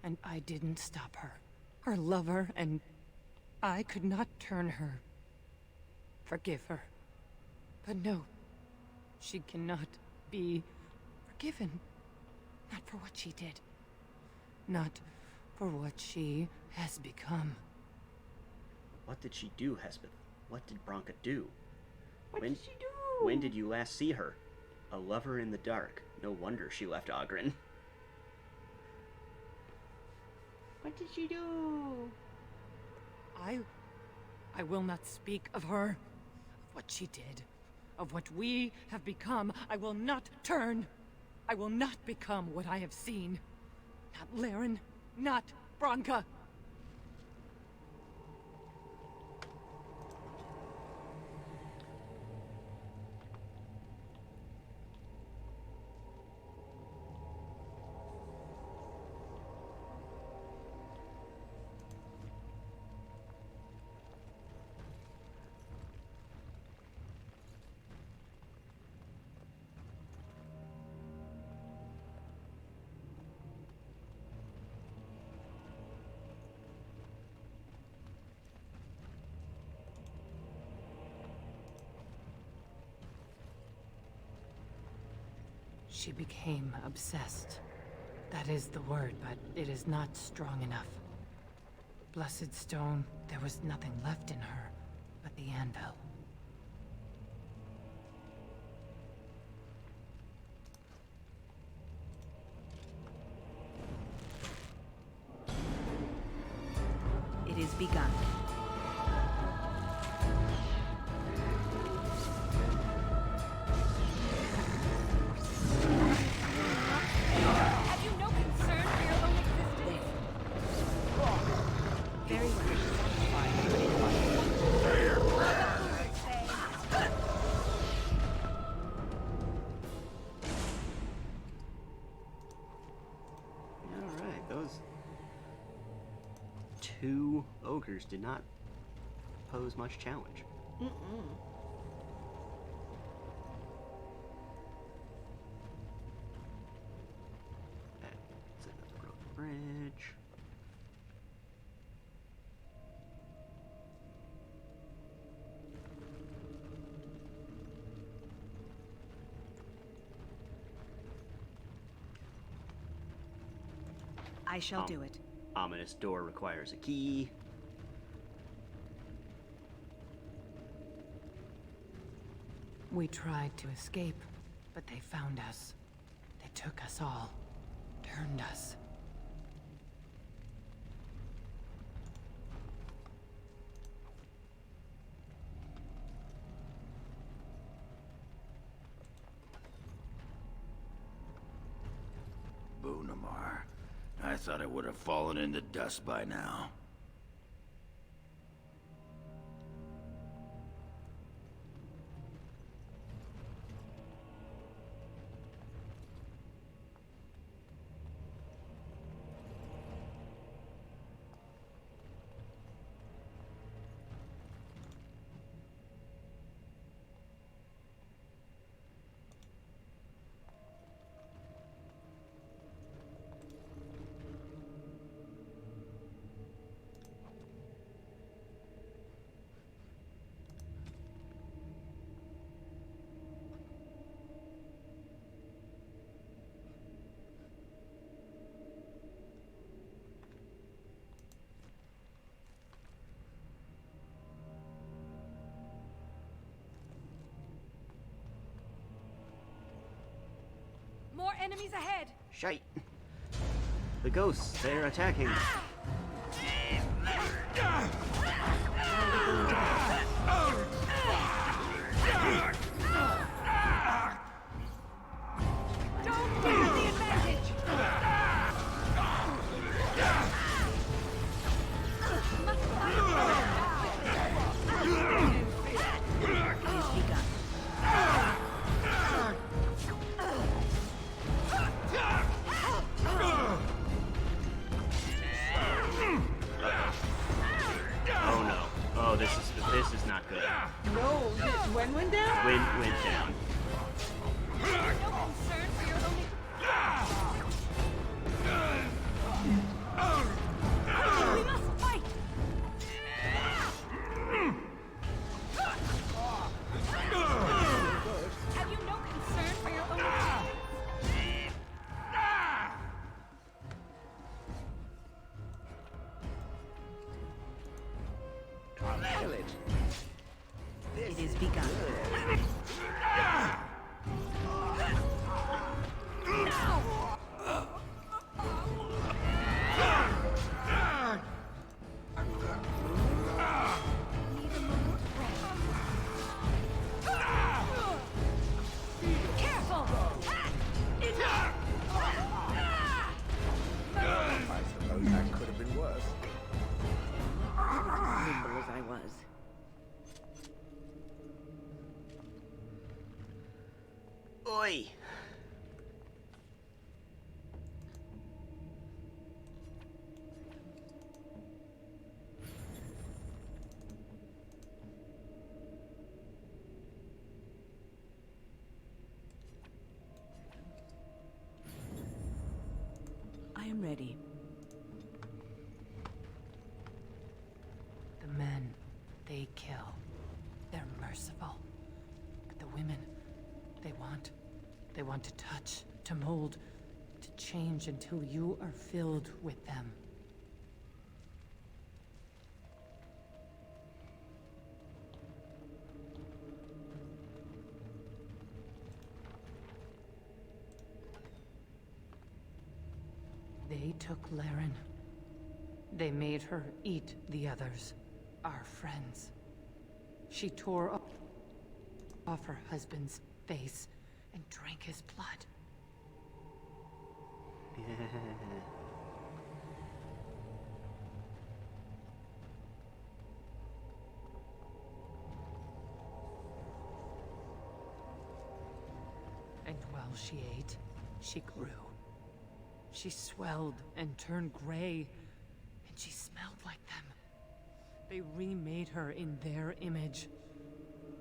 and I didn't stop her. Her lover, and I could not turn her. Forgive her. But no, she cannot be forgiven. Not for what she did. Not for what she has become. What did she do, Hespeth? What did Branka do? What did she do? When did you last see her? A lover in the dark. No wonder she left Ogren. What did she do? I will not speak of her, of what she did, of what we have become. I will not turn. I will not become what I have seen. Not Laren, not Branka. She became obsessed. That is the word, but it is not strong enough. Blessed stone, there was nothing left in her but the anvil. It is begun. Have you no concern for your own existence? Very well. 2 ogres did not pose much challenge. Mm-mm. That's another broken bridge. I shall do it. Ominous door requires a key. We tried to escape, but they found us. They took us all. Turned us. Bunamar. I thought it would have fallen into dust by now. More enemies ahead! Shite. The ghosts, they're attacking. Don't give us the advantage! Oh no. Oh, this is not good. No, when went down? Wind went down. No concern for your only... We must fight! Have you no concern for your own... It is begun. Careful! I suppose that could have been worse. Nimble as I was. Oi! I am ready. The men, they kill. They're merciful. But the women, they want to touch, to mold, to change until you are filled with them. They took Laren. They made her eat the others, our friends. She tore off her husband's face and drank his blood. Yeah. And while she ate, she grew. She swelled and turned gray, and she smelled like that. They remade her in their image.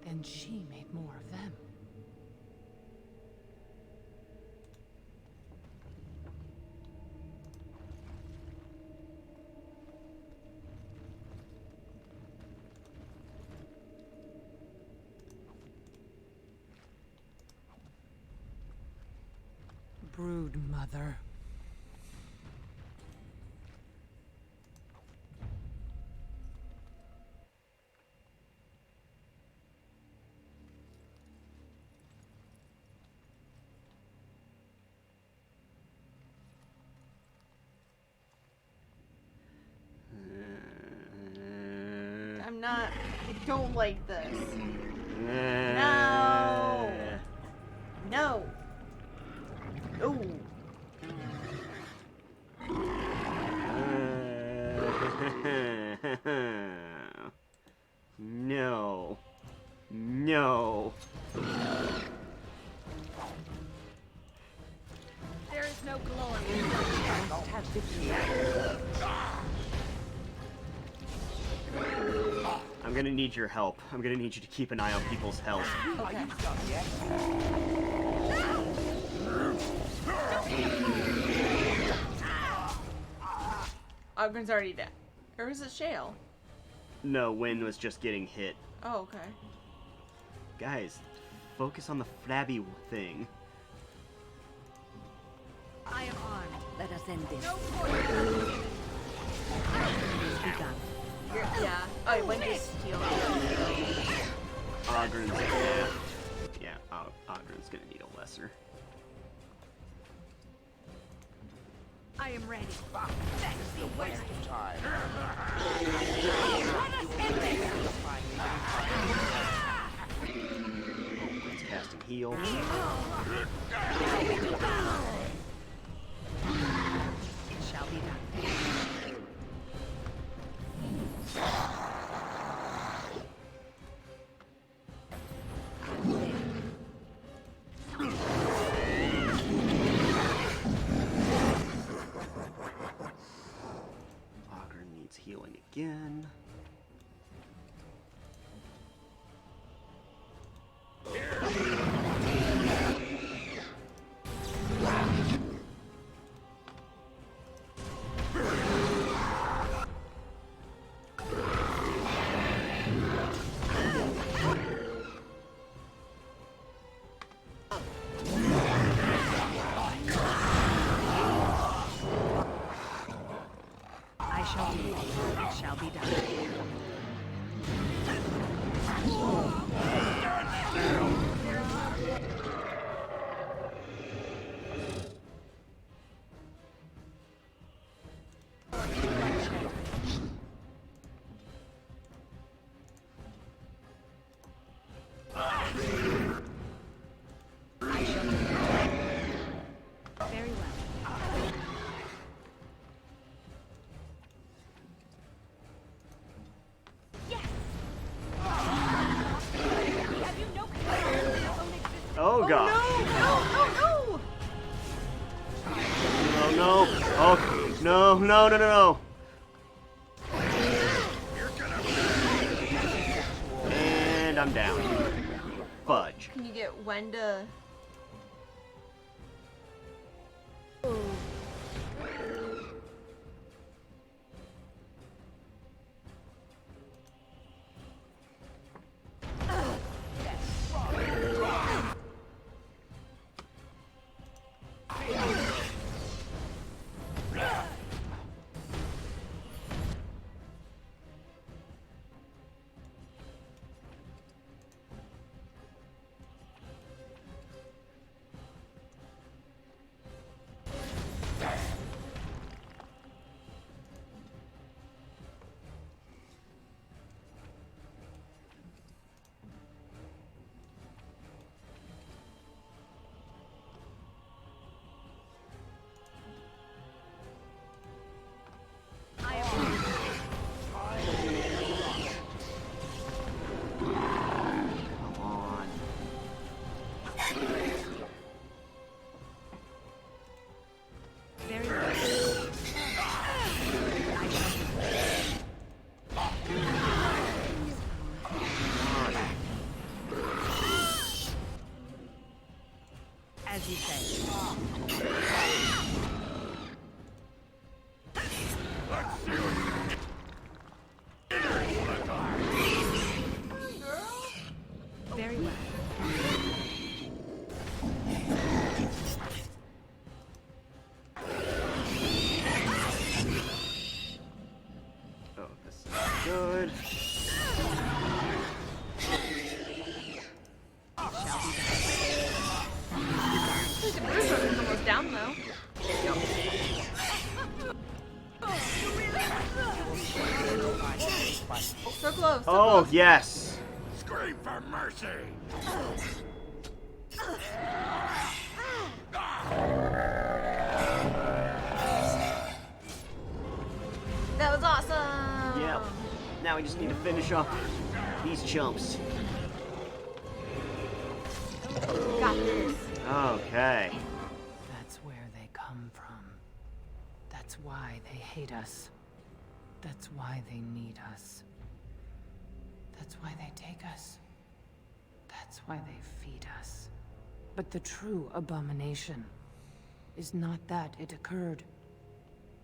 Then she made more of them. Brood mother. I'm not. I don't like this. No. No. Oh. No. No. There is no glory. Have victory. I'm gonna need your help. I'm gonna need you to keep an eye on people's health. Okay. Ogren's already dead. Or was it Shale? No, Wynn was just getting hit. Oh, okay. Guys, focus on the flabby thing. I am armed. Let us end this. No Begun. Yeah. Oh, Wynn just healed. Ogren's yeah, Ogren's gonna need a lesser. I am ready. It's a waste of time. Let us end this. Ogren's casting heal. It shall be done. Ogren needs healing again. I shall do it. It shall be done. I shall do it. Very well. Have you no concern for your own existence? Oh god. No! No, no. Oh, no, no, no, no, no. And I'm down. Fudge. Can you get Wenda? As you say. Let's see what Very well. Oh, this is good. The Bruce is almost down though. So close. So Oh, close. yes. scream for mercy! That was awesome. Yep. Now we just need to finish up these jumps. Got this. Okay. That's where they come from. That's why they hate us. That's why they need us. That's why they take us. That's why they feed us. But the true abomination is not that it occurred,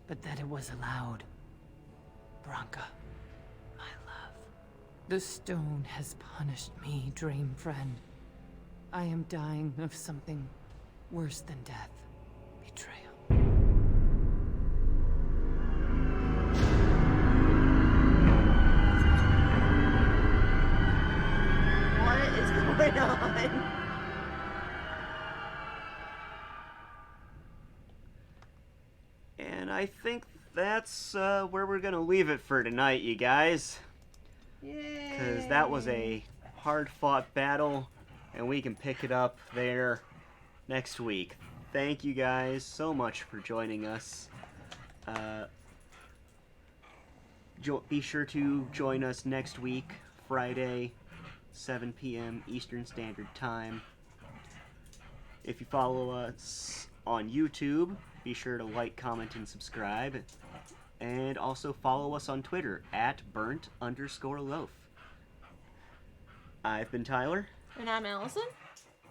but that it was allowed. Branka, my love. The stone has punished me, dream friend. I am dying of something worse than death. Betrayal. What is going on? And I think that's where we're gonna leave it for tonight, you guys. Yay. Because that was a hard-fought battle, and we can pick it up there next week. Thank you guys so much for joining us. Be sure to join us next week, Friday, 7 p.m. Eastern Standard Time. If you follow us on YouTube, be sure to like, comment, and subscribe. And also follow us on Twitter at @burnt_loaf. I've been Tyler. And I'm Allison.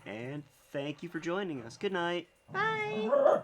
And thank you for joining us. Good night. Bye.